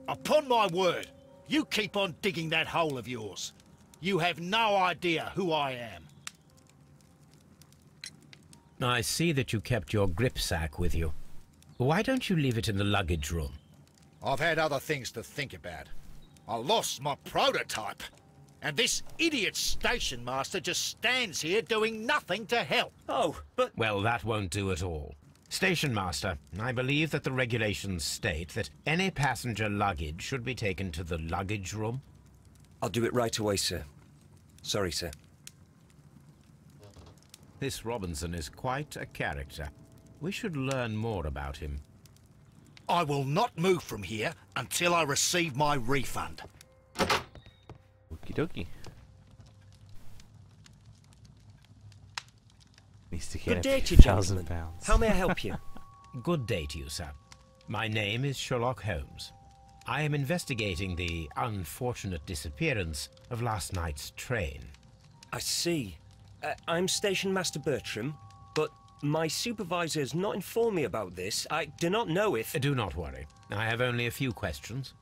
Upon my word, you keep on digging that hole of yours. You have no idea who I am. I see that you kept your gripsack with you. Why don't you leave it in the luggage room? I've had other things to think about. I lost my prototype. And this idiot station master just stands here doing nothing to help. Oh, but... Well, that won't do at all. Station master, I believe that the regulations state that any passenger luggage should be taken to the luggage room. I'll do it right away, sir. Sorry, sir. This Robinson is quite a character. We should learn more about him. I will not move from here until I receive my refund. Okie dokie. Needs to get Good day to you, £1,000. gentlemen. How may I help you? Good day to you, sir. My name is Sherlock Holmes. I am investigating the unfortunate disappearance of last night's train. I see. I'm Station Master Bertram, but my supervisor has not informed me about this. I do not know if... Do not worry. I have only a few questions.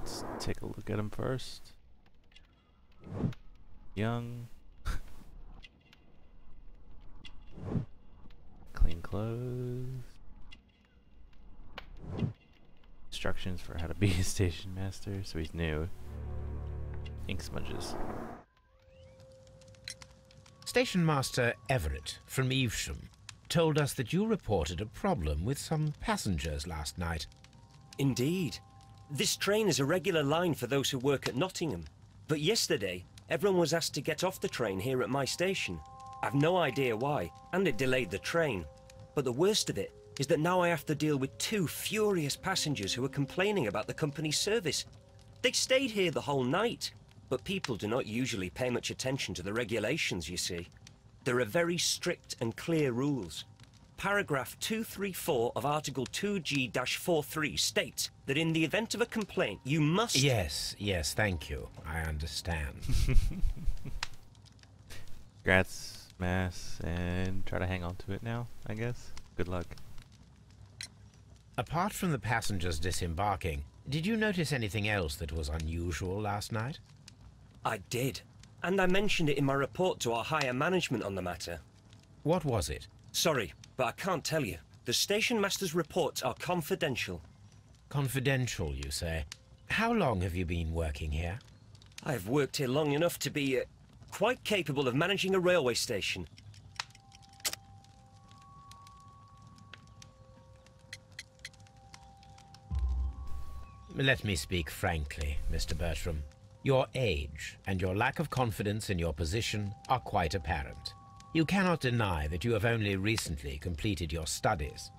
Let's take a look at him first. Young. Clean clothes. Instructions for how to be a station master, so he's new. Ink smudges. Station Master Everett from Evesham told us that you reported a problem with some passengers last night. Indeed. This train is a regular line for those who work at Nottingham. But yesterday, everyone was asked to get off the train here at my station. I've no idea why, and it delayed the train. But the worst of it is that now I have to deal with 2 furious passengers who are complaining about the company's service. They stayed here the whole night, but people do not usually pay much attention to the regulations, you see. There are very strict and clear rules. Paragraph 234 of Article 2G-43 states that in the event of a complaint, you must... Yes, thank you. I understand. Congrats, Mass, and try to hang on to it now, I guess. Good luck. Apart from the passengers disembarking, did you notice anything else that was unusual last night? I did, and I mentioned it in my report to our higher management on the matter. What was it? Sorry, but I can't tell you. The station master's reports are confidential. Confidential, you say? How long have you been working here? I have worked here long enough to be quite capable of managing a railway station. Let me speak frankly, Mr. Bertram. Your age and your lack of confidence in your position are quite apparent. You cannot deny that you have only recently completed your studies.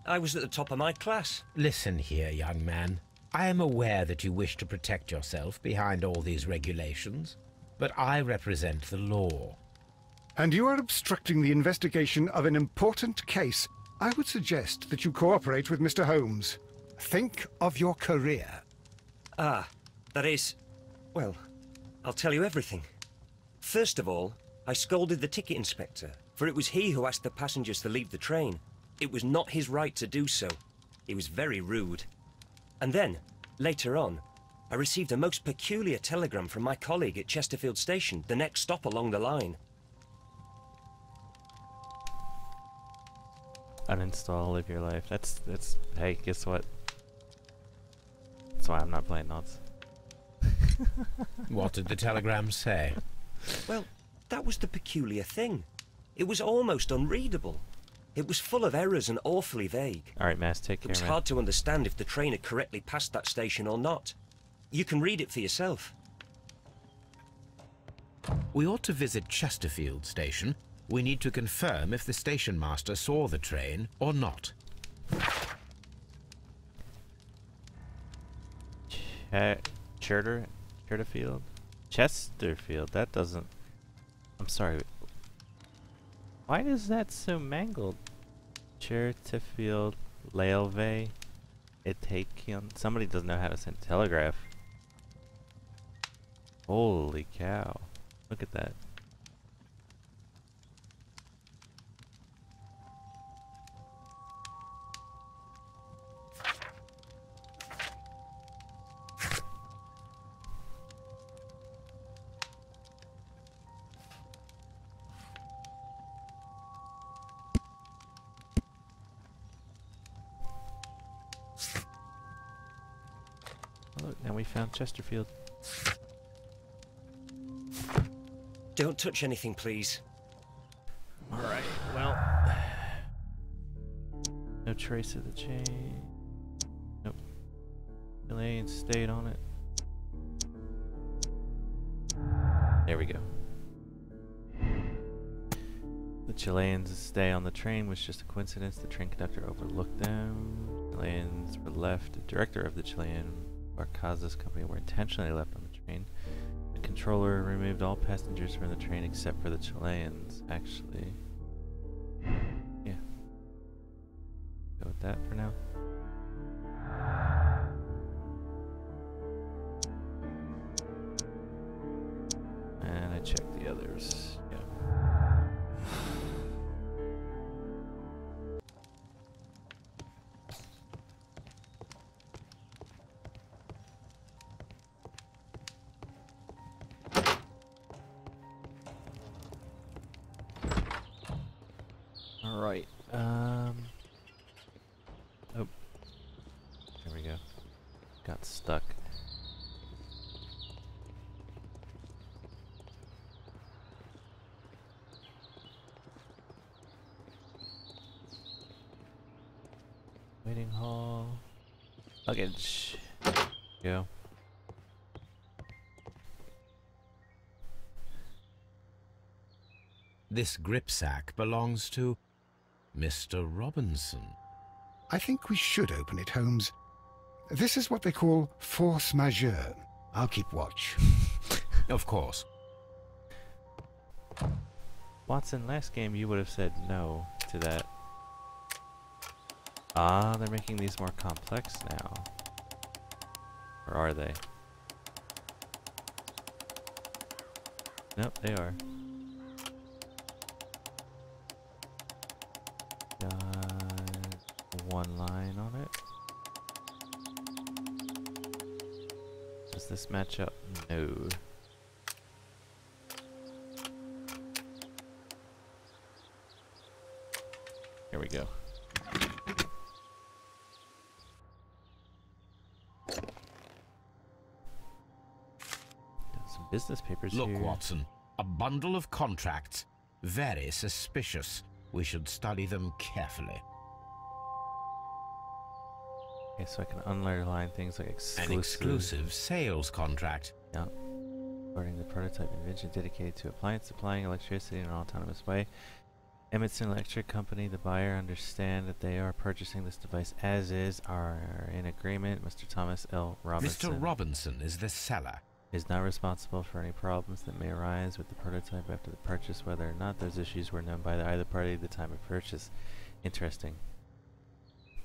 I was at the top of my class. Listen here, young man. I am aware that you wish to protect yourself behind all these regulations, but I represent the law. And you are obstructing the investigation of an important case. I would suggest that you cooperate with Mr. Holmes. Think of your career. Ah, that is... Well, I'll tell you everything. First of all, I scolded the ticket inspector, for it was he who asked the passengers to leave the train. It was not his right to do so. He was very rude. And then, later on, I received a most peculiar telegram from my colleague at Chesterfield Station, the next stop along the line. Uninstall, live your life. That's hey, guess what? That's why I'm not playing Knots. What did the telegram say? Well, that was the peculiar thing. It was almost unreadable. It was full of errors and awfully vague. Alright, Mass, take care, It was man. hard to understand if the train had correctly passed that station or not. You can read it for yourself. We ought to visit Chesterfield Station. We need to confirm if the station master saw the train or not. Chesterfield? Chesterfield, that doesn't... I'm sorry. Why is that so mangled? Chesterfield, Laelve, Itakion. Somebody doesn't know how to send telegraph. Holy cow. Look at that. Look, now we found Chesterfield. Don't touch anything, please. Alright, well... No trace of the chain. Nope. Chilean stayed on it. There we go. The Chileans' stay on the train was just a coincidence. The train conductor overlooked them. Chileans were left. The director of the Chilean Barcazas company were intentionally left on the train. The controller removed all passengers from the train except for the Chileans, actually. Yeah. that for now. And I check the others. Yeah. All right. Oh, there we go. Got stuck. Waiting hall. Luggage. Go. This gripsack belongs to Mr. Robinson. I think we should open it, Holmes. This is what they call force majeure. I'll keep watch. Of course. Watson, last game you would have said no to that. Ah, they're making these more complex now. Or are they? Nope, they are. Got one line on it. Does this match up? No. Here we go. Got some business papers Look, here. Watson, a bundle of contracts. Very suspicious. We should study them carefully. Okay, so I can underline things like exclusive. An exclusive sales contract. Yeah. Regarding the prototype invention dedicated to appliance supplying electricity in an autonomous way. Emerson Electric Company, the buyer, understand that they are purchasing this device as is, are in agreement. Mr. Thomas L. Robinson. Mr. Robinson is the seller. Is not responsible for any problems that may arise with the prototype after the purchase, whether or not those issues were known by either party at the time of purchase. Interesting.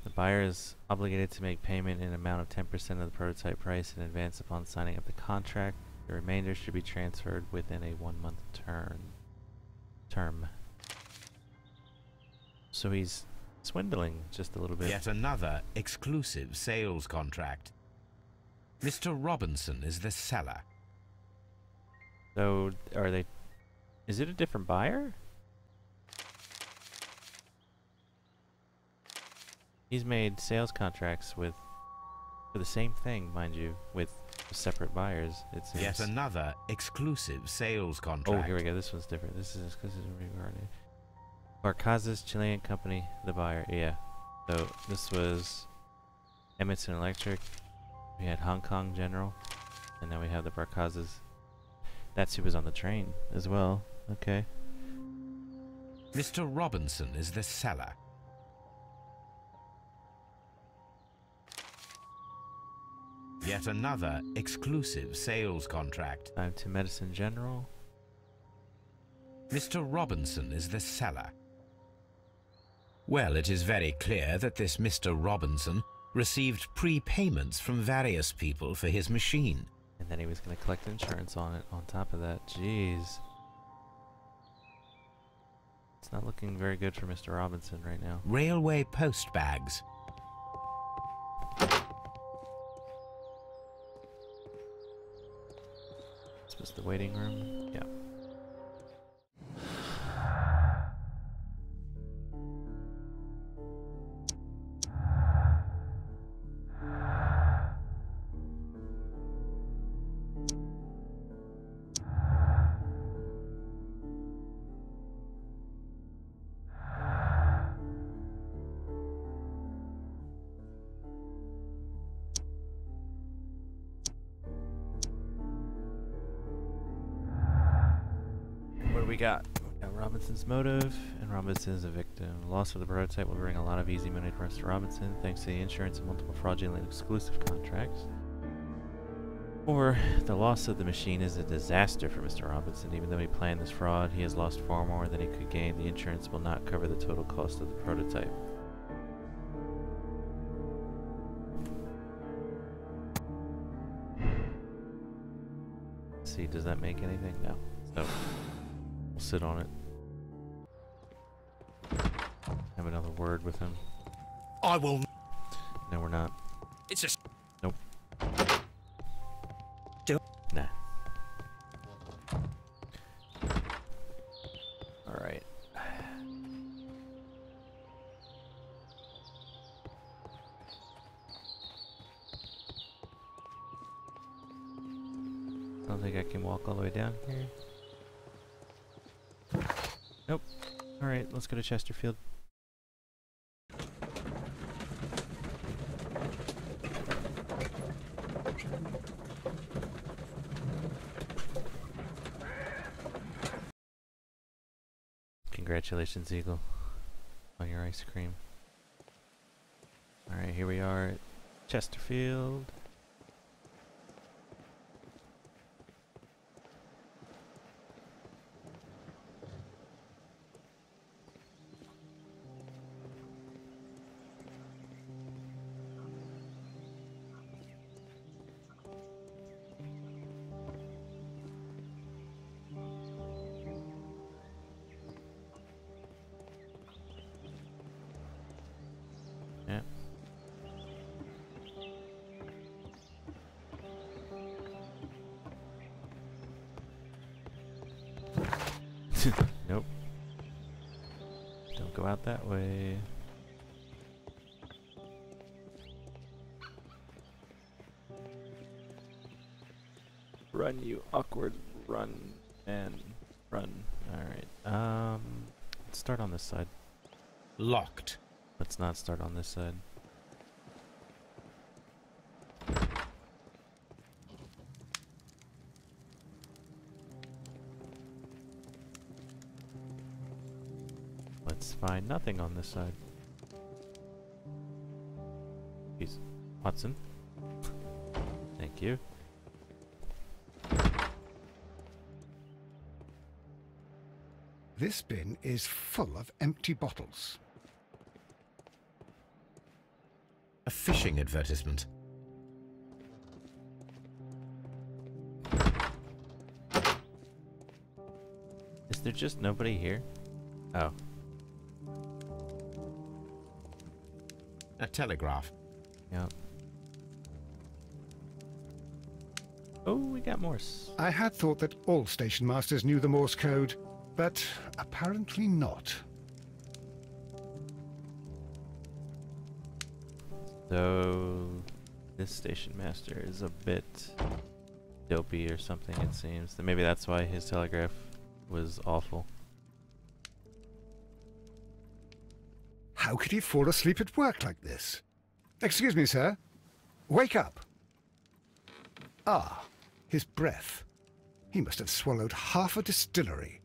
The buyer is obligated to make payment in an amount of 10% of the prototype price in advance upon signing up the contract. The remainder should be transferred within a 1-month term. So he's swindling just a little bit. Yet another exclusive sales contract. Mr. Robinson is the seller. So, are they... Is it a different buyer? He's made sales contracts with... for the same thing, mind you, with separate buyers. It seems. Yet another exclusive sales contract. Oh, here we go. This one's different. This is exclusive regarding... Barcaza's Chilean company, the buyer. Yeah. So, this was... Emerson Electric. We had Hong Kong General, and now we have the Barcazas. That's who was on the train as well. Okay. Mr. Robinson is the seller. Yet another exclusive sales contract. Time to Medicine General. Mr. Robinson is the seller. Well, it is very clear that this Mr. Robinson received prepayments from various people for his machine. And then he was going to collect insurance on it on top of that. Jeez. It's not looking very good for Mr. Robinson right now. Railway post bags. This was the waiting room. Yeah. We got Robinson's motive, and Robinson is a victim. The loss of the prototype will bring a lot of easy money to Mr. Robinson, thanks to the insurance and multiple fraudulent exclusive contracts. Or the loss of the machine is a disaster for Mr. Robinson. Even though he planned this fraud, he has lost far more than he could gain. The insurance will not cover the total cost of the prototype. Let's see, does that make anything? No. So we'll sit on it. Have another word with him. I will. No, we're not. It's a... Nope. Do. Nah. Alright. I don't think I can walk all the way down here. Nope. Alright, let's go to Chesterfield. Congratulations, Eagle, on your ice cream. Alright, here we are at Chesterfield. Yeah. Nope. Don't go out that way. Run, you awkward run, and run. Alright, let's start on this side. Locked. Let's not start on this side. Let's find nothing on this side. Jeez. Watson. Thank you. This bin is full of empty bottles. A fishing advertisement. Is there just nobody here? Oh. A telegraph. Yep. Oh, we got Morse. I had thought that all station masters knew the Morse code, but apparently not. So, this station master is a bit dopey or something, it seems. Maybe that's why his telegraph was awful. How could he fall asleep at work like this? Excuse me, sir. Wake up. Ah, his breath. He must have swallowed half a distillery.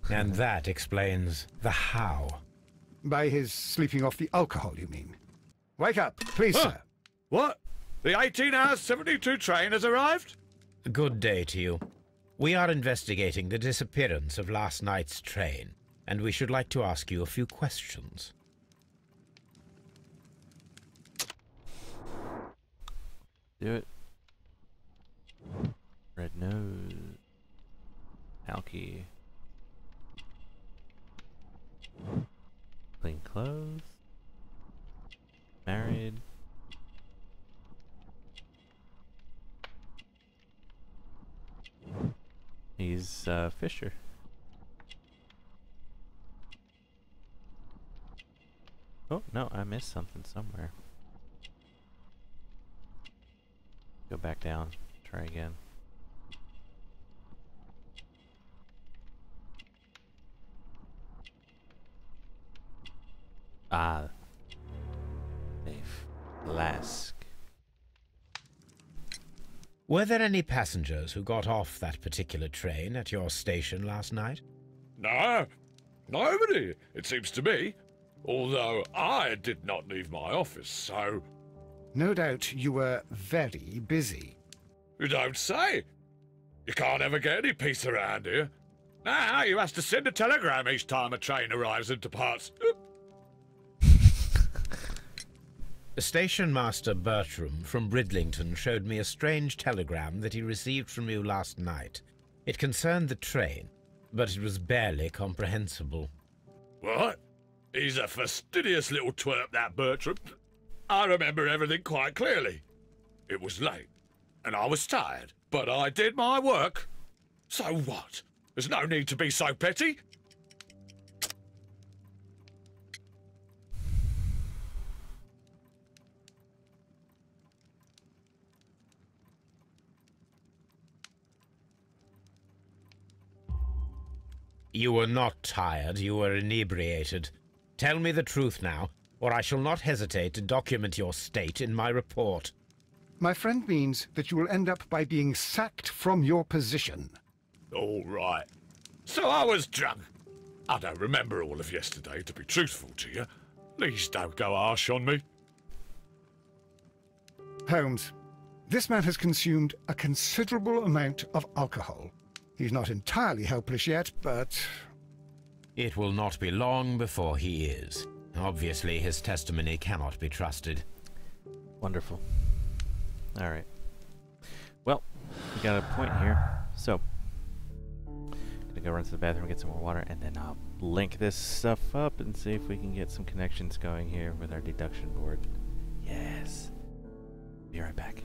And that explains the how. By his sleeping off the alcohol, you mean? Wake up, please, sir. What? The 18 hours 72 train has arrived? Good day to you. We are investigating the disappearance of last night's train, and we should like to ask you a few questions. Do it. Red nose. Alky. Clean clothes. Married. He's Fisher. Oh, no, I missed something somewhere. Go back down. Try again. Ah. A flask. Were there any passengers who got off that particular train at your station last night? No, nobody, it seems to me. Although I did not leave my office, so... No doubt you were very busy. You don't say. You can't ever get any peace around here. Now you have to send a telegram each time a train arrives and departs. Station Master Bertram from Bridlington showed me a strange telegram that he received from you last night. It concerned the train, but it was barely comprehensible. What? He's a fastidious little twerp, that Bertram. I remember everything quite clearly. It was late, and I was tired, but I did my work. So what? There's no need to be so petty. You were not tired, you were inebriated. Tell me the truth now, or I shall not hesitate to document your state in my report. My friend means that you will end up by being sacked from your position. All right. So I was drunk. I don't remember all of yesterday, to be truthful to you. Please don't go harsh on me. Holmes, this man has consumed a considerable amount of alcohol. He's not entirely helpless yet, but... It will not be long before he is. Obviously, his testimony cannot be trusted. Wonderful. All right. Well, we got a point here. So, gonna go run to the bathroom, get some more water, and then I'll link this stuff up and see if we can get some connections going here with our deduction board. Yes. Be right back.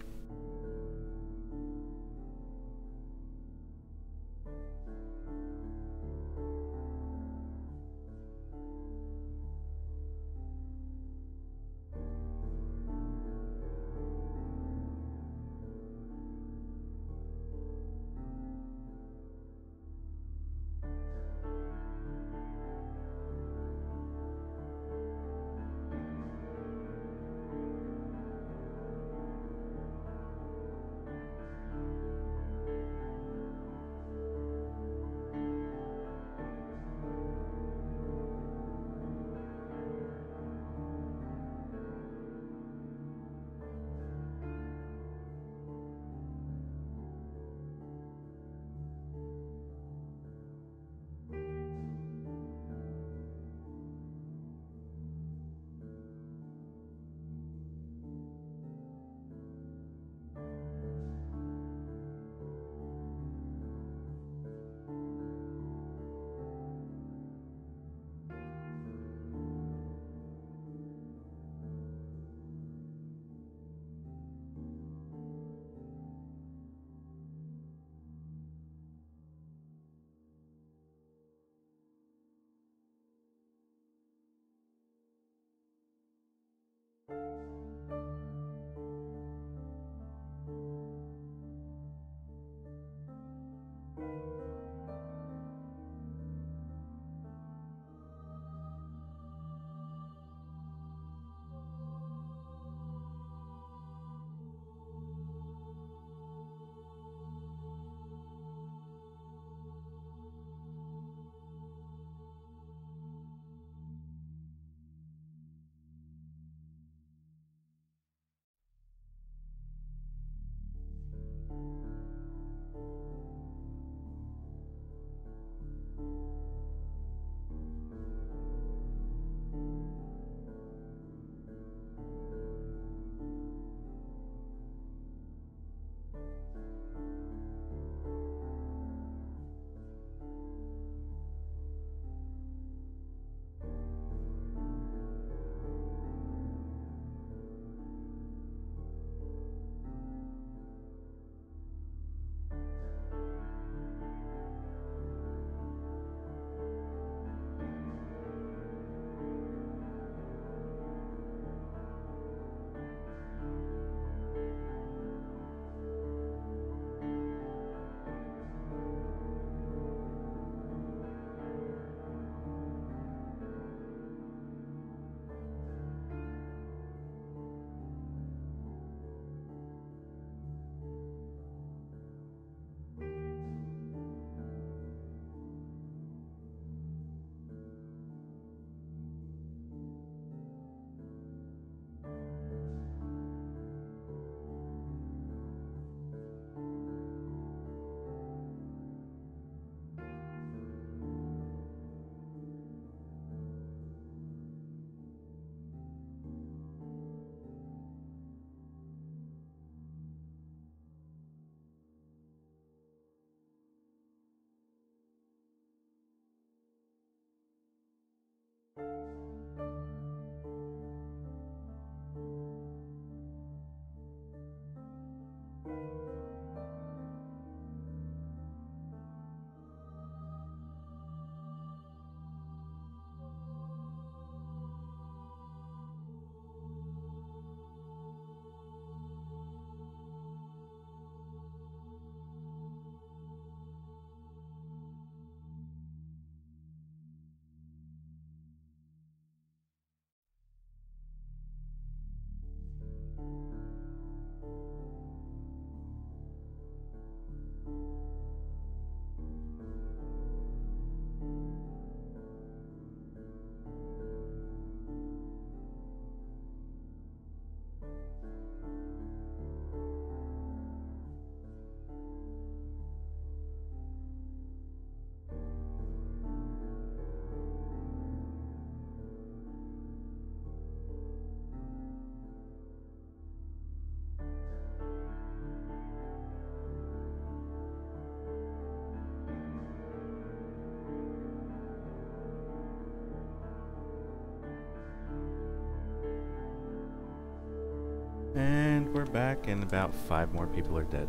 are back, and about 5 more people are dead.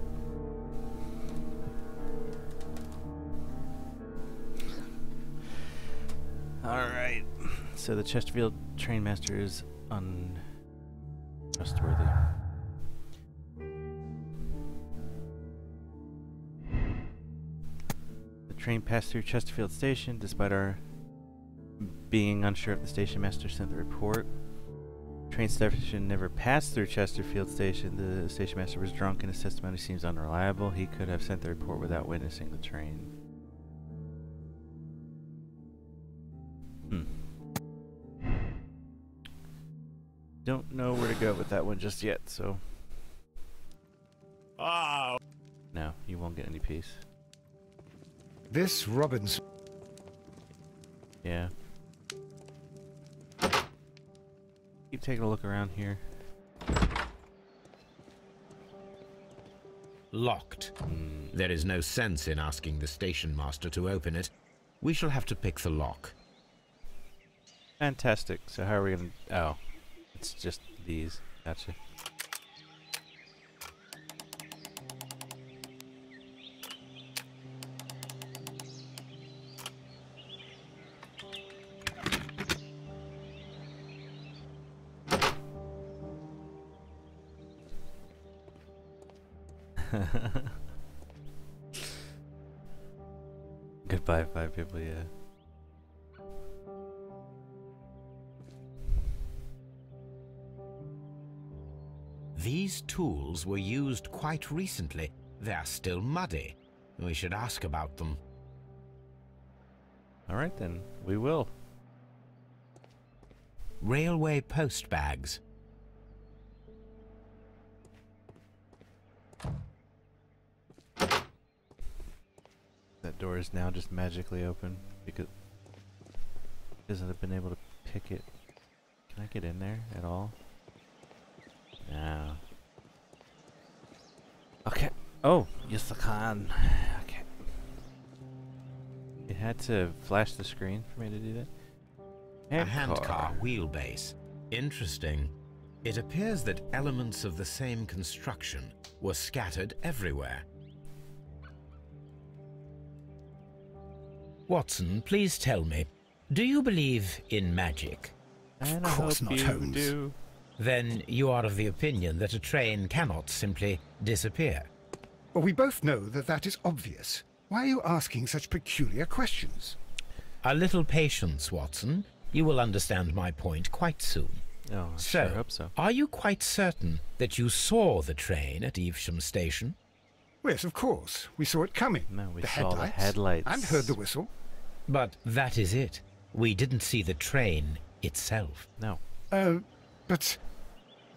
Alright. So the Chesterfield trainmaster is untrustworthy. The train passed through Chesterfield Station despite our being unsure if the station master sent the report. Train station never passed through Chesterfield Station. The station master was drunk and his testimony seems unreliable. He could have sent the report without witnessing the train. Don't know where to go with that one just yet, so... Oh! No, you won't get any peace. This Robinson... Yeah. Keep taking a look around here. Locked. There is no sense in asking the station master to open it. We shall have to pick the lock. Fantastic. So how are we gonna... Oh. It's just these. Gotcha. Goodbye, 5 people, yeah. These tools were used quite recently. They are still muddy. We should ask about them. Alright then, we will. Railway post bags. That door is now just magically open because it doesn't have been able to pick it. Can I get in there at all? No. Okay. Oh, yes I can. Okay. It had to flash the screen for me to do that. A handcar wheelbase. Interesting. It appears that elements of the same construction were scattered everywhere. Watson, please tell me, do you believe in magic? Of course not, Holmes. Then you are of the opinion that a train cannot simply disappear. Well, we both know that that is obvious. Why are you asking such peculiar questions? A little patience, Watson. You will understand my point quite soon. Oh, I sure hope so. Are you quite certain that you saw the train at Evesham Station? Yes, of course. We saw it coming. No, we saw the headlights. And heard the whistle. But that is it. We didn't see the train itself. No. But...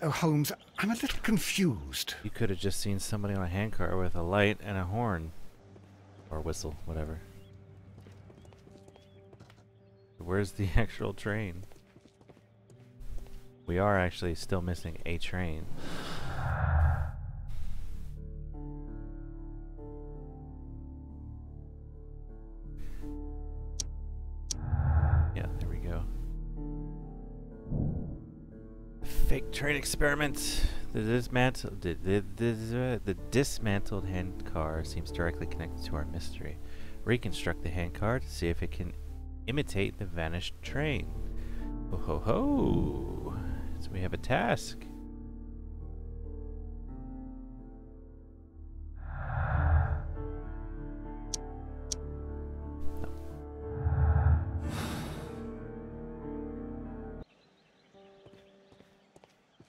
Oh, Holmes, I'm a little confused. You could have just seen somebody on a handcar with a light and a horn. Or whistle, whatever. Where's the actual train? We are actually still missing a train. Yeah, there we go. Fake train experiment. The dismantled handcar seems directly connected to our mystery. Reconstruct the handcar to see if it can imitate the vanished train. Oh ho ho! So we have a task. No.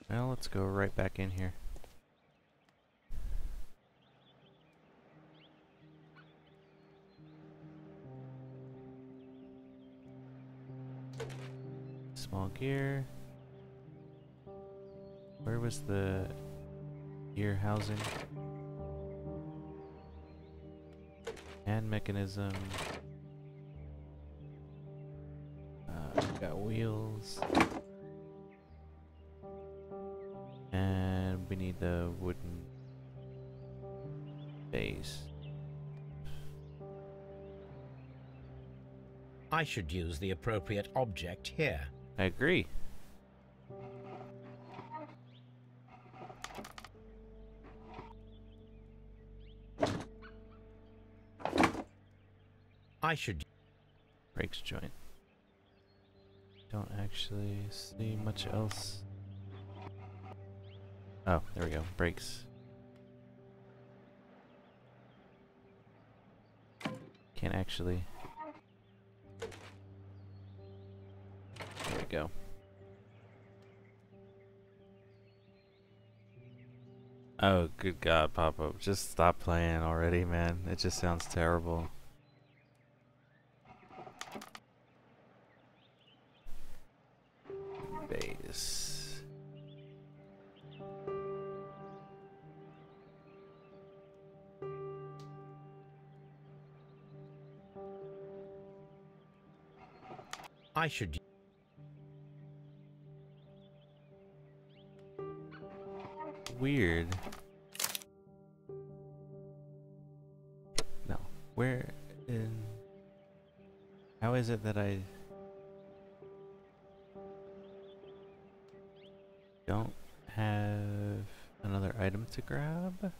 Well, let's go right back in here. Small gear. Where was the gear housing? Hand mechanism. We've got wheels. And we need the wooden base. I should use the appropriate object here. I agree. I should... Brakes joint. Don't actually see much else. Oh, there we go. Brakes. Can't actually. There we go. Oh, good God, pop-up. Just stop playing already, man. It just sounds terrible. Bass. I should... Weird. No. Where in... How is it that I... don't have another item to grab?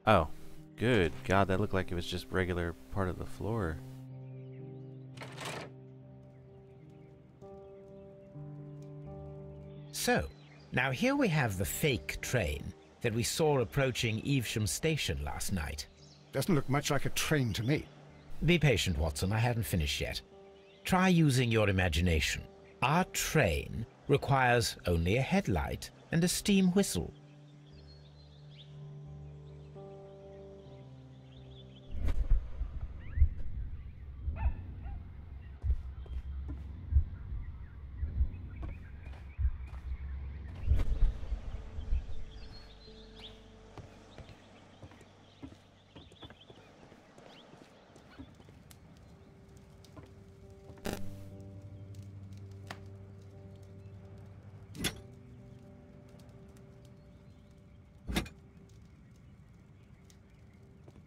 Oh, good God, that looked like it was just regular part of the floor. So, now here we have the fake train that we saw approaching Evesham Station last night. Doesn't look much like a train to me. Be patient, Watson, I haven't finished yet. Try using your imagination. Our train requires only a headlight and a steam whistle.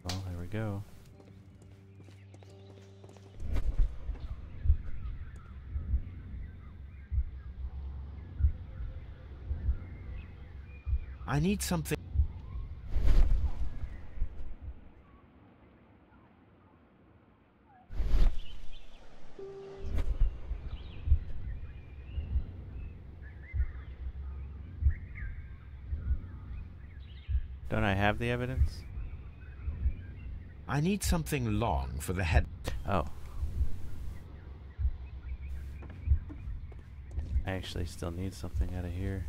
Well, there we go. I need something... Don't I have the evidence? I need something long for the head... Oh. I actually still need something out of here.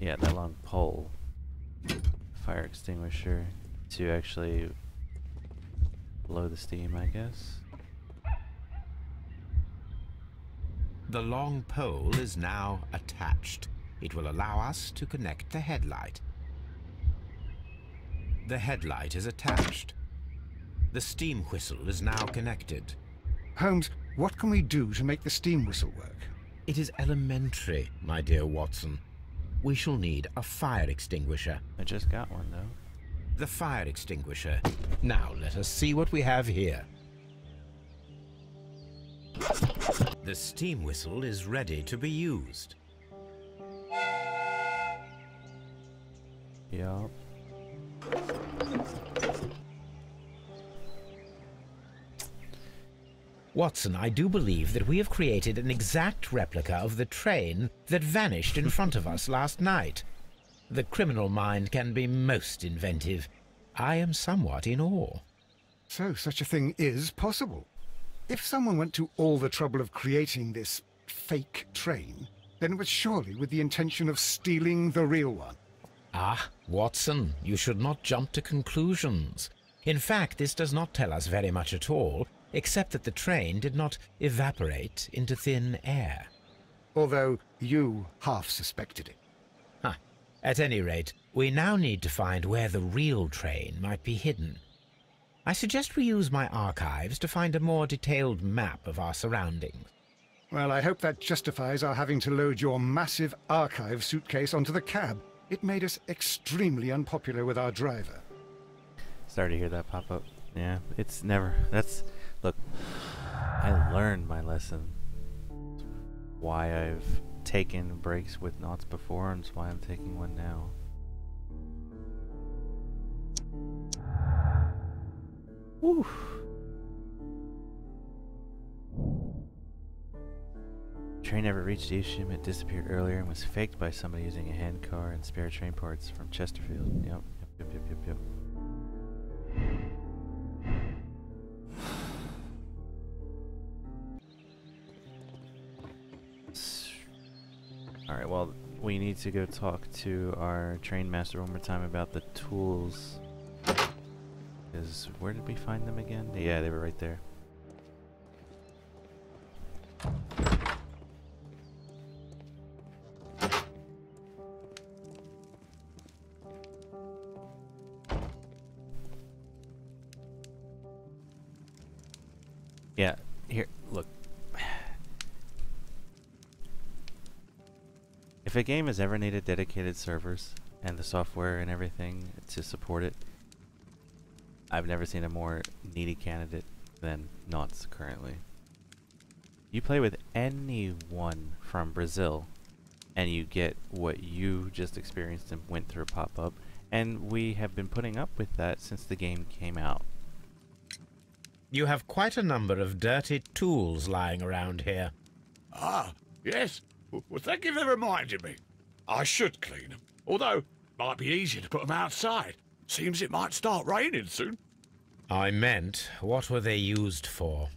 Yeah, that long pole. Fire extinguisher to actually blow the steam, I guess. The long pole is now attached. It will allow us to connect the headlight. The headlight is attached. The steam whistle is now connected. Holmes, what can we do to make the steam whistle work? It is elementary, my dear Watson. We shall need a fire extinguisher. I just got one, though. The fire extinguisher. Now let us see what we have here. The steam whistle is ready to be used. Yup. Watson, I do believe that we have created an exact replica of the train that vanished in front of us last night. The criminal mind can be most inventive. I am somewhat in awe. So such a thing is possible. If someone went to all the trouble of creating this fake train, then it was surely with the intention of stealing the real one. Ah, Watson, you should not jump to conclusions. In fact, this does not tell us very much at all, except that the train did not evaporate into thin air. Although you half suspected it. Huh. At any rate, we now need to find where the real train might be hidden. I suggest we use my archives to find a more detailed map of our surroundings. Well, I hope that justifies our having to load your massive archive suitcase onto the cab. It made us extremely unpopular with our driver. Sorry to hear that pop up. Yeah, it's never... Look, I learned my lesson. Why I've taken breaks with knots before, and that's why I'm taking one now. Woo. Train never reached Evesham. It disappeared earlier and was faked by somebody using a hand car and spare train parts from Chesterfield. Yep. Alright, well, we need to go talk to our train master one more time about the tools. Because where did we find them again? Yeah, they were right there. Yeah, here, look. If a game has ever needed dedicated servers and the software and everything to support it, I've never seen a more needy candidate than Knots currently. You play with anyone from Brazil and you get what you just experienced and went through pop up, and we have been putting up with that since the game came out. You have quite a number of dirty tools lying around here. Ah, yes. Well, thank you for reminding me. I should clean them, although it might be easier to put them outside. Seems it might start raining soon. I meant, what were they used for?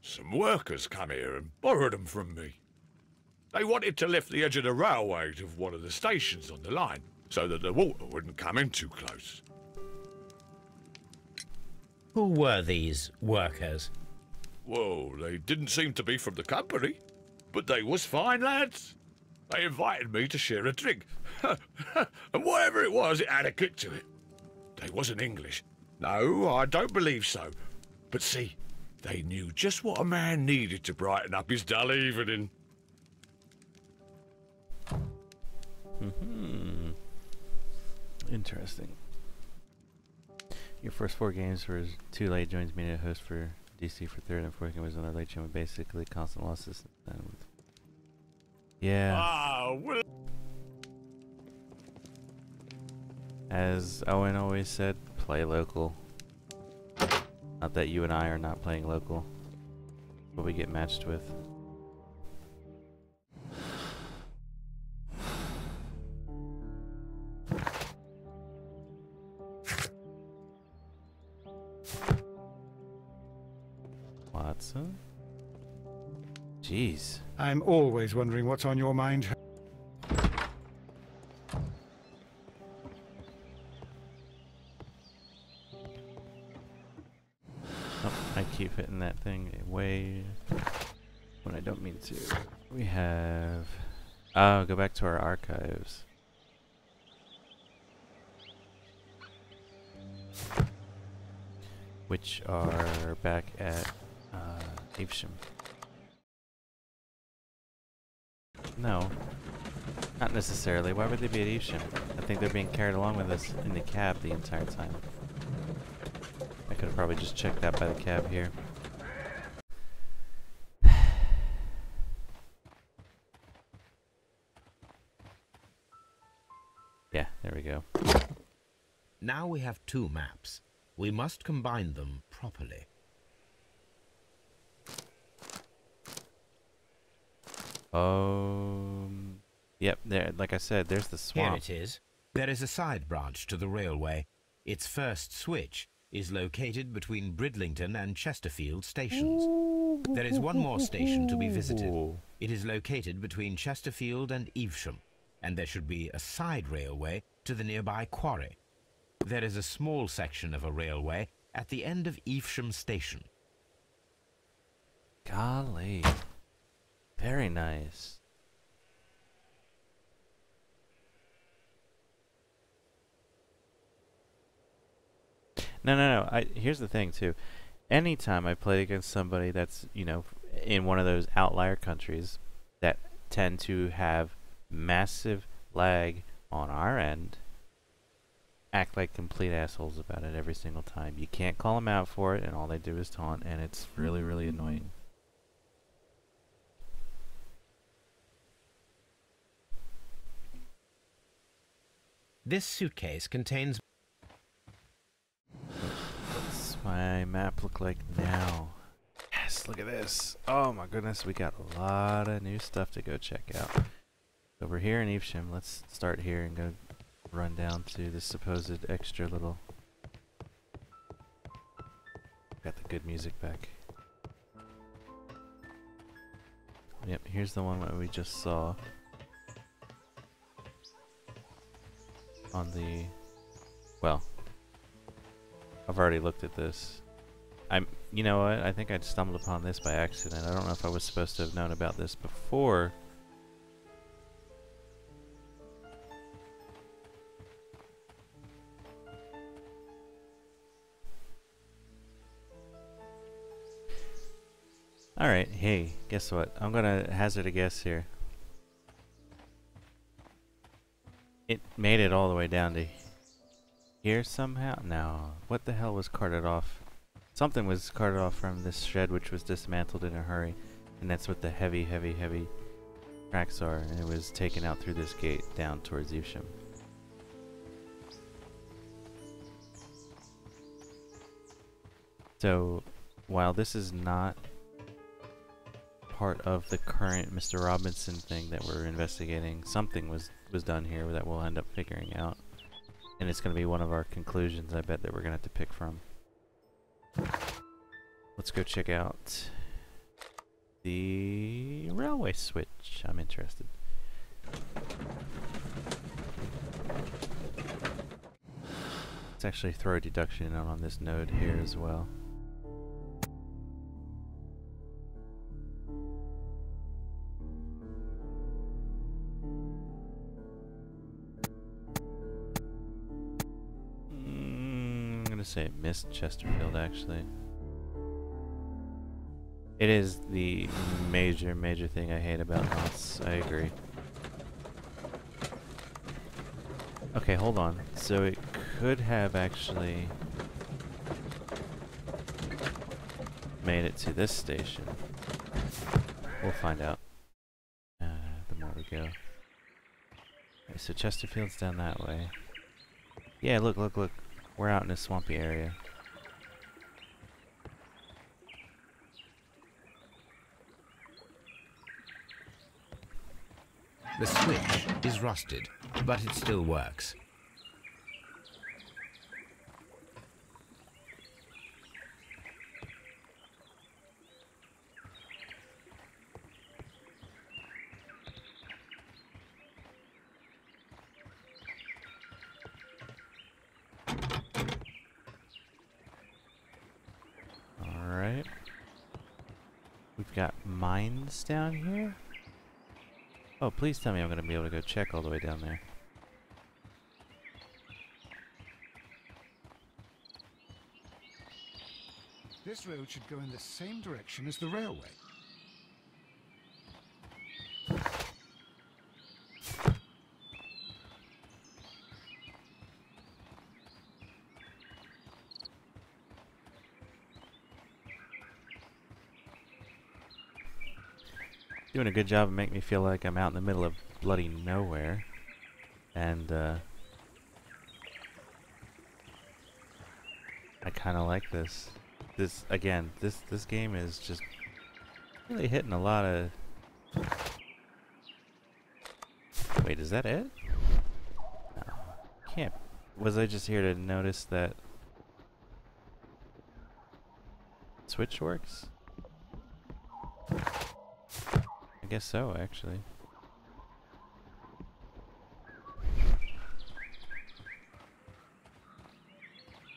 Some workers come here and borrowed them from me. They wanted to lift the edge of the railway to one of the stations on the line, so that the water wouldn't come in too close. Who were these workers? Well, they didn't seem to be from the company, but they was fine lads. They invited me to share a drink, and whatever it was, it had a kick to it. They wasn't English. No, I don't believe so. But see, they knew just what a man needed to brighten up his dull evening. Interesting. Your first 4 games were too late. Joins me to host for DC for 3rd and 4th game was another late show with basically constant losses. Yeah. Ah, well. As Owen always said, play local. Not that you and I are not playing local, but we get matched with. Watson? Jeez. I'm always wondering what's on your mind. Oh, I keep hitting that thing away when I don't mean to. We have... Oh, go back to our archives. Which are back at Evesham. No, not necessarily. Why would they be at Evesham? I think they're being carried along with us in the cab the entire time. I could have probably just checked that by the cab here. Yeah, there we go. Now we have 2 maps. We must combine them properly. Yep, there, like I said, there's the swamp. Here it is. There is a side branch to the railway. Its first switch is located between Bridlington and Chesterfield stations. There is one more station to be visited. It is located between Chesterfield and Evesham, and there should be a side railway to the nearby quarry. There is a small section of a railway at the end of Evesham station. Golly. Very nice. No. Here's the thing, too. Anytime I play against somebody that's, you know, in one of those outlier countries that tend to have massive lag on our end, act like complete assholes about it every single time. You can't call them out for it, and all they do is taunt, and it's really, really annoying. This suitcase contains... What's my map look like now? Yes, look at this. Oh my goodness, we got a lot of new stuff to go check out. So we're here in Evesham. Let's start here and go run down to the supposed extra little... Got the good music back. Yep, here's the one that we just saw. On the... Well, I've already looked at this. You know what? I think I stumbled upon this by accident. I don't know if I was supposed to have known about this before. Alright, hey, guess what? I'm gonna hazard a guess here. It made it all the way down to here somehow? No. What the hell was carted off? Something was carted off from this shed which was dismantled in a hurry. And that's what the heavy tracks are. And it was taken out through this gate down towards Evesham. So, while this is not part of the current Mr. Robinson thing that we're investigating, something was done here that we'll end up figuring out. And it's going to be one of our conclusions, I bet, that we're going to have to pick from. Let's go check out the railway switch. I'm interested. Let's actually throw a deduction on this node here as well. I'm gonna say it missed Chesterfield, actually. It is the major thing I hate about knots. I agree. Okay, hold on. So it could have actually made it to this station. We'll find out the more we go. Okay, so Chesterfield's down that way. Yeah, look. We're out in a swampy area. The switch is rusted, but it still works. Alright. We've got mines down here? Oh, please tell me I'm going to be able to go check all the way down there. This road should go in the same direction as the railway. Doing a good job of making me feel like I'm out in the middle of bloody nowhere. And, I kind of like this. This game is just really hitting a lot of... Wait, is that it? No, can't. Was I just here to notice that switch works? I guess so, actually.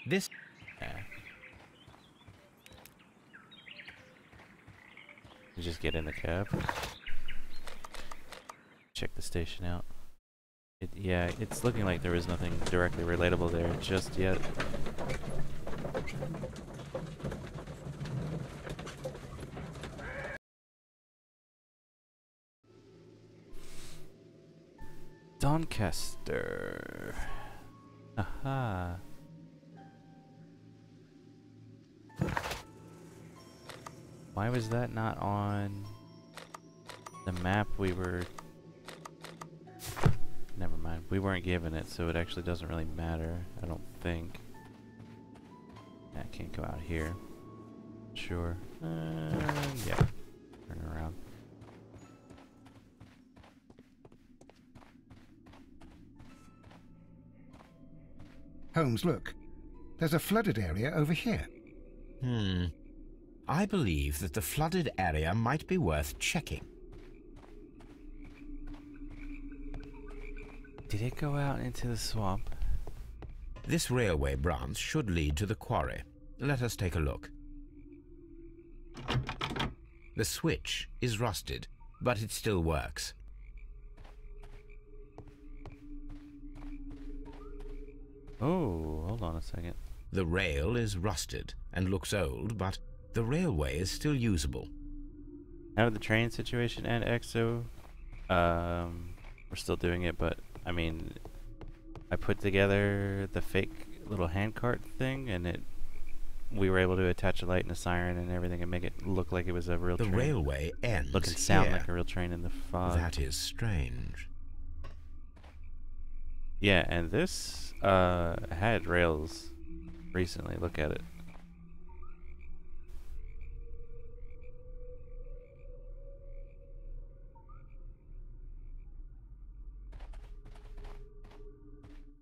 This... You just get in the cab. Check the station out. Yeah, it's looking like there is nothing directly relatable there just yet. Doncaster. Aha. Why was that not on the map we were... Never mind. we weren't given it, so it actually doesn't really matter, I don't think. I can't go out here. Sure. Yeah. Turn around. Holmes, look. There's a flooded area over here. I believe that the flooded area might be worth checking. Did it go out into the swamp? This railway branch should lead to the quarry. Let us take a look. The switch is rusted, but it still works. Oh, hold on a second. The rail is rusted and looks old, but the railway is still usable. How did the train situation end, EXO? We're still doing it, but I mean, I put together the fake little handcart thing, and we were able to attach a light and a siren and everything and make it look like it was a real train. The railway ends Look and sound here. like a real train in the fog. That is strange. Yeah, and this had rails recently. Look at it.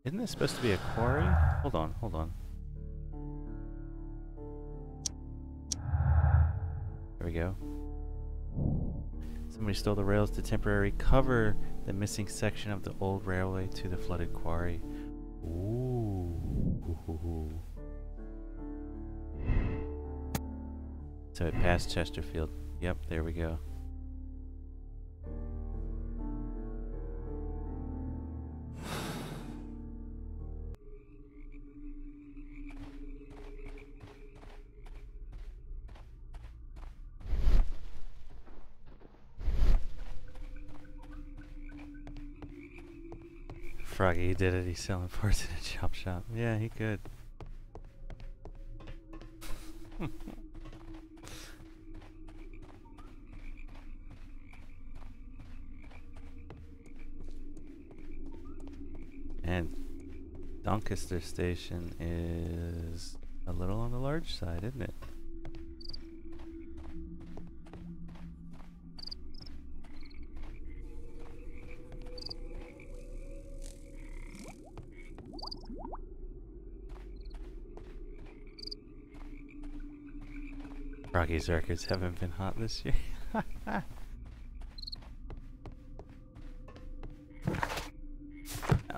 Isn't this supposed to be a quarry? Hold on, hold on. There we go. Somebody stole the rails to temporarily cover the missing section of the old railway to the flooded quarry. Ooh. So it passed Chesterfield. Yep, there we go. Froggy, he did it. He's selling parts in a chop shop. Yeah, he could. And Doncaster Station is a little on the large side, isn't it? Froggy's records haven't been hot this year. Oh,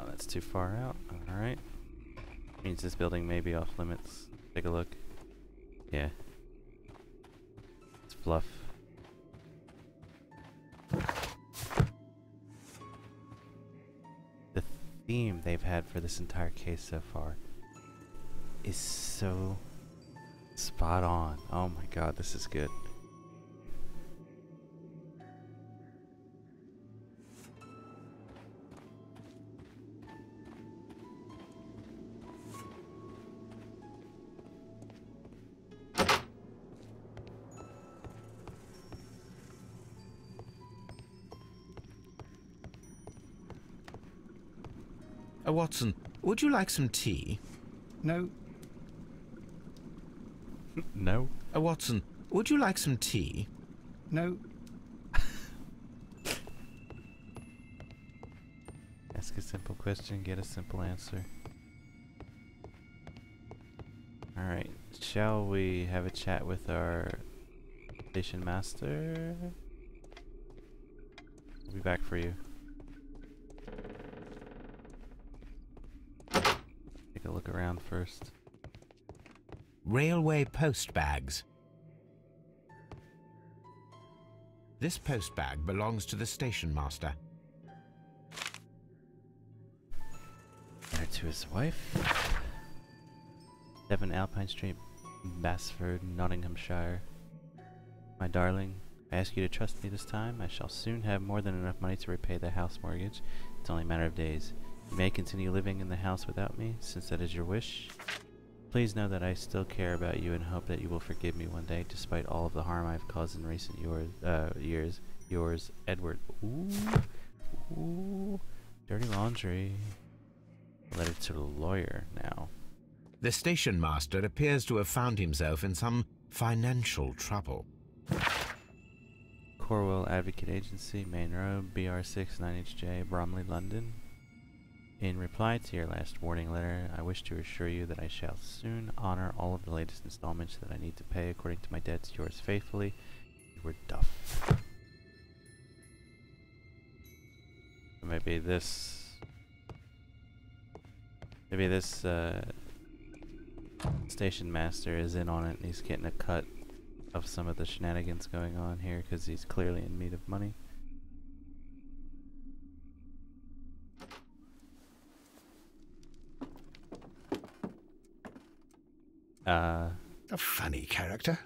that's too far out. Alright. Means this building may be off limits. Take a look. Yeah. It's fluff. The theme they've had for this entire case so far is so spot on. Oh my god, this is good. Watson, would you like some tea? No. No. Watson, would you like some tea? No. Ask a simple question, get a simple answer. Alright, shall we have a chat with our station master? We'll be back for you. Take a look around first. Railway post bags. This post bag belongs to the station master. Letter to his wife. 7 Alpine Street, Basford, Nottinghamshire. My darling, I ask you to trust me this time. I shall soon have more than enough money to repay the house mortgage. It's only a matter of days. You may continue living in the house without me, since that is your wish. Please know that I still care about you and hope that you will forgive me one day, despite all of the harm I've caused in recent years. Yours, Edward. Ooh. Dirty laundry. Letter to the lawyer now. The station master appears to have found himself in some financial trouble. Corwell Advocate Agency, Main Road, BR6 9HJ, Bromley, London. In reply to your last warning letter, I wish to assure you that I shall soon honor all of the latest installments that I need to pay according to my debts. Yours faithfully, Edward Duff. Maybe this station master is in on it and he's getting a cut of some of the shenanigans going on here because he's clearly in need of money. A funny character.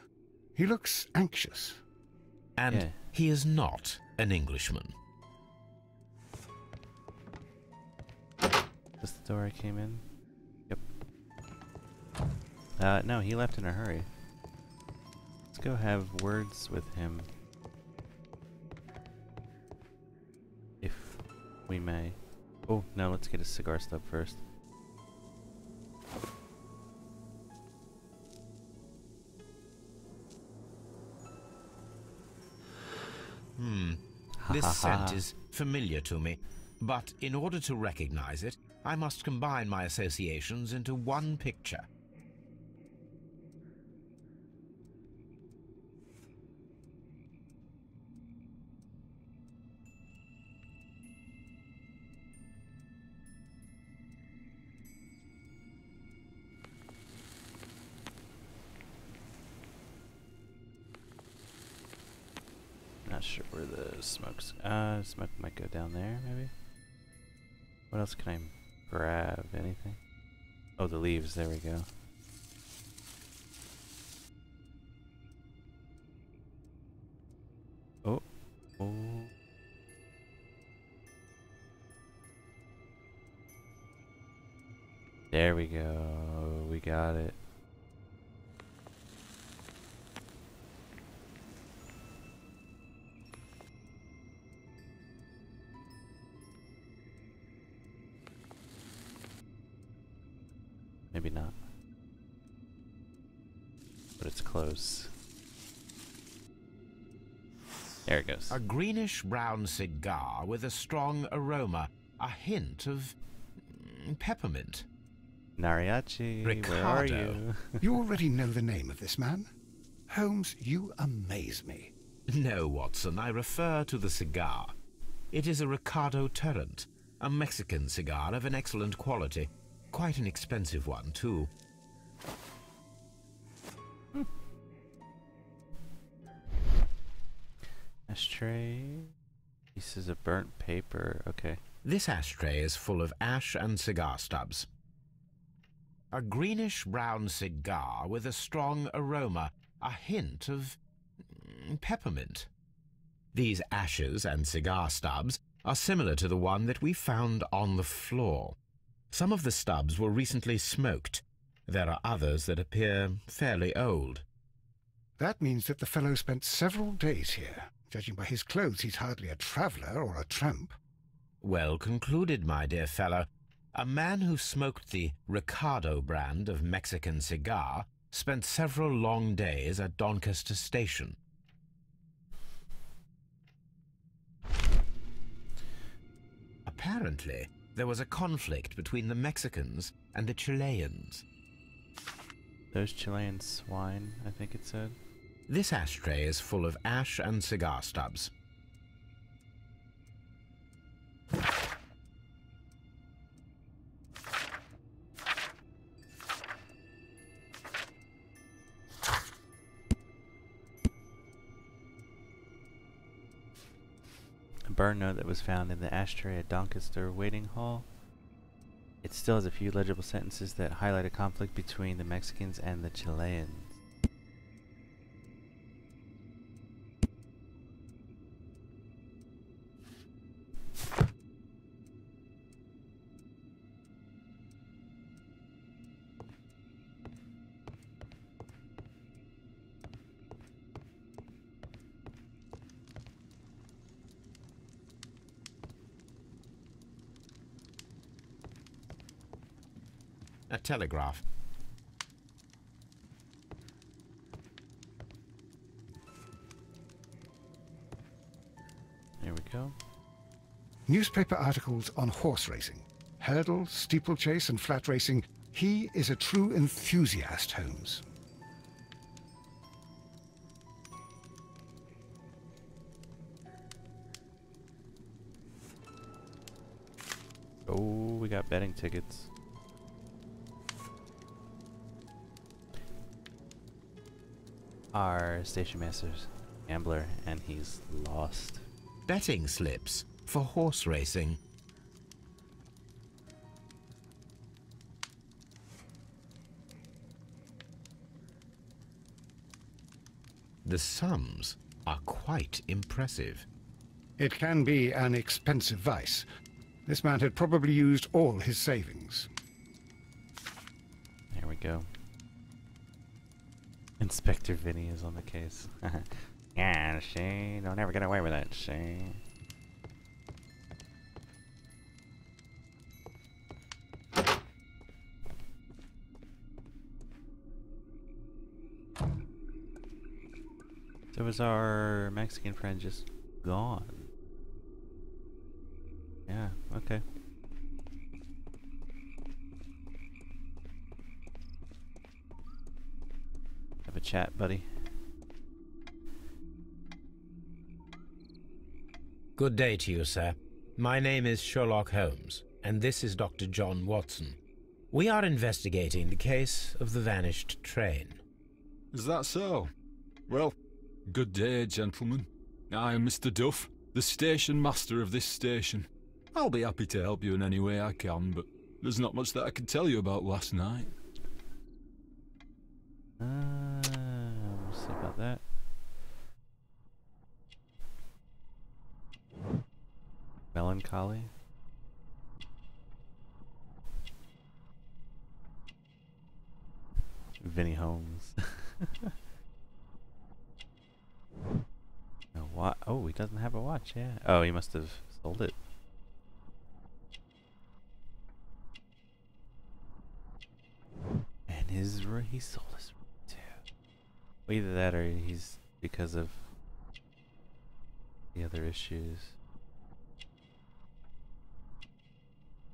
He looks anxious. And yeah. He is not an Englishman. Is the door I came in? Yep. No, he left in a hurry. Let's go have words with him. If we may. Oh, no, let's get a cigar stub first. This scent is familiar to me, but in order to recognize it, I must combine my associations into one picture. Not sure where the smoke's. Smoke might go down there, maybe. What else can I grab? Anything? Oh, the leaves. There we go. Oh. Oh. There we go. We got it. Maybe not. But it's close. There it goes. A greenish-brown cigar with a strong aroma, a hint of peppermint. Nariachi, Ricardo. where are you? You already know the name of this man? Holmes, you amaze me. No, Watson, I refer to the cigar. It is a Ricardo Tarrant, a Mexican cigar of an excellent quality. Quite an expensive one, too. Ashtray. Pieces of burnt paper. Okay. This ashtray is full of ash and cigar stubs. A greenish-brown cigar with a strong aroma, a hint of peppermint. These ashes and cigar stubs are similar to the one that we found on the floor. Some of the stubs were recently smoked. There are others that appear fairly old. That means that the fellow spent several days here. Judging by his clothes, he's hardly a traveller or a tramp. Well concluded, my dear fellow. A man who smoked the Ricardo brand of Mexican cigar spent several long days at Doncaster Station. Apparently, there was a conflict between the Mexicans and the Chileans. Those Chilean swine, I think it said. This ashtray is full of ash and cigar stubs. A burn note that was found in the ashtray at Doncaster Waiting Hall. It still has a few legible sentences that highlight a conflict between the Mexicans and the Chileans. A telegraph. There we go. Newspaper articles on horse racing. Hurdle, steeplechase, and flat racing. He is a true enthusiast, Holmes. Oh, we got betting tickets. Our station master's gambler, and he's lost. Betting slips for horse racing. The sums are quite impressive. It can be an expensive vice. This man had probably used all his savings. There we go. Inspector Vinny is on the case. Yeah, she don't ever get away with it, she. So was our Mexican friend just gone? Yeah, okay. Have a chat, buddy. Good day to you, sir. My name is Sherlock Holmes, and this is Dr. John Watson. We are investigating the case of the vanished train. Is that so? Well, good day, gentlemen. I am Mr. Duff, the station master of this station. I'll be happy to help you in any way I can, but there's not much that I can tell you about last night. We'll see about that. Melancholy. Vinny Holmes. Oh, he doesn't have a watch, yeah. Oh, he must have sold it. And he sold his ring too. Well, either that or he's because of the other issues.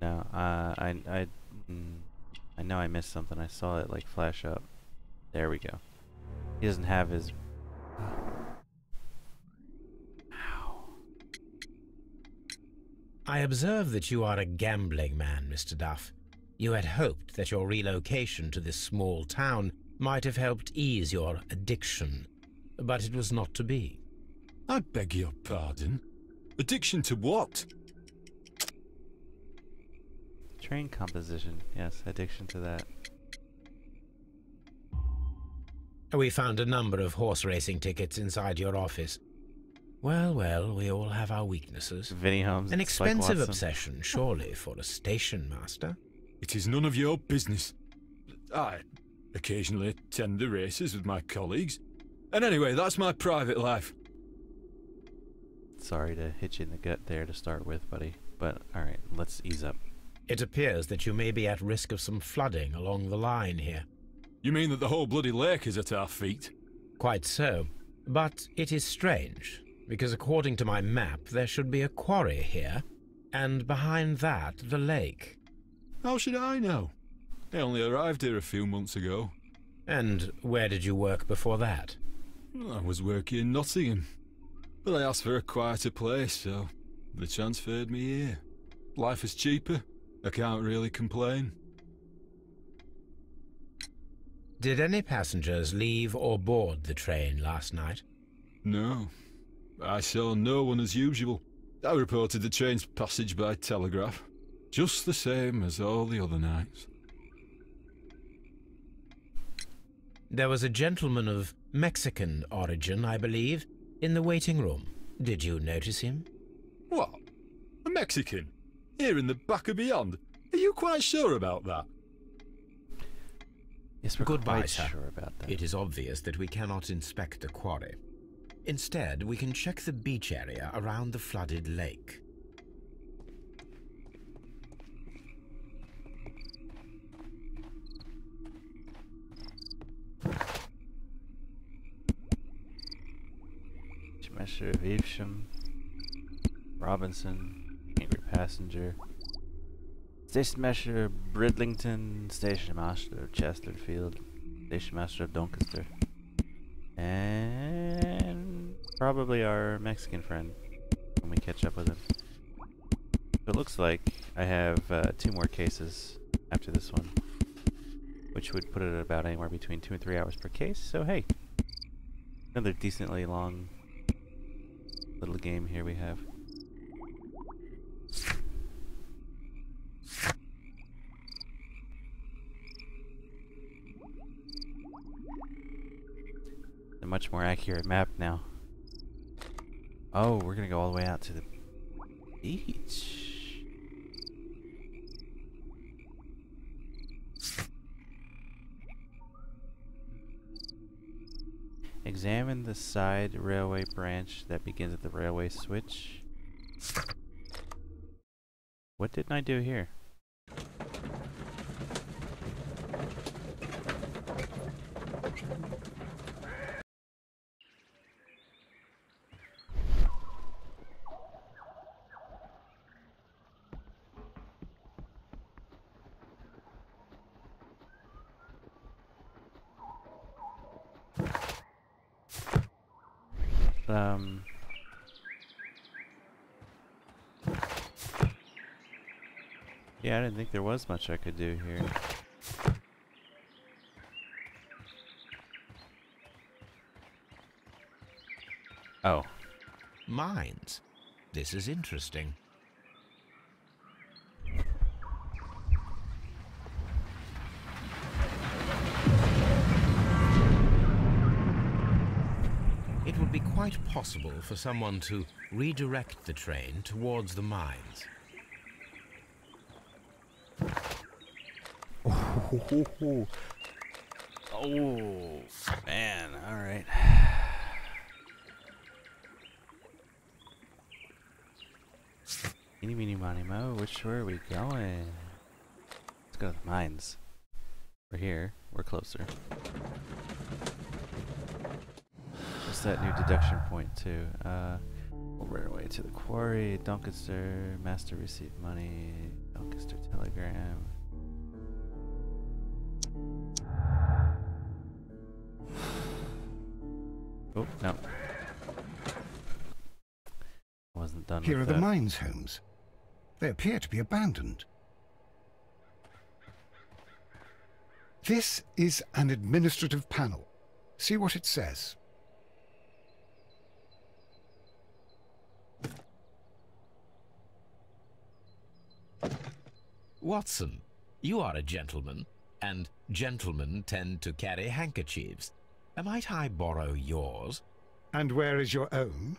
No, I know I missed something. I saw it like flash up. There we go. He doesn't have his. Ow. I observe that you are a gambling man, Mr. Duff. You had hoped that your relocation to this small town might have helped ease your addiction, but it was not to be. I beg your pardon? Addiction to what? Train composition. Yes, addiction to that. We found a number of horse racing tickets inside your office. Well, well, we all have our weaknesses. Vinny Holmes. An expensive obsession, surely, for a station master. It is none of your business. I occasionally attend the races with my colleagues. And anyway, that's my private life. Sorry to hit you in the gut there to start with, buddy. But, alright, let's ease up. It appears that you may be at risk of some flooding along the line here. You mean that the whole bloody lake is at our feet? Quite so. But it is strange, because according to my map, there should be a quarry here, and behind that, the lake. How should I know? I only arrived here a few months ago. And where did you work before that? I was working in Nottingham, but I asked for a quieter place, so they transferred me here. Life is cheaper. I can't really complain. Did any passengers leave or board the train last night? No. I saw no one as usual. I reported the train's passage by telegraph, just the same as all the other nights. There was a gentleman of Mexican origin, I believe, in the waiting room. Did you notice him? What? A Mexican? Here in the back of beyond? Are you quite sure about that? Yes, we're Goodbye, quite sir. sure about that. It is obvious that we cannot inspect the quarry. Instead, we can check the beach area around the flooded lake. Master of Evesham, Robinson, Angry Passenger, Station Master of Bridlington, Station Master of Chesterfield, Station Master of Doncaster, and probably our Mexican friend when we catch up with him. So it looks like I have 2 more cases after this one, which would put it at about anywhere between 2 and 3 hours per case. So hey, another decently long little game here we have. A much more accurate map now. Oh, we're gonna go all the way out to the beach. Examine the side railway branch that begins at the railway switch. What didn't I do here? Yeah, I didn't think there was much I could do here. Oh. Mines. This is interesting. It would be quite possible for someone to redirect the train towards the mines. Oh, man, alright. Eeny, meeny, miny, mo, which way are we going? Let's go to the mines. We're here, we're closer. What's that new deduction point too? We'll right away to the quarry, Doncaster, Master received money, Doncaster telegram. Oh, no. Wasn't done Here with are the that. mines, Holmes. They appear to be abandoned. This is an administrative panel. See what it says. Watson, you are a gentleman, and gentlemen tend to carry handkerchiefs. Might I borrow yours? And where is your own?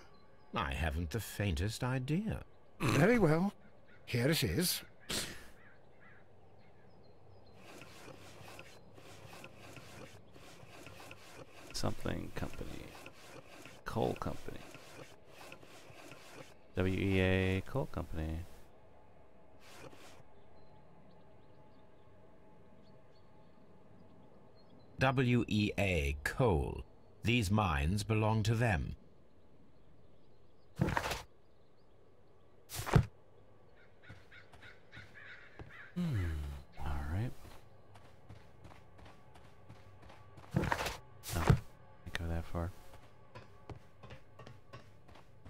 I haven't the faintest idea. Very well. Here it is. Something company. Coal company. WEA coal company. WEA Coal. These mines belong to them. Alright. No, can't go that far.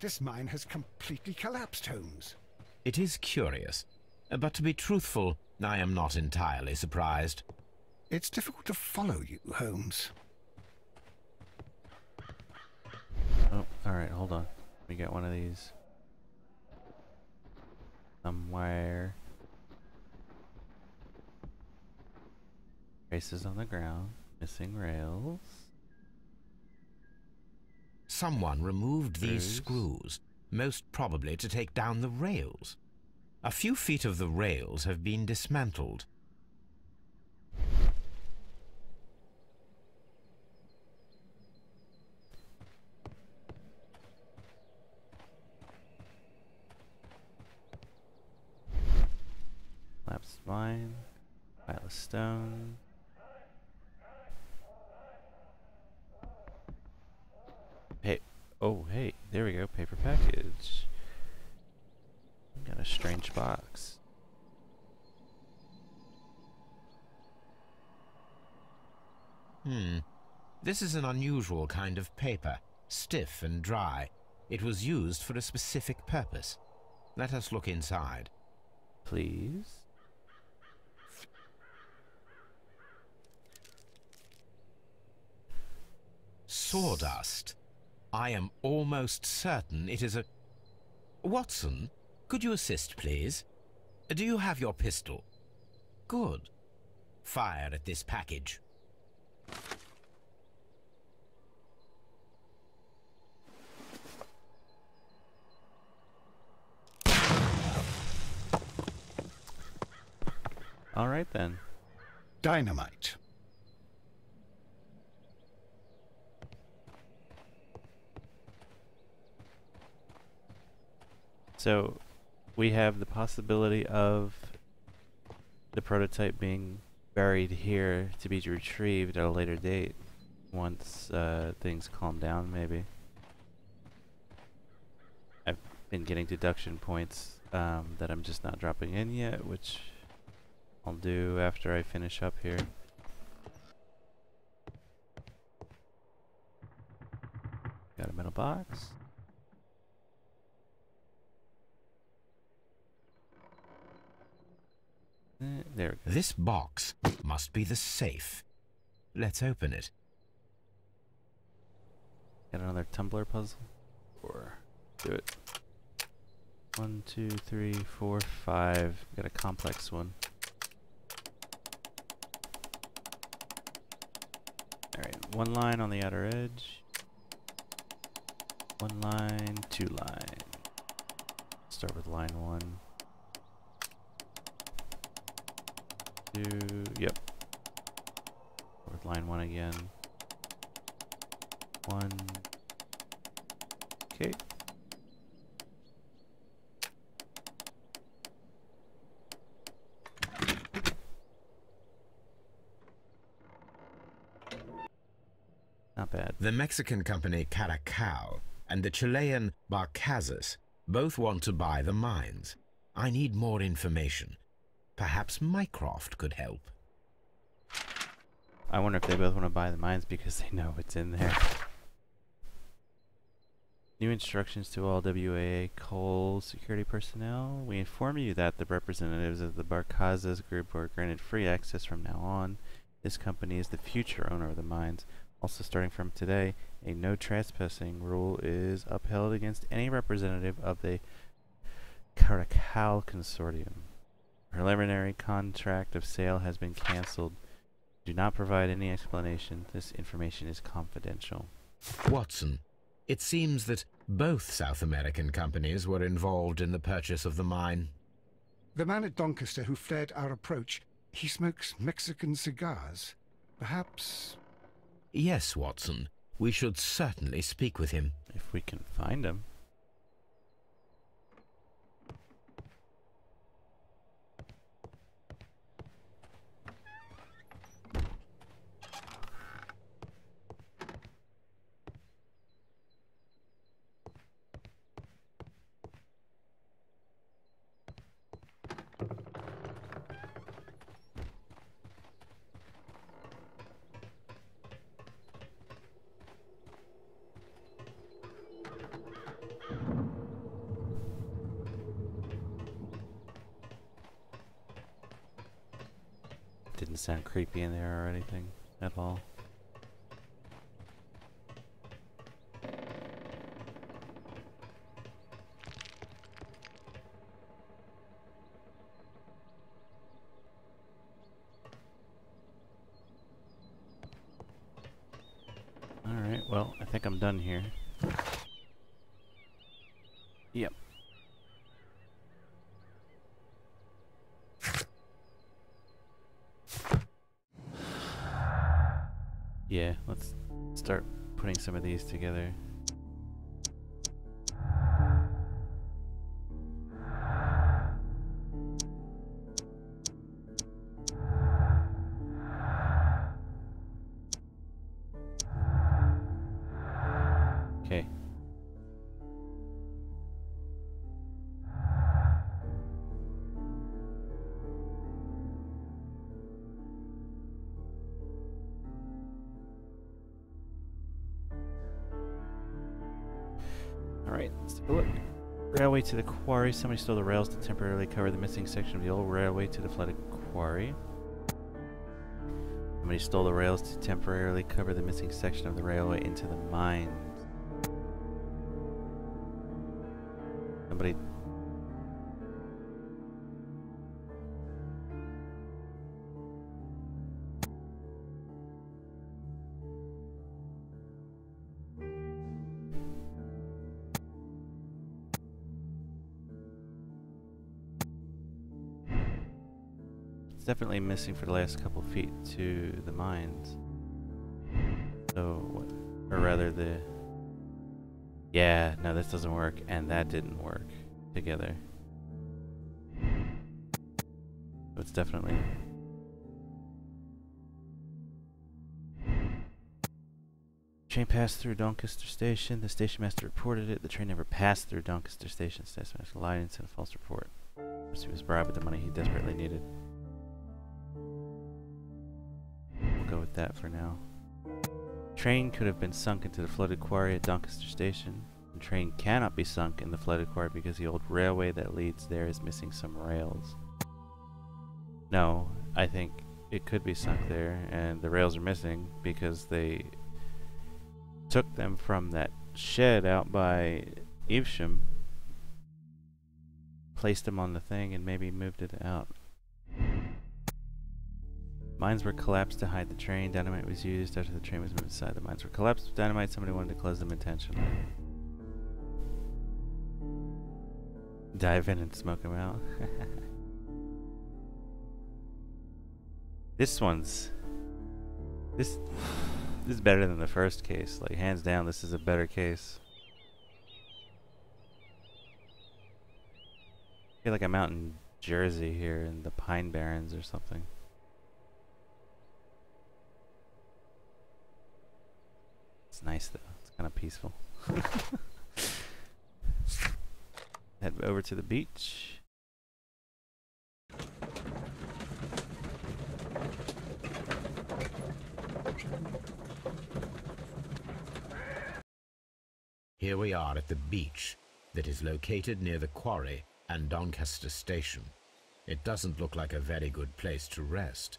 This mine has completely collapsed, Holmes. It is curious, but to be truthful, I am not entirely surprised. It's difficult to follow you, Holmes. Oh, alright, hold on. We got one of these. Somewhere. Traces on the ground. Missing rails. Someone removed these screws, most probably to take down the rails. A few feet of the rails have been dismantled. Lapsed mine. Pile of stone. Hey, oh hey, there we go. Paper package. Got a strange box. This is an unusual kind of paper, stiff and dry. It was used for a specific purpose. Let us look inside. Please. Sawdust. I am almost certain it is a... Watson, could you assist, please? Do you have your pistol? Good. Fire at this package. All right then. Dynamite. So, we have the possibility of the prototype being buried here to be retrieved at a later date once things calm down, maybe. I've been getting deduction points that I'm just not dropping in yet, which I'll do after I finish up here. Got a metal box. There we go. This box must be the safe. Let's open it. Got another tumbler puzzle? Or do it. 1, 2, 3, 4, 5. Got a complex one. Alright, one line on the outer edge. One line, two line. Start with line 1. 2, yep. With line 1 again. 1. Okay. Not bad. The Mexican company Caracal and the Chilean Barcazas both want to buy the mines. I need more information. Perhaps Mycroft could help. I wonder if they both want to buy the mines because they know it's in there. New instructions to all WAA coal security personnel. We inform you that the representatives of the Barcazas group are granted free access from now on. This company is the future owner of the mines. Also, starting from today, a no trespassing rule is upheld against any representative of the Caracal Consortium. Preliminary contract of sale has been cancelled. Do not provide any explanation. This information is confidential. Watson, it seems that both South American companies were involved in the purchase of the mine. The man at Doncaster who flared our approach, he smokes Mexican cigars. Perhaps... Yes, Watson. We should certainly speak with him. If we can find him. Didn't sound creepy in there or anything at all. Alright, well, I think I'm done here. Yep. Yeah, let's start putting some of these together. Okay. Alright, let's take a look. Railway to the quarry. Somebody stole the rails to temporarily cover the missing section of the old railway to the flooded quarry. Somebody stole the rails to temporarily cover the missing section of the railway into the mines. Somebody... It's definitely missing for the last couple feet to the mines. So, or rather the... Yeah, no, this doesn't work, and that didn't work together. So it's definitely... Train passed through Doncaster Station. The station master reported it. The train never passed through Doncaster Station. Station master lied and sent a false report. He was bribed with the money he desperately needed. We'll go with that for now. Train could have been sunk into the flooded quarry at Doncaster Station. The train cannot be sunk in the flooded quarry because the old railway that leads there is missing some rails. No, I think it could be sunk there, and the rails are missing because they took them from that shed out by Evesham, placed them on the thing, and maybe moved it out. Mines were collapsed to hide the train. Dynamite was used after the train was moved aside. The mines were collapsed with dynamite. Somebody wanted to close them intentionally. Dive in and smoke them out. This one's... This is better than the first case. Like, hands down, this is a better case. I feel like I'm out in Jersey here in the Pine Barrens or something. It's nice though. It's kind of peaceful. Head over to the beach. Here we are at the beach that is located near the quarry and Doncaster Station. It doesn't look like a very good place to rest.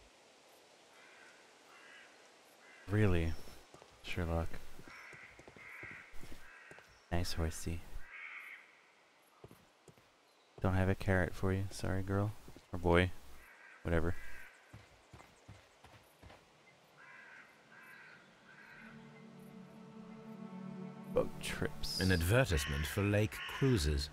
Really, Sherlock. Nice horsey. Don't have a carrot for you. Sorry, girl. Or boy. Whatever. Boat trips. An advertisement for lake cruises.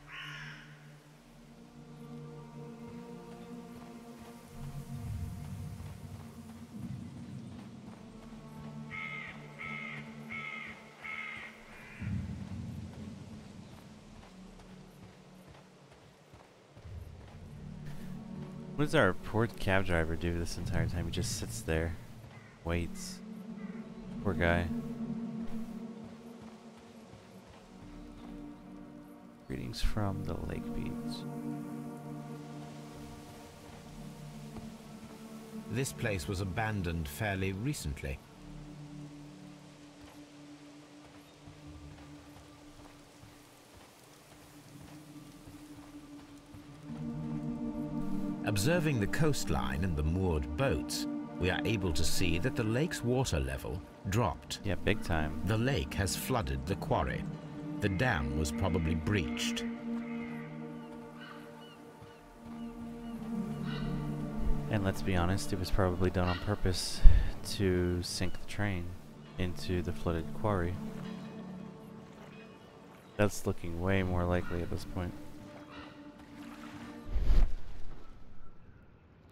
What does our poor cab driver do this entire time? He just sits there, waits. Poor guy. Greetings from the lake beach. This place was abandoned fairly recently. Observing the coastline and the moored boats, we are able to see that the lake's water level dropped. Yeah, big time. The lake has flooded the quarry. The dam was probably breached. And let's be honest, it was probably done on purpose to sink the train into the flooded quarry. That's looking way more likely at this point.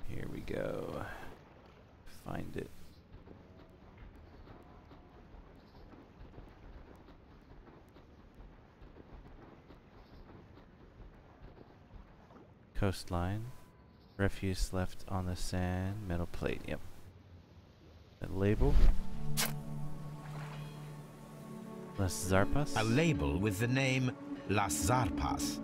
Here we go. Find it. Coastline. Refuse left on the sand. Metal plate. Yep. A label. Las Zarpas. A label with the name Las Zarpas.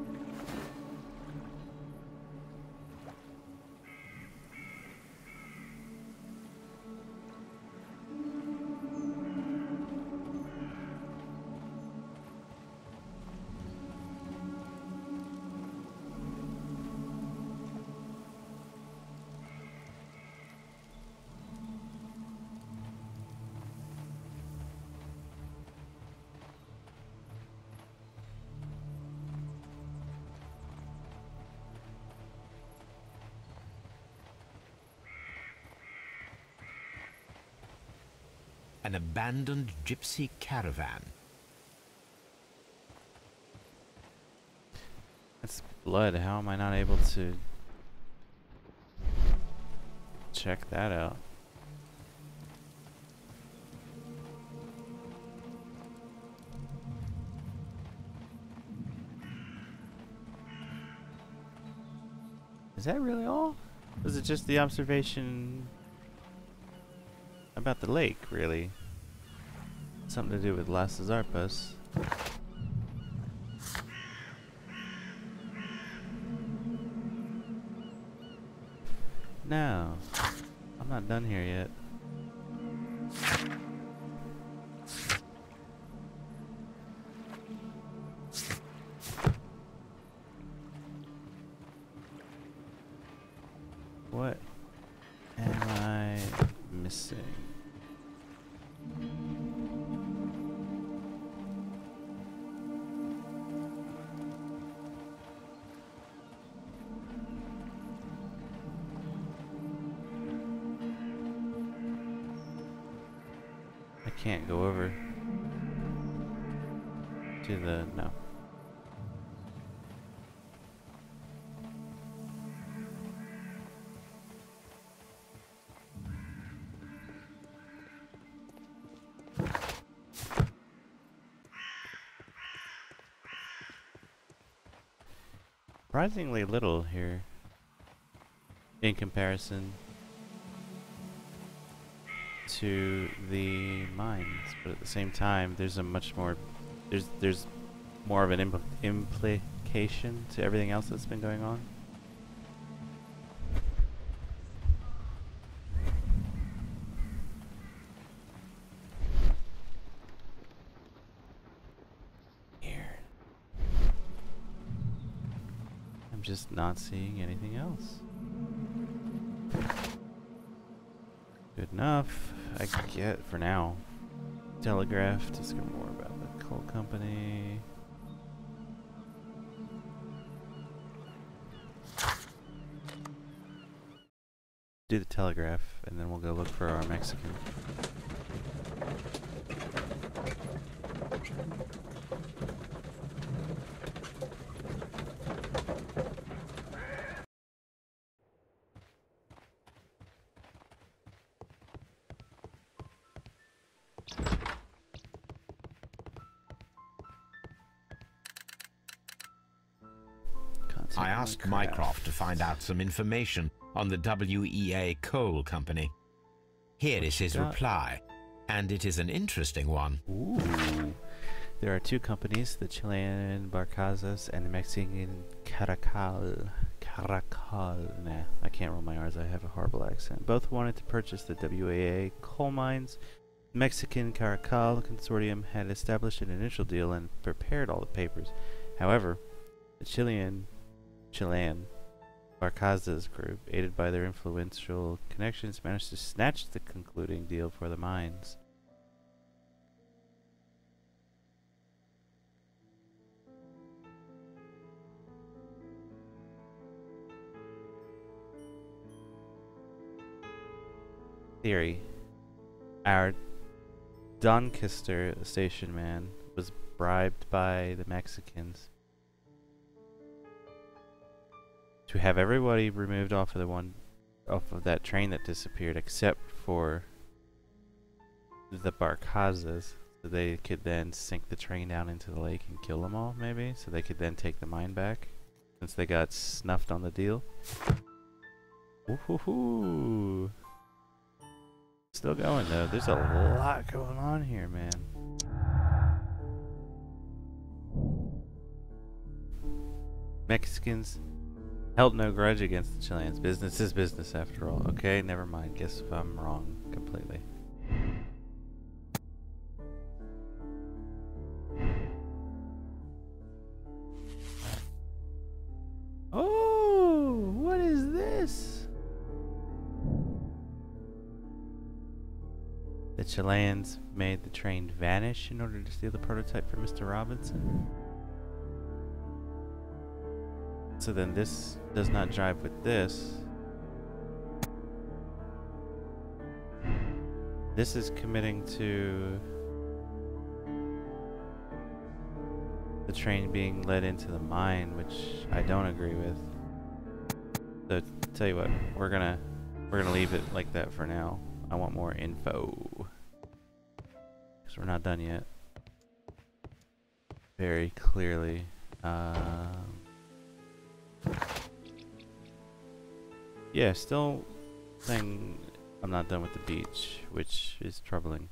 An abandoned gypsy caravan. That's blood. How am I not able to check that out? Is that really all? Was it just the observation about the lake, really? Something to do with Las Zarpas. No, I'm not done here yet. What am I missing? I can't go over to the no. Surprisingly little here in comparison to the mines, but at the same time there's a much more there's more of an implication to everything else that's been going on. Just not seeing anything else. Good enough, I get for now. Telegraph, discover more about the coal company. Do the telegraph, and then we'll go look for our Mexican. I asked Mycroft to find out some information on the WEA Coal Company. Here is his reply, and it is an interesting one. Ooh. There are two companies, the Chilean Barcazas and the Mexican Caracal. Nah, I can't roll my R's, I have a horrible accent. Both wanted to purchase the WEA coal mines. The Mexican Caracal Consortium had established an initial deal and prepared all the papers. However, the Chilean Barcazas group, aided by their influential connections, managed to snatch the concluding deal for the mines. Theory. Our Doncaster station man was bribed by the Mexicans to have everybody removed off of that train that disappeared, except for the Barcazas, so they could then sink the train down into the lake and kill them all, maybe, so they could then take the mine back, since they got snuffed on the deal. Woohoo! Still going though. There's a lot going on here, man. Mexicans held no grudge against the Chileans. Business is business after all. Okay, never mind. Guess if I'm wrong completely. Oh, what is this? The Chileans made the train vanish in order to steal the prototype from Mr. Robinson. So then this does not jive with this. This is committing to the train being led into the mine, which I don't agree with. So tell you what, we're gonna leave it like that for now. I want more info because we're not done yet. Very clearly. Yeah, still saying I'm not done with the beach, which is troubling.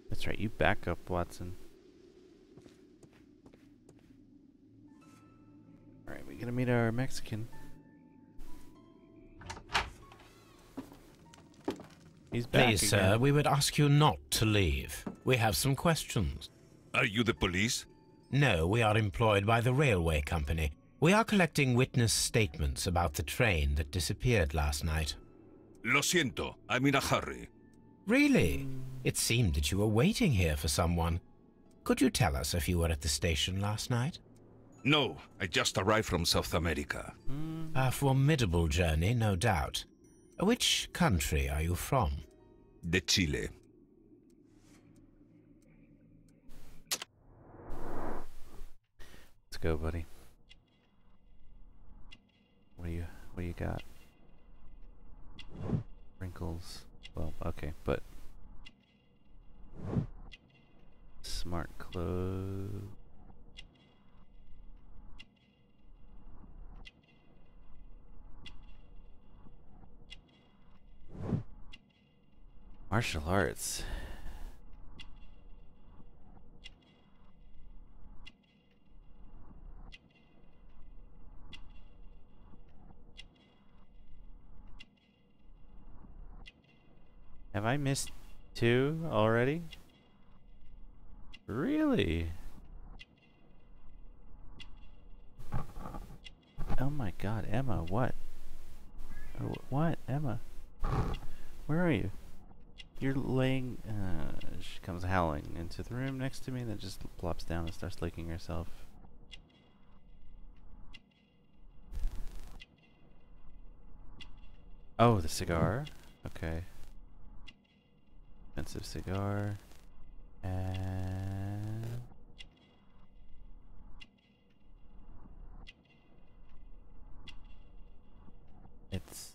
That's right, you back up, Watson. Alright, we're gonna meet our Mexican. He's back Please, again. sir, we would ask you not to leave. We have some questions. Are you the police? No, we are employed by the railway company. We are collecting witness statements about the train that disappeared last night. Lo siento, I'm in a hurry. Really? It seemed that you were waiting here for someone. Could you tell us if you were at the station last night? No, I just arrived from South America. A formidable journey, no doubt. Which country are you from? De Chile. Let's go, buddy. What do you got? Wrinkles. Well, okay, but smart clothes. Martial arts. Have I missed 2 already? Really? Oh my god, Emma, what? What, Emma? Where are you? You're laying... she comes howling into the room next to me, then just plops down and starts licking herself. Oh, the cigar? Okay. Expensive cigar. And... it's...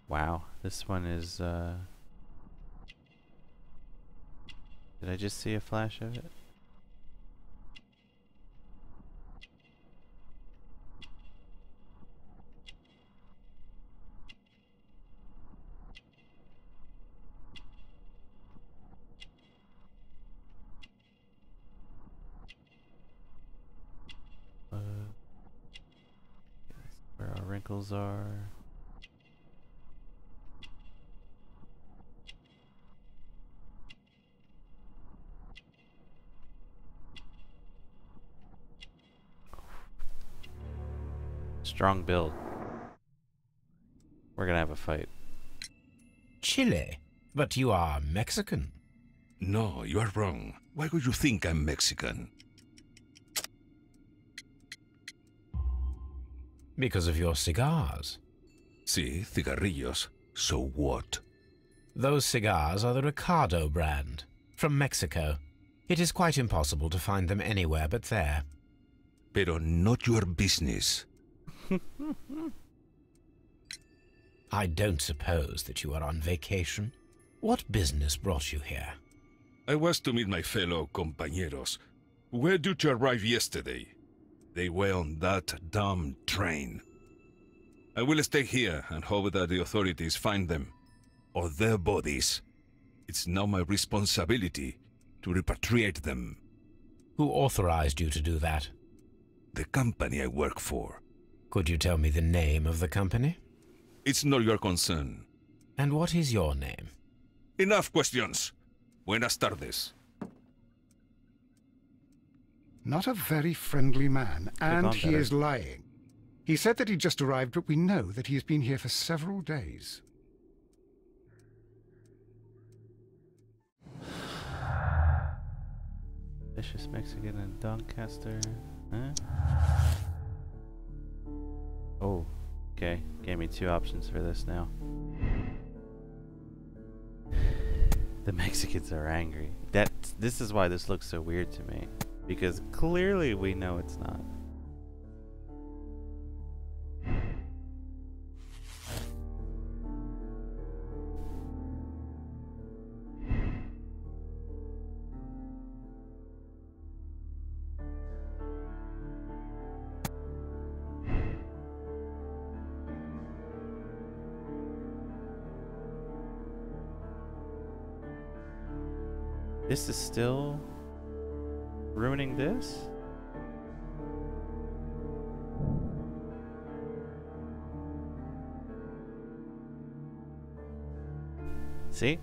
wow, this one is, did I just see a flash of it? Where our wrinkles are. Strong build. We're gonna have a fight. Chile? But you are Mexican. No, you are wrong. Why would you think I'm Mexican? Because of your cigars. Sí, cigarrillos. So what? Those cigars are the Ricardo brand, from Mexico. It is quite impossible to find them anywhere but there. Pero not your business. I don't suppose that you are on vacation. What business brought you here? I was to meet my fellow compañeros. Where did you arrive yesterday? They were on that damn train. I will stay here and hope that the authorities find them, or their bodies. It's now my responsibility to repatriate them. Who authorized you to do that? The company I work for. Could you tell me the name of the company? It's not your concern. And what is your name? Enough questions. Buenas tardes. Not a very friendly man, and he is lying. He said that he just arrived, but we know that he has been here for several days. Vicious Mexican and Doncaster. Huh? Oh, okay. Gave me 2 options for this now. The Mexicans are angry. This is why this looks so weird to me. Because clearly we know it's not. This is still ruining this? See?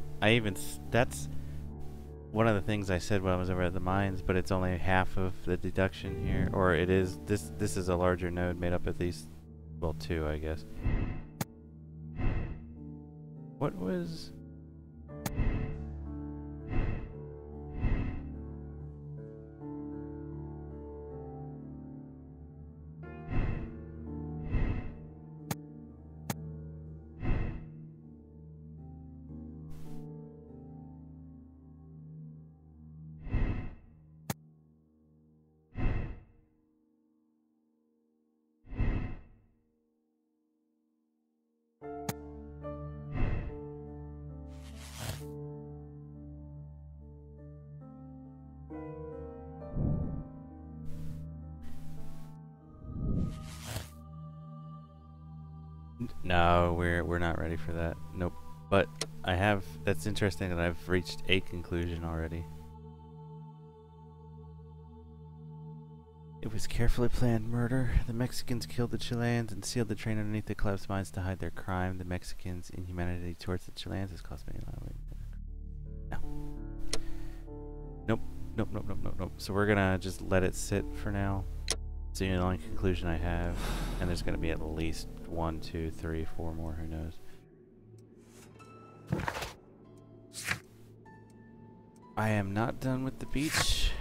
That's one of the things I said when I was over at the mines, but it's only half of the deduction here. Or it is, this is a larger node made up of these, well, 2, I guess. What was... No, we're not ready for that. Nope. But that's interesting that I've reached a conclusion already. It was carefully planned murder. The Mexicans killed the Chileans and sealed the train underneath the collapsed mines to hide their crime. The Mexicans' inhumanity towards the Chileans has cost many lives. No. Nope. Nope, nope, nope, nope, nope. So we're gonna just let it sit for now. It's the only conclusion I have. And there's gonna be at least 1, 2, 3, 4 more, who knows. I am not done with the beach.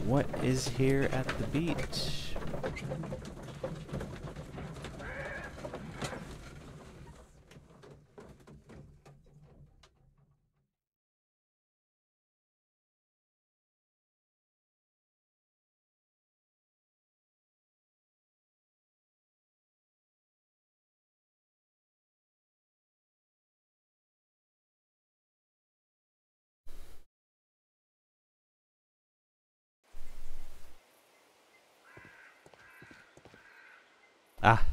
What is here at the beach? Ah.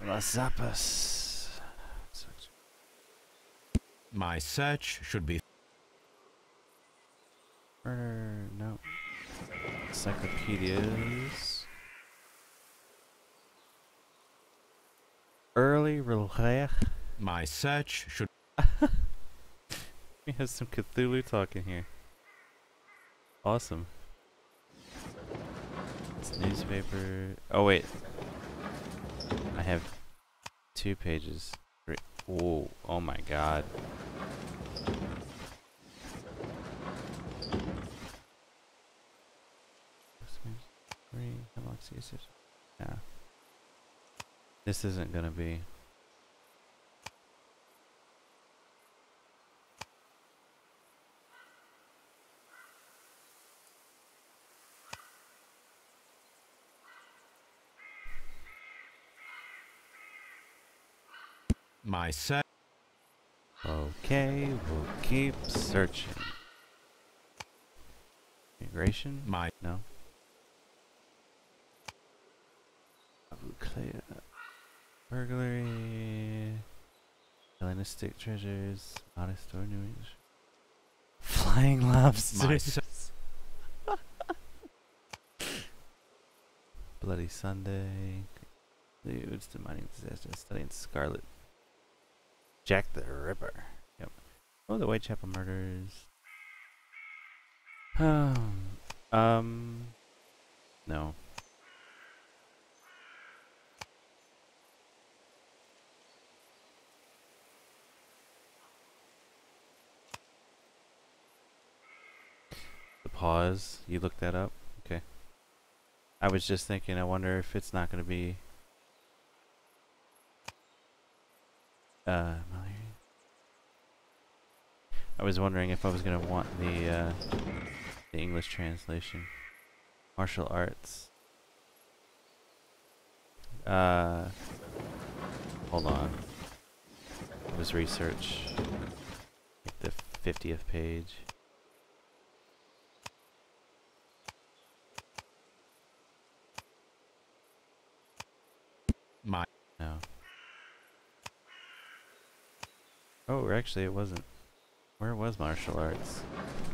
Las Zapas. My search should be... Murder, no. Encyclopedias. Early Relay. My search should... We have some Cthulhu talk in here. Awesome. It's newspaper. Oh wait. I have 2 pages. Whoa, oh my god. Yeah. This isn't gonna be. My search. Okay, we'll keep searching. Migration? No. Clear. Burglary. Hellenistic treasures. Modest or New English. Flying lobsters. Bloody Sunday. It's the mining disaster. Studying Scarlet. Jack the Ripper. Yep. Oh, the Whitechapel murders. No. The pause. You looked that up? Okay. I was just thinking, I wonder if it's not going to be... I was wondering if I was going to want the English translation. Martial arts. Hold on. It was research. Like the 50th page. No. Oh, actually it wasn't. Where was martial arts?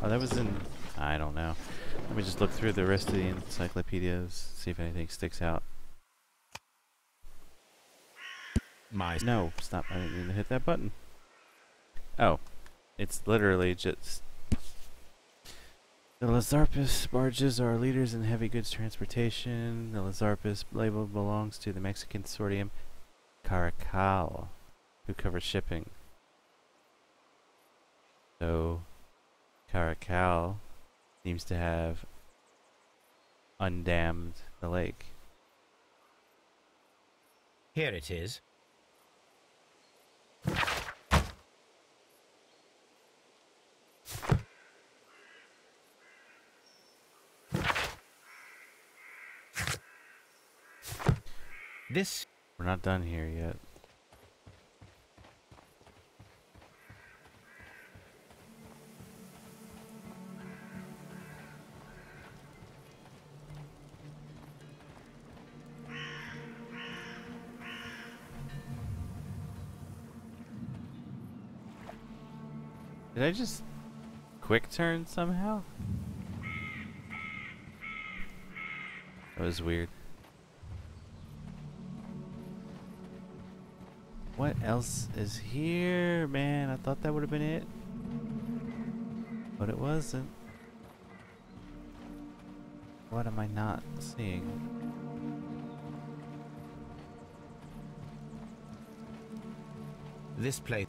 Oh, that was in... I don't know. Let me just look through the rest of the encyclopedias, see if anything sticks out. No, stop. I didn't mean to hit that button. Oh. It's literally just... The Lazarpus barges are leaders in heavy goods transportation. The Lazarpus label belongs to the Mexican consortium Caracal, who covers shipping. So, Caracal seems to have undammed the lake. Here it is. This... We're not done here yet. Did I just quick turn somehow? That was weird. What else is here, man? I thought that would have been it. But it wasn't. What am I not seeing? This place...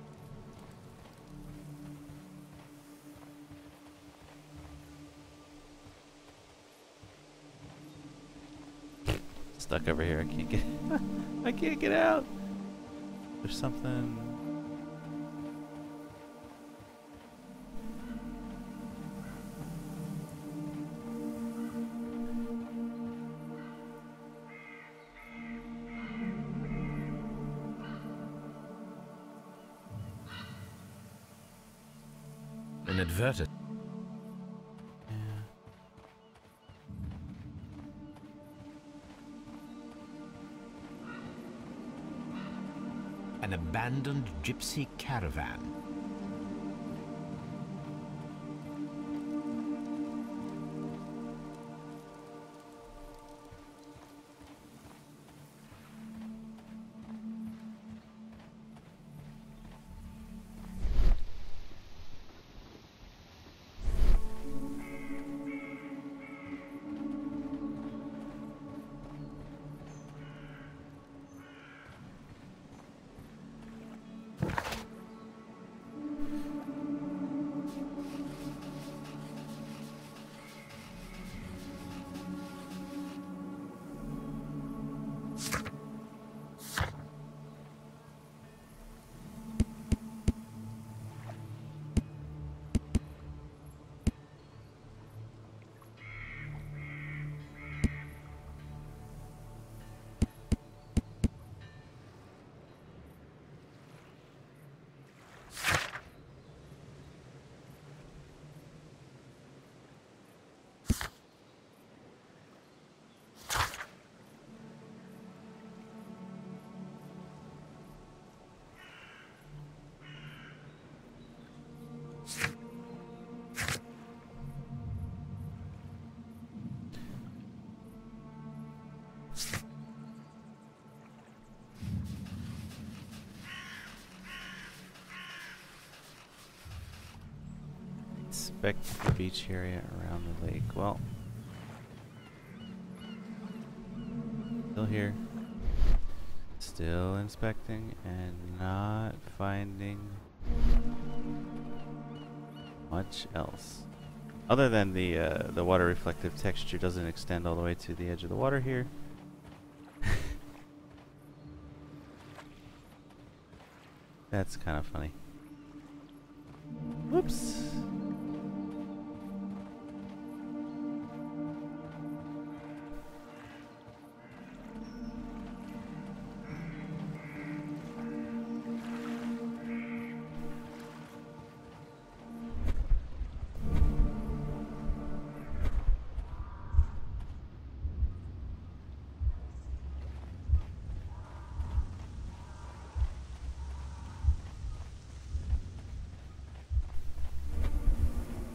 Stuck over here. I can't get... I can't get out! There's something... An advertisement. An abandoned gypsy caravan. Inspect the beach area around the lake. Well, Still here. Still inspecting and not finding much else. Other than the water reflective texture doesn't extend all the way to the edge of the water here. That's kind of funny. Whoops.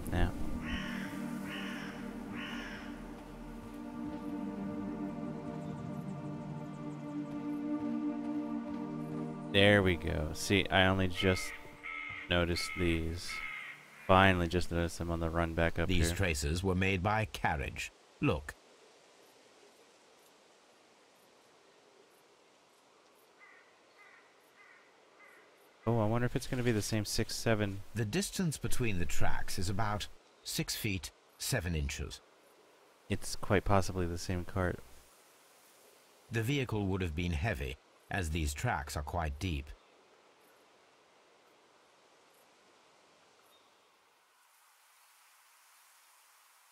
Now. There we go. See, I only just noticed these. Finally just noticed them on the run back up These here. traces were made by carriage. Look. Oh, I wonder if it's going to be the same 6, 7. The distance between the tracks is about 6 feet 7 inches. It's quite possibly the same cart. The vehicle would have been heavy, as these tracks are quite deep.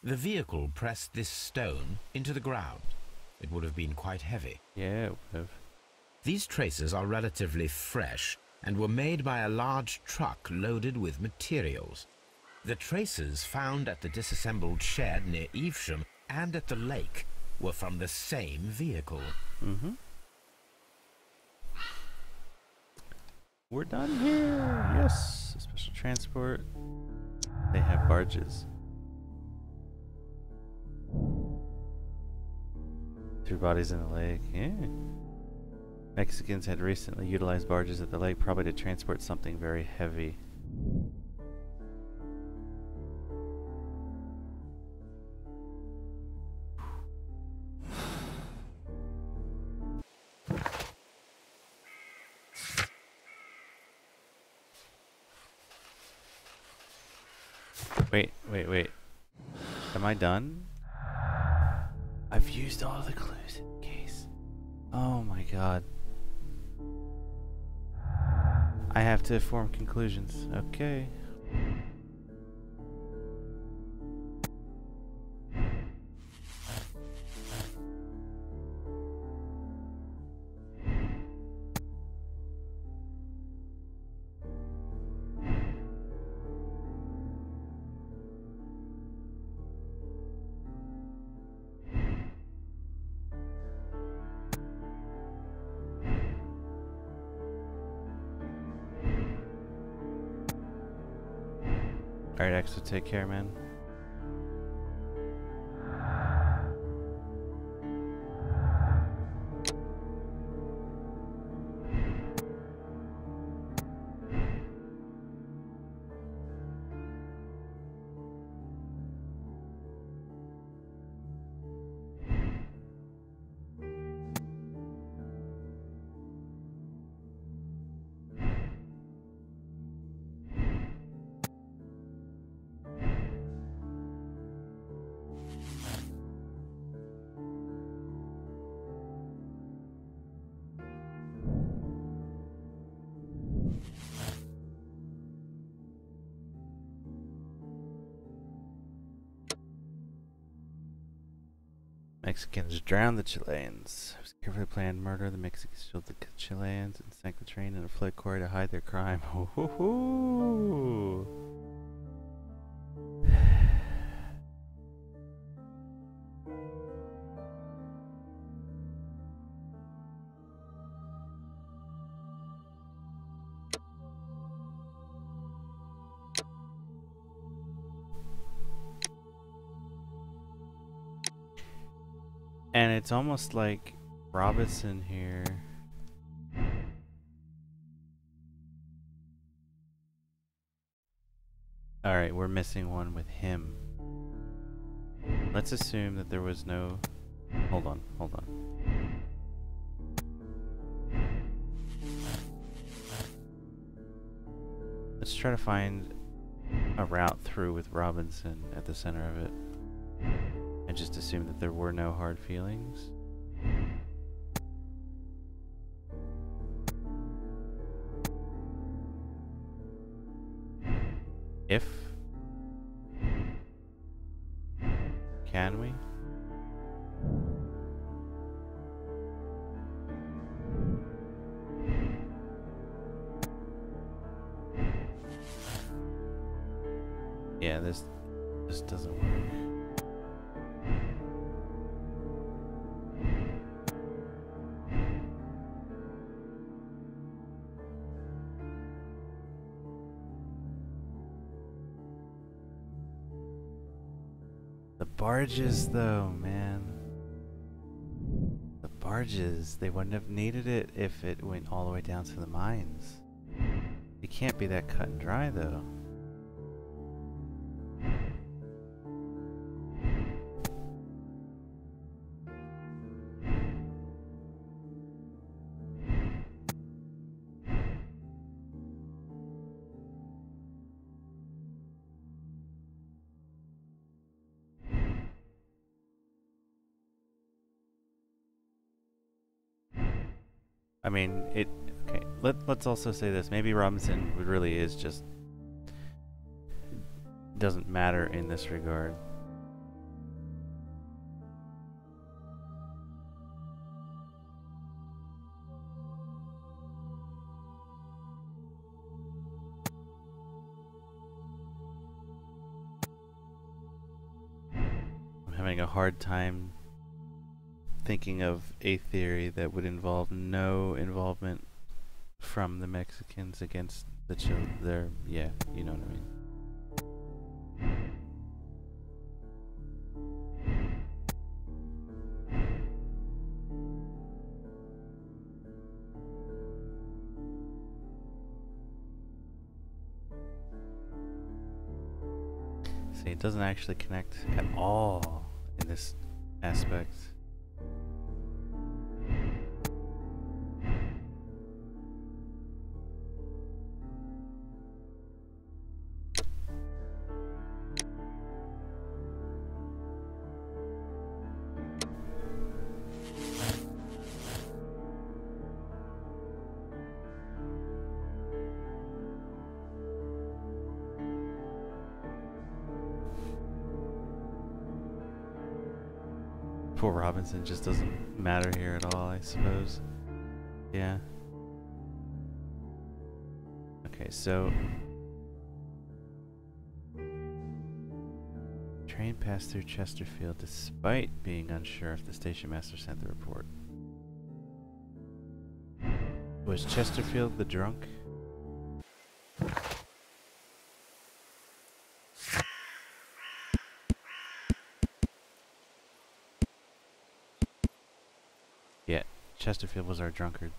The vehicle pressed this stone into the ground. It would have been quite heavy. Yeah, it would have. These traces are relatively fresh and were made by a large truck loaded with materials. The traces found at the disassembled shed near Evesham and at the lake were from the same vehicle. Mm-hmm. We're done here. Yes. Special transport. They have barges. 3 bodies in the lake. Yeah. Mexicans had recently utilized barges at the lake, probably to transport something very heavy. Wait. Am I done? I've used all the clues in the case. Oh my god. I have to form conclusions. Okay. Alright, Axel, take care, man. Mexicans drowned the Chileans. It was a carefully planned murder. The Mexicans killed the Chileans and sank the train in a flood quarry to hide their crime. Ho ho ho! And it's almost like Robinson here. Alright, we're missing one with him. Let's assume that there was no... Hold on. Let's try to find a route through with Robinson at the center of it. And just assume that there were no hard feelings. If... Can we? Yeah, this doesn't work. The barges, though, man. The barges, they wouldn't have needed it if it went all the way down to the mines. It can't be that cut and dry, though. I mean, okay, let's also say this. Maybe Robinson really is just... doesn't matter in this regard. I'm having a hard time thinking of a theory that would involve no involvement from the Mexicans against the children. Yeah, you know what I mean. See, it doesn't actually connect at all in this aspect. Poor Robinson just doesn't matter here at all, I suppose. Yeah. Okay, so... train passed through Chesterfield despite being unsure if the station master sent the report. Was Chesterfield the drunk? Yeah, Chesterfield was our drunkard.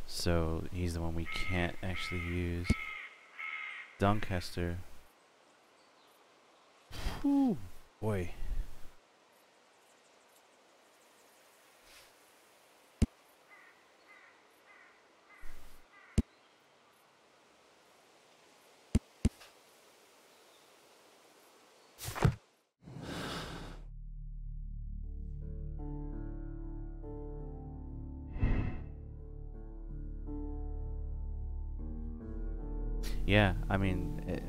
So he's the one we can't actually use. Doncaster. Whew, boy. Yeah, I mean, it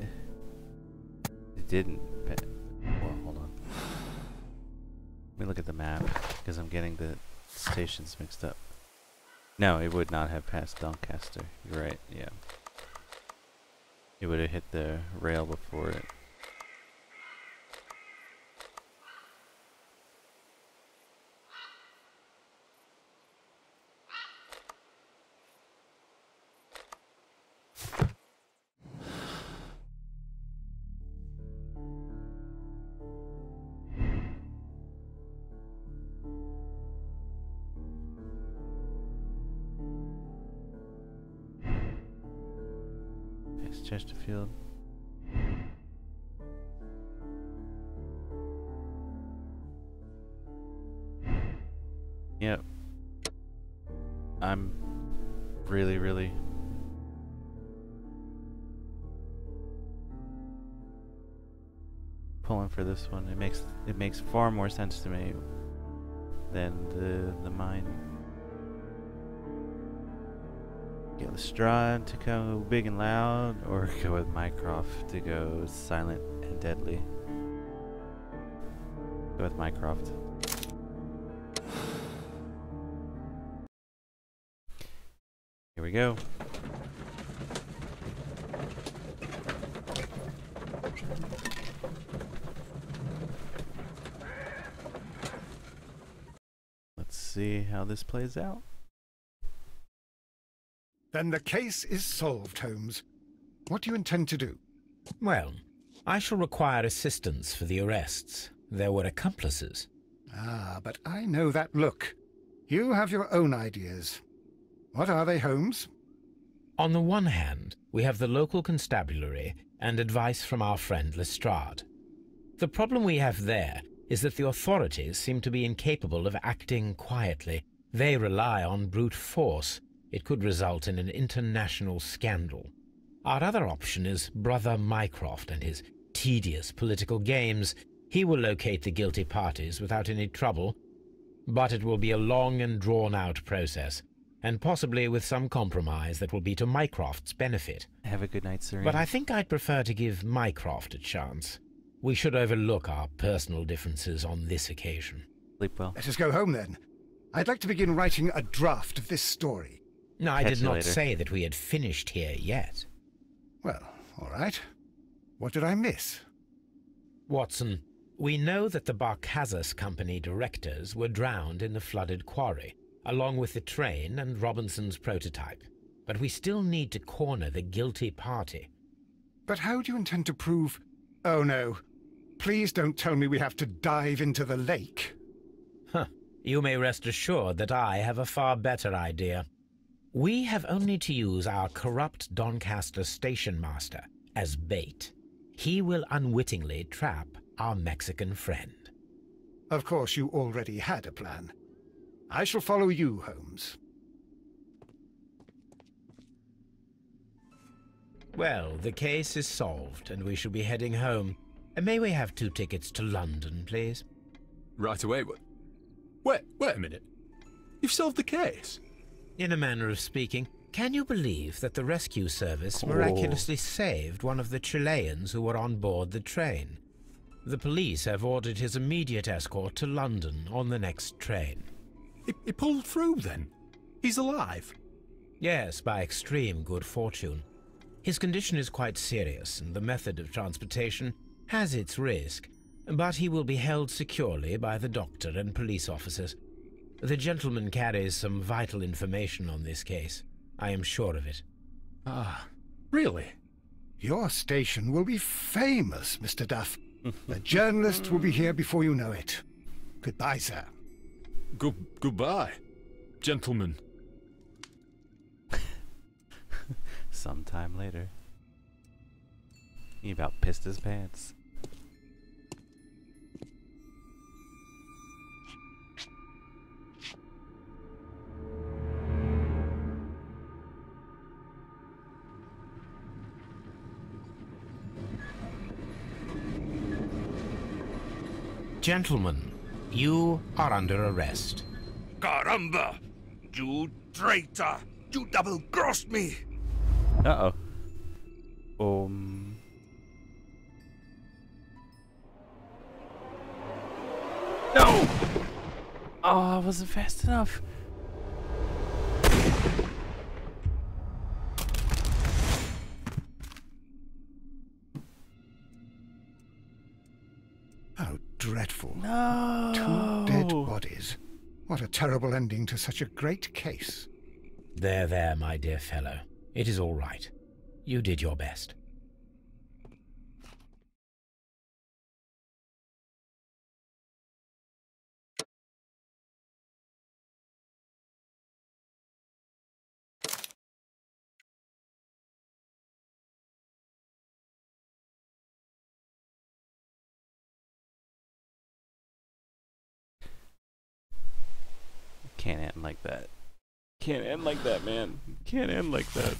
didn't. Well, hold on. Let me look at the map, because I'm getting the stations mixed up. No, it would not have passed Doncaster. You're right, yeah. It would have hit the rail before it. Chesterfield. Yep. I'm really pulling for this one. It makes far more sense to me than the mine. Get Lestrade to go big and loud, or go with Mycroft to go silent and deadly. Go with Mycroft. Here we go. Let's see how this plays out. Then the case is solved, Holmes. What do you intend to do? Well, I shall require assistance for the arrests. There were accomplices. Ah, but I know that look. You have your own ideas. What are they, Holmes? On the one hand, we have the local constabulary and advice from our friend Lestrade. The problem we have there is that the authorities seem to be incapable of acting quietly. They rely on brute force. It could result in an international scandal. Our other option is Brother Mycroft and his tedious political games. He will locate the guilty parties without any trouble, but it will be a long and drawn-out process, and possibly with some compromise that will be to Mycroft's benefit. Have a good night, sir. But I think I'd prefer to give Mycroft a chance. We should overlook our personal differences on this occasion. Sleep well. Let us go home, then. I'd like to begin writing a draft of this story. No, I did not say that we had finished here yet. Well, all right. What did I miss? Watson, we know that the Barkazas Company directors were drowned in the flooded quarry, along with the train and Robinson's prototype. But we still need to corner the guilty party. But how do you intend to prove... Oh, no. Please don't tell me we have to dive into the lake. Huh. You may rest assured that I have a far better idea. We have only to use our corrupt Doncaster station master as bait. He will unwittingly trap our Mexican friend. Of course, you already had a plan. I shall follow you, Holmes. Well, the case is solved, and we shall be heading home. May we have 2 tickets to London, please? Right away, but... Wait a minute. You've solved the case? In a manner of speaking. Can you believe that the rescue service miraculously saved one of the Chileans who were on board the train? The police have ordered his immediate escort to London on the next train. He pulled through, then? He's alive? Yes, by extreme good fortune. His condition is quite serious, and the method of transportation has its risk, but he will be held securely by the doctor and police officers. The gentleman carries some vital information on this case. I am sure of it. Ah, really? Your station will be famous, Mr. Duff. The journalists will be here before you know it. Goodbye, sir. Goodbye, gentlemen. Sometime later. He about pissed his pants. Gentlemen, you are under arrest. Caramba! You traitor! You double-crossed me! Uh-oh. No! Oh, I wasn't fast enough. How dreadful. No! 2 dead bodies. What a terrible ending to such a great case. There, my dear fellow. It is all right. You did your best. Can't end like that. Can't end like that, man. Can't end like that.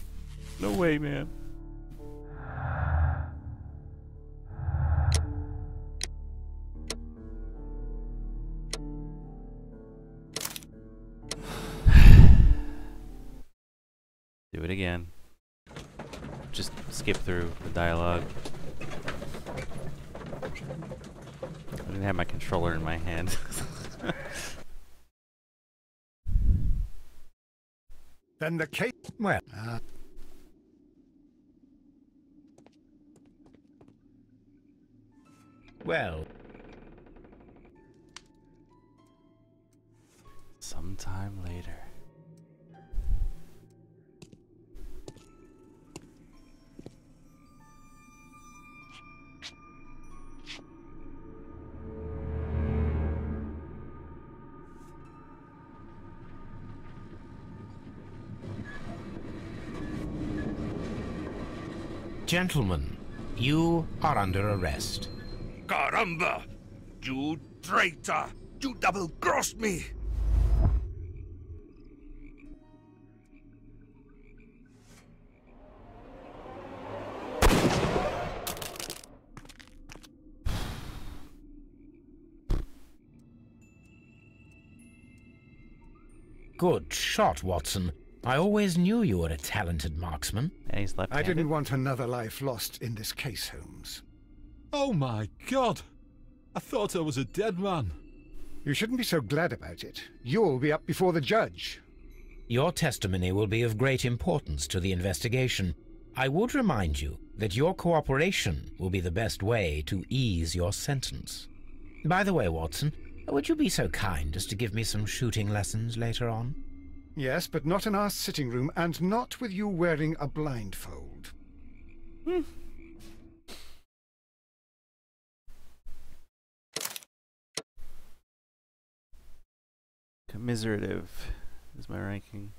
No way, man. it again. Just skip through the dialogue. I didn't have my controller in my hand. Then the case... Well, Well... Sometime later. Gentlemen, you are under arrest. Caramba! You traitor! You double-crossed me! Good shot, Watson. I always knew you were a talented marksman. And he's I didn't want another life lost in this case, Holmes. Oh my God! I thought I was a dead man. You shouldn't be so glad about it. You'll be up before the judge. Your testimony will be of great importance to the investigation. I would remind you that your cooperation will be the best way to ease your sentence. By the way, Watson, would you be so kind as to give me some shooting lessons later on? Yes, but not in our sitting room, and not with you wearing a blindfold. Commiserative is my ranking.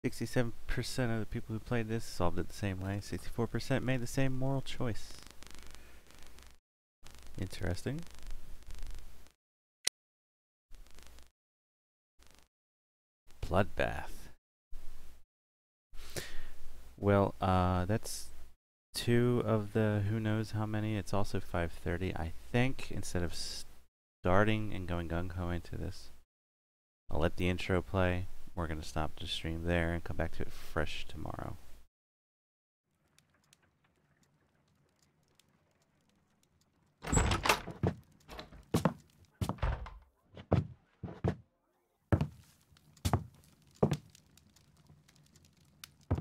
67% of the people who played this solved it the same way. 64% made the same moral choice. Interesting. Bloodbath. Well, that's 2 of the who knows how many. It's also 5:30. I think instead of starting and going gung-ho into this, I'll let the intro play. We're going to stop the stream there and come back to it fresh tomorrow.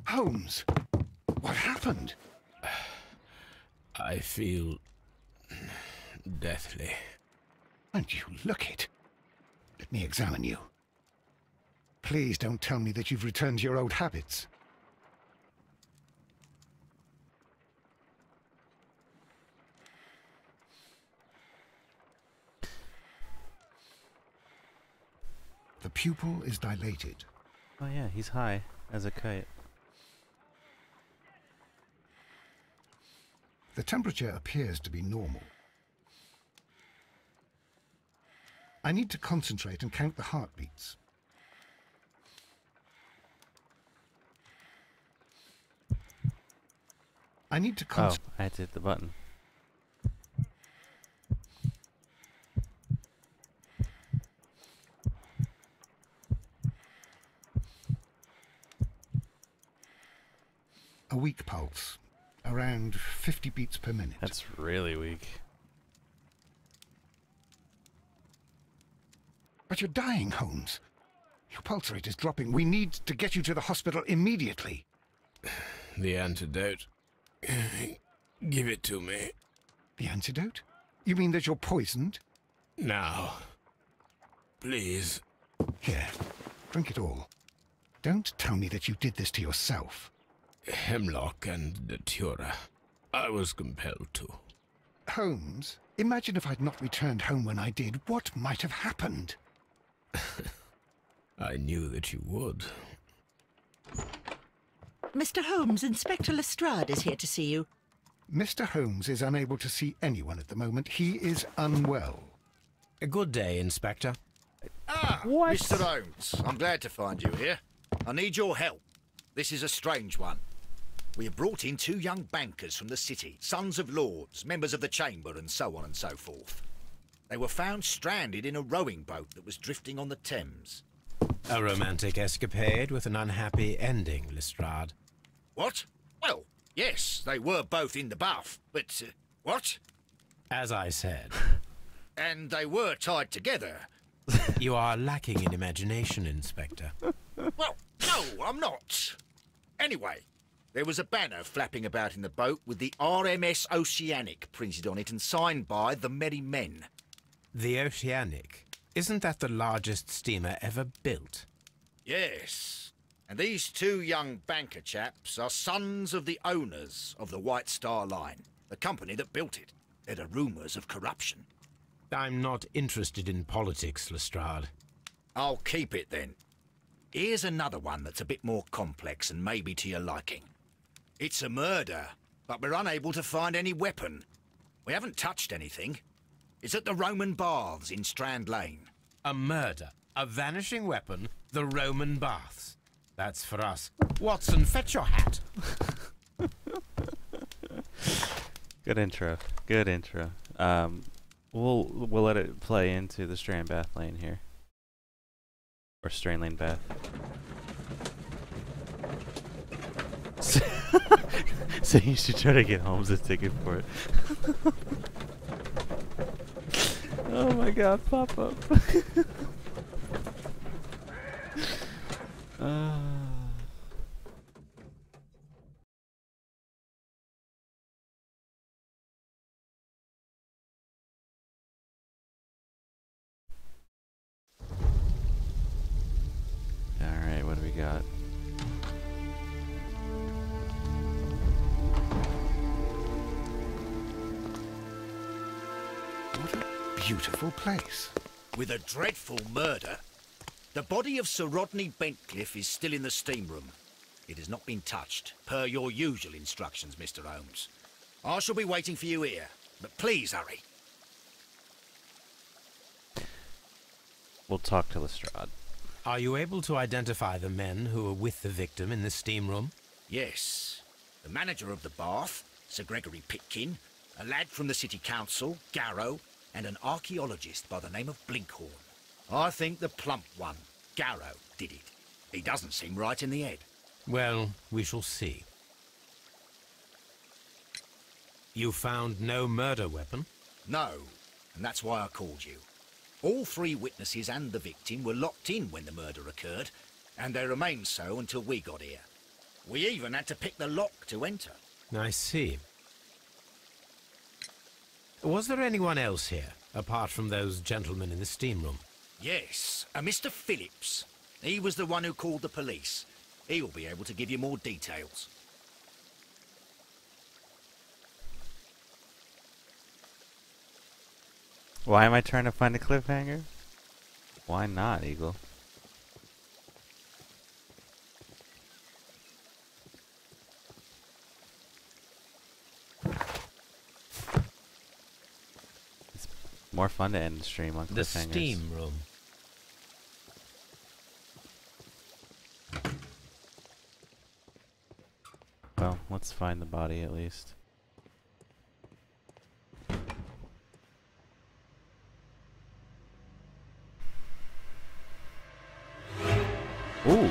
Holmes, what happened? I feel deathly. And you look it. Let me examine you. Please don't tell me that you've returned to your old habits. The pupil is dilated. Oh yeah, he's high as a kite. The temperature appears to be normal. I need to concentrate and count the heartbeats. I need to Oh, I had to hit the button. A weak pulse, around 50 beats per minute. That's really weak. But you're dying, Holmes. Your pulse rate is dropping. We need to get you to the hospital immediately. The antidote. Give it to me. The antidote? You mean that you're poisoned? Now. Please. Here, drink it all. Don't tell me that you did this to yourself. Hemlock and datura. I was compelled to. Holmes, imagine if I'd not returned home when I did. What might have happened? I knew that you would. Mr. Holmes, Inspector Lestrade is here to see you. Mr. Holmes is unable to see anyone at the moment. He is unwell. A good day, Inspector. Ah, what? Mr. Holmes, I'm glad to find you here. I need your help. This is a strange one. We have brought in 2 young bankers from the city, sons of lords, members of the Chamber, and so on and so forth. They were found stranded in a rowing boat that was drifting on the Thames. A romantic escapade with an unhappy ending, Lestrade. What? Well, yes, they were both in the bath, but... what? As I said. And they were tied together. You are lacking in imagination, Inspector. Well, no, I'm not. Anyway, there was a banner flapping about in the boat with the RMS Oceanic printed on it and signed by the Merry Men. The Oceanic? Isn't that the largest steamer ever built? Yes. And these two young banker chaps are sons of the owners of the White Star Line, the company that built it. There are rumours of corruption. I'm not interested in politics, Lestrade. I'll keep it then. Here's another one that's a bit more complex and maybe to your liking. It's a murder, but we're unable to find any weapon. We haven't touched anything. It's at the Roman Baths in Strand Lane. A murder, a vanishing weapon, the Roman Baths. That's for us. Watson, fetch your hat. Good intro. Good intro. We'll let it play into the Strand Bath Lane here. Or Strand Lane Bath. So you should try to get Holmes a ticket for it. Oh my god, pop up. Alright, what do we got? What a beautiful place. With a dreadful murder. The body of Sir Rodney Bentcliffe is still in the steam room. It has not been touched, per your usual instructions, Mr. Holmes. I shall be waiting for you here, but please hurry. We'll talk to Lestrade. Are you able to identify the men who were with the victim in the steam room? Yes. The manager of the bath, Sir Gregory Pitkin, a lad from the City Council, Garrow, and an archaeologist by the name of Blinkhorn. I think the plump one, Garrow, did it. He doesn't seem right in the head. Well, we shall see. You found no murder weapon? No, and that's why I called you. All three witnesses and the victim were locked in when the murder occurred, and they remained so until we got here. We even had to pick the lock to enter. I see. Was there anyone else here, apart from those gentlemen in the steam room? Yes, a Mr. Phillips. He was the one who called the police. He'll be able to give you more details. Why am I trying to find a cliffhanger? Why not, Eagle? It's more fun to end the stream on cliffhangers. The steam room. Well, let's find the body at least. Ooh.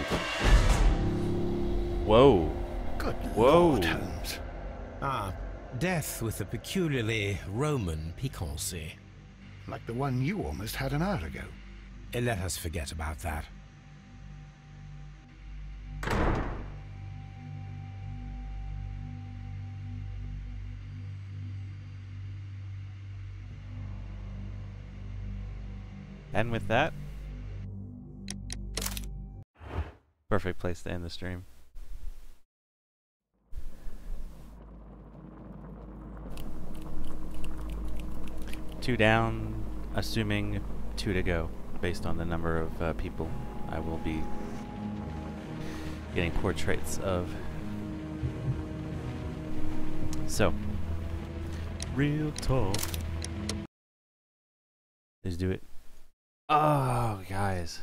Whoa. Good Whoa. Lord, Holmes. Ah, death with a peculiarly Roman piquancy. Like the one you almost had an hour ago. Let us forget about that. And with that, perfect place to end the stream. Two down, assuming 2 to go, based on the number of people I will be getting portraits of. So, real talk. Let's do it. Oh, guys.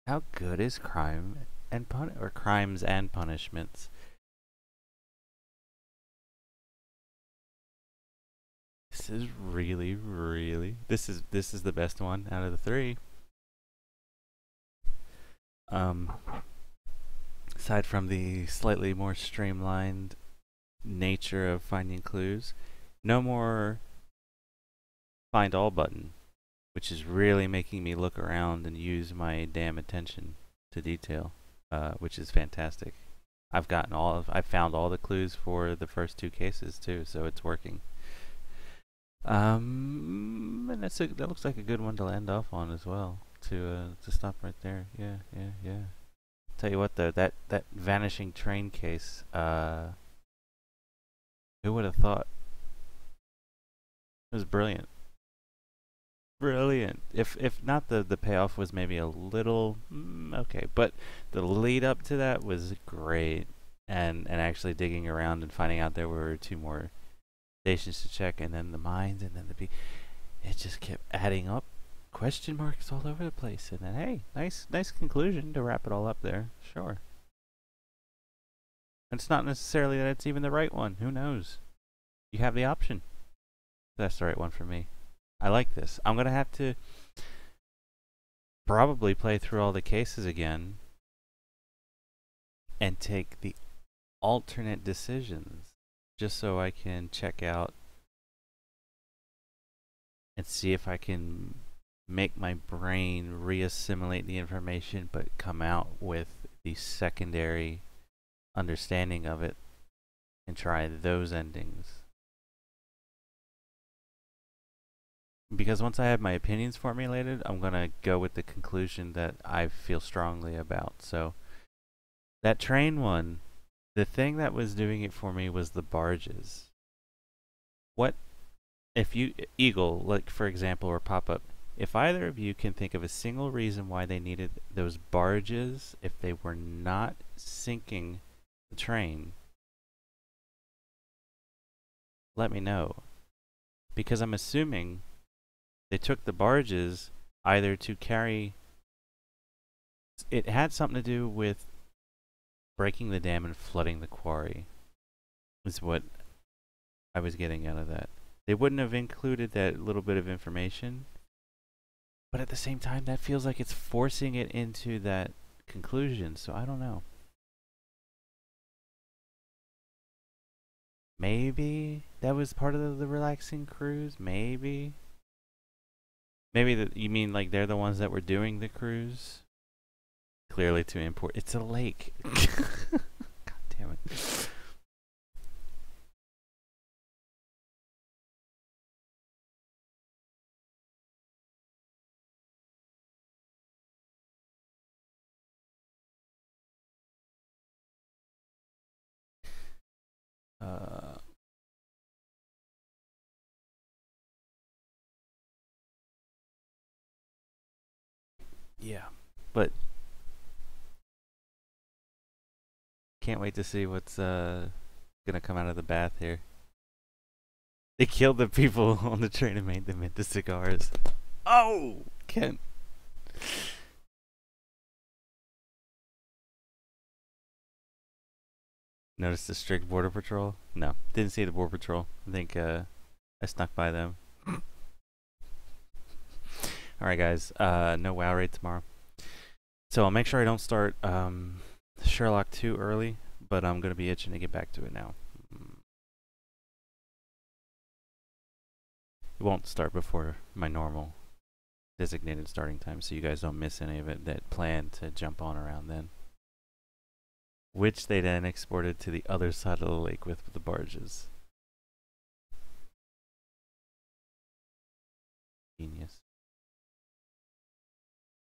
How good is Crimes and Punishments? This is really, really... This is the best one out of the 3. Um, aside from the slightly more streamlined nature of finding clues, no more find all button, which is really making me look around and use my damn attention to detail, which is fantastic. I've found all the clues for the first 2 cases too, so it's working. And that looks like a good one to end off on as well. To stop right there. Yeah. Tell you what though, that vanishing train case. Who would have thought? It was brilliant. Brilliant. If not the payoff was maybe a little okay, but the lead up to that was great, and actually digging around and finding out there were 2 more stations to check, and then the mines, and then it just kept adding up, question marks all over the place, and then hey, nice conclusion to wrap it all up there. Sure. It's not necessarily that it's even the right one. Who knows? You have the option. That's the right one for me. I like this. I'm gonna have to probably play through all the cases again and take the alternate decisions just so I can check out and see if I can make my brain reassimilate the information but come out with the secondary understanding of it and try those endings. Because once I have my opinions formulated, I'm going to go with the conclusion that I feel strongly about. So that train one, the thing that was doing it for me was the barges. What if you, Eagle, like for example, or Pop-Up, if either of you can think of a single reason why they needed those barges if they were not sinking the train, let me know. Because I'm assuming they took the barges either to carry... It had something to do with breaking the dam and flooding the quarry, is what I was getting out of that. They wouldn't have included that little bit of information, but at the same time, that feels like it's forcing it into that conclusion, so I don't know. Maybe that was part of the relaxing cruise, maybe. Maybe you mean like they're the ones that were doing the cruise? Clearly to import. It's a lake. God damn it. Yeah, but can't wait to see what's gonna come out of the bath here. They killed the people on the train and made them into cigars. Oh, Kent. Noticed the strict border patrol? No, didn't see the border patrol. I think I snuck by them. Alright guys, no WoW raid tomorrow. So I'll make sure I don't start Sherlock too early, but I'm going to be itching to get back to it now. It won't start before my normal designated starting time, so you guys don't miss any of it that plan to jump on around then. Which they then exported to the other side of the lake with the barges. Genius.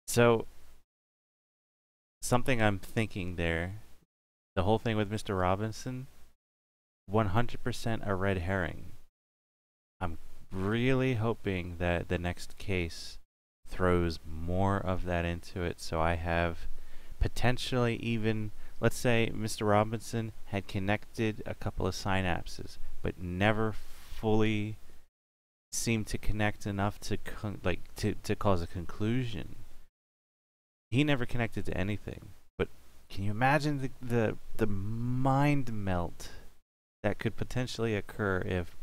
So, something I'm thinking there, the whole thing with Mr. Robinson, 100% a red herring. I'm really hoping that the next case throws more of that into it, so I have potentially even, let's say Mr. Robinson had connected a couple of synapses, but never fully seemed to connect enough to to cause a conclusion. He never connected to anything, but can you imagine the mind melt that could potentially occur if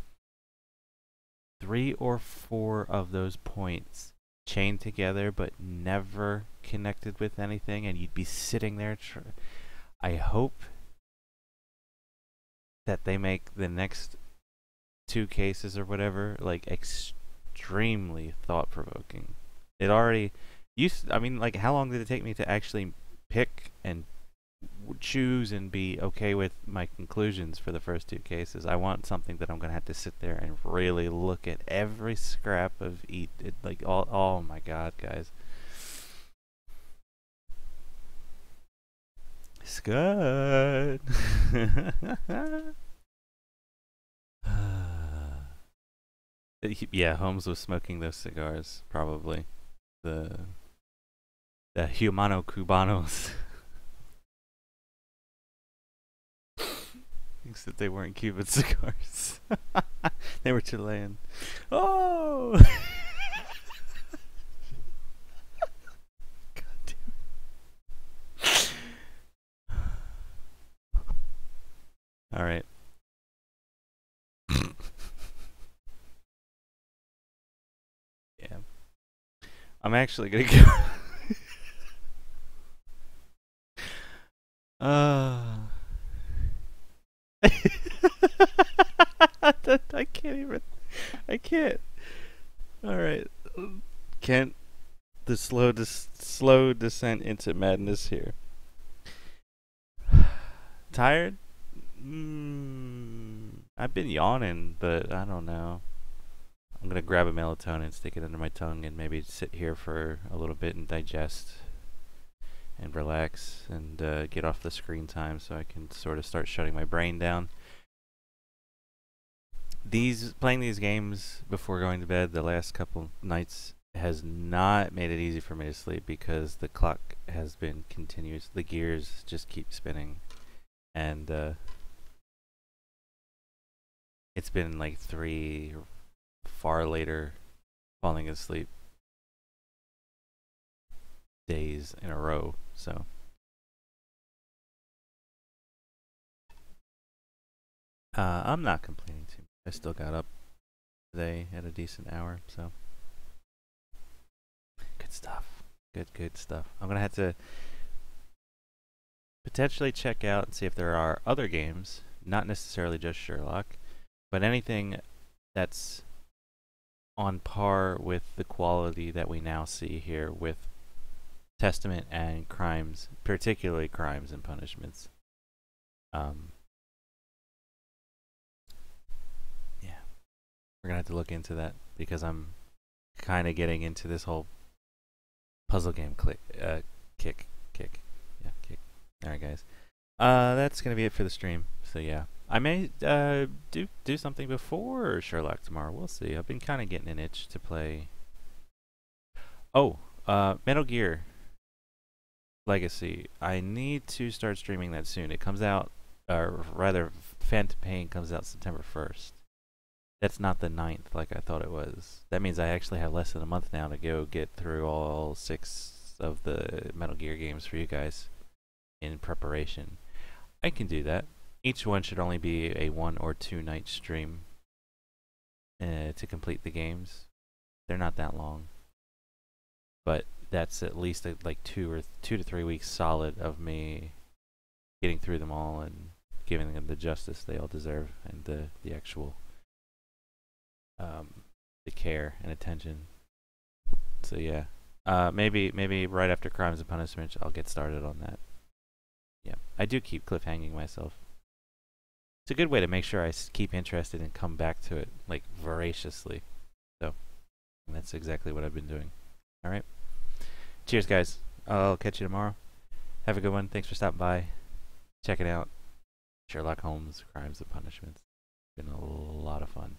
3 or 4 of those points chained together but never connected with anything, and you'd be sitting there. I hope that they make the next 2 cases or whatever like extremely thought-provoking. It already used. I mean, like, how long did it take me to actually pick and choose and be okay with my conclusions for the first 2 cases? I want something that I'm gonna have to sit there and really look at every scrap of like all. Oh my God, guys, it's good. Yeah, Holmes was smoking those cigars, probably the Humano Cubanos. Except they weren't Cuban cigars. They were Chilean. Oh! God damn it. All right. Yeah. I'm actually gonna go. I can't even. I can't. All right, Kent. The slow descent into madness here. Tired? I've been yawning, but I don't know. I'm gonna grab a melatonin, stick it under my tongue, and maybe sit here for a little bit and digest and relax and get off the screen time so I can sort of start shutting my brain down. Playing these games before going to bed the last couple nights has not made it easy for me to sleep because the clock has been continuous. The gears just keep spinning, and it's been like 3 far later falling asleep days in a row, so I'm not complaining too much. I still got up today at a decent hour, so good stuff. Good stuff. I'm gonna have to potentially check out and see if there are other games, not necessarily just Sherlock, but anything that's on par with the quality that we now see here with Testament and Crimes, particularly Crimes and Punishments. Yeah, we're gonna have to look into that because I'm kind of getting into this whole puzzle game kick. Yeah, kick. All right, guys. That's gonna be it for the stream. So yeah, I may do something before Sherlock tomorrow. We'll see. I've been kind of getting an itch to play. Oh, Metal Gear Legacy. I need to start streaming that soon. It comes out, or rather, Phantom Pain comes out September 1st. That's not the 9th like I thought it was. That means I actually have less than a month now to go get through all 6 of the Metal Gear games for you guys in preparation. I can do that. Each one should only be a 1 or 2 night stream to complete the games. They're not that long. But that's at least like 2 to 3 weeks solid of me getting through them all and giving them the justice they all deserve and the actual the care and attention. So yeah, maybe right after Crimes and Punishments I'll get started on that. Yeah, I do keep cliffhanging myself. It's a good way to make sure I keep interested and come back to it like voraciously. So that's exactly what I've been doing. All right. Cheers, guys. I'll catch you tomorrow. Have a good one. Thanks for stopping by. Check it out. Sherlock Holmes, Crimes and Punishments. Been a lot of fun.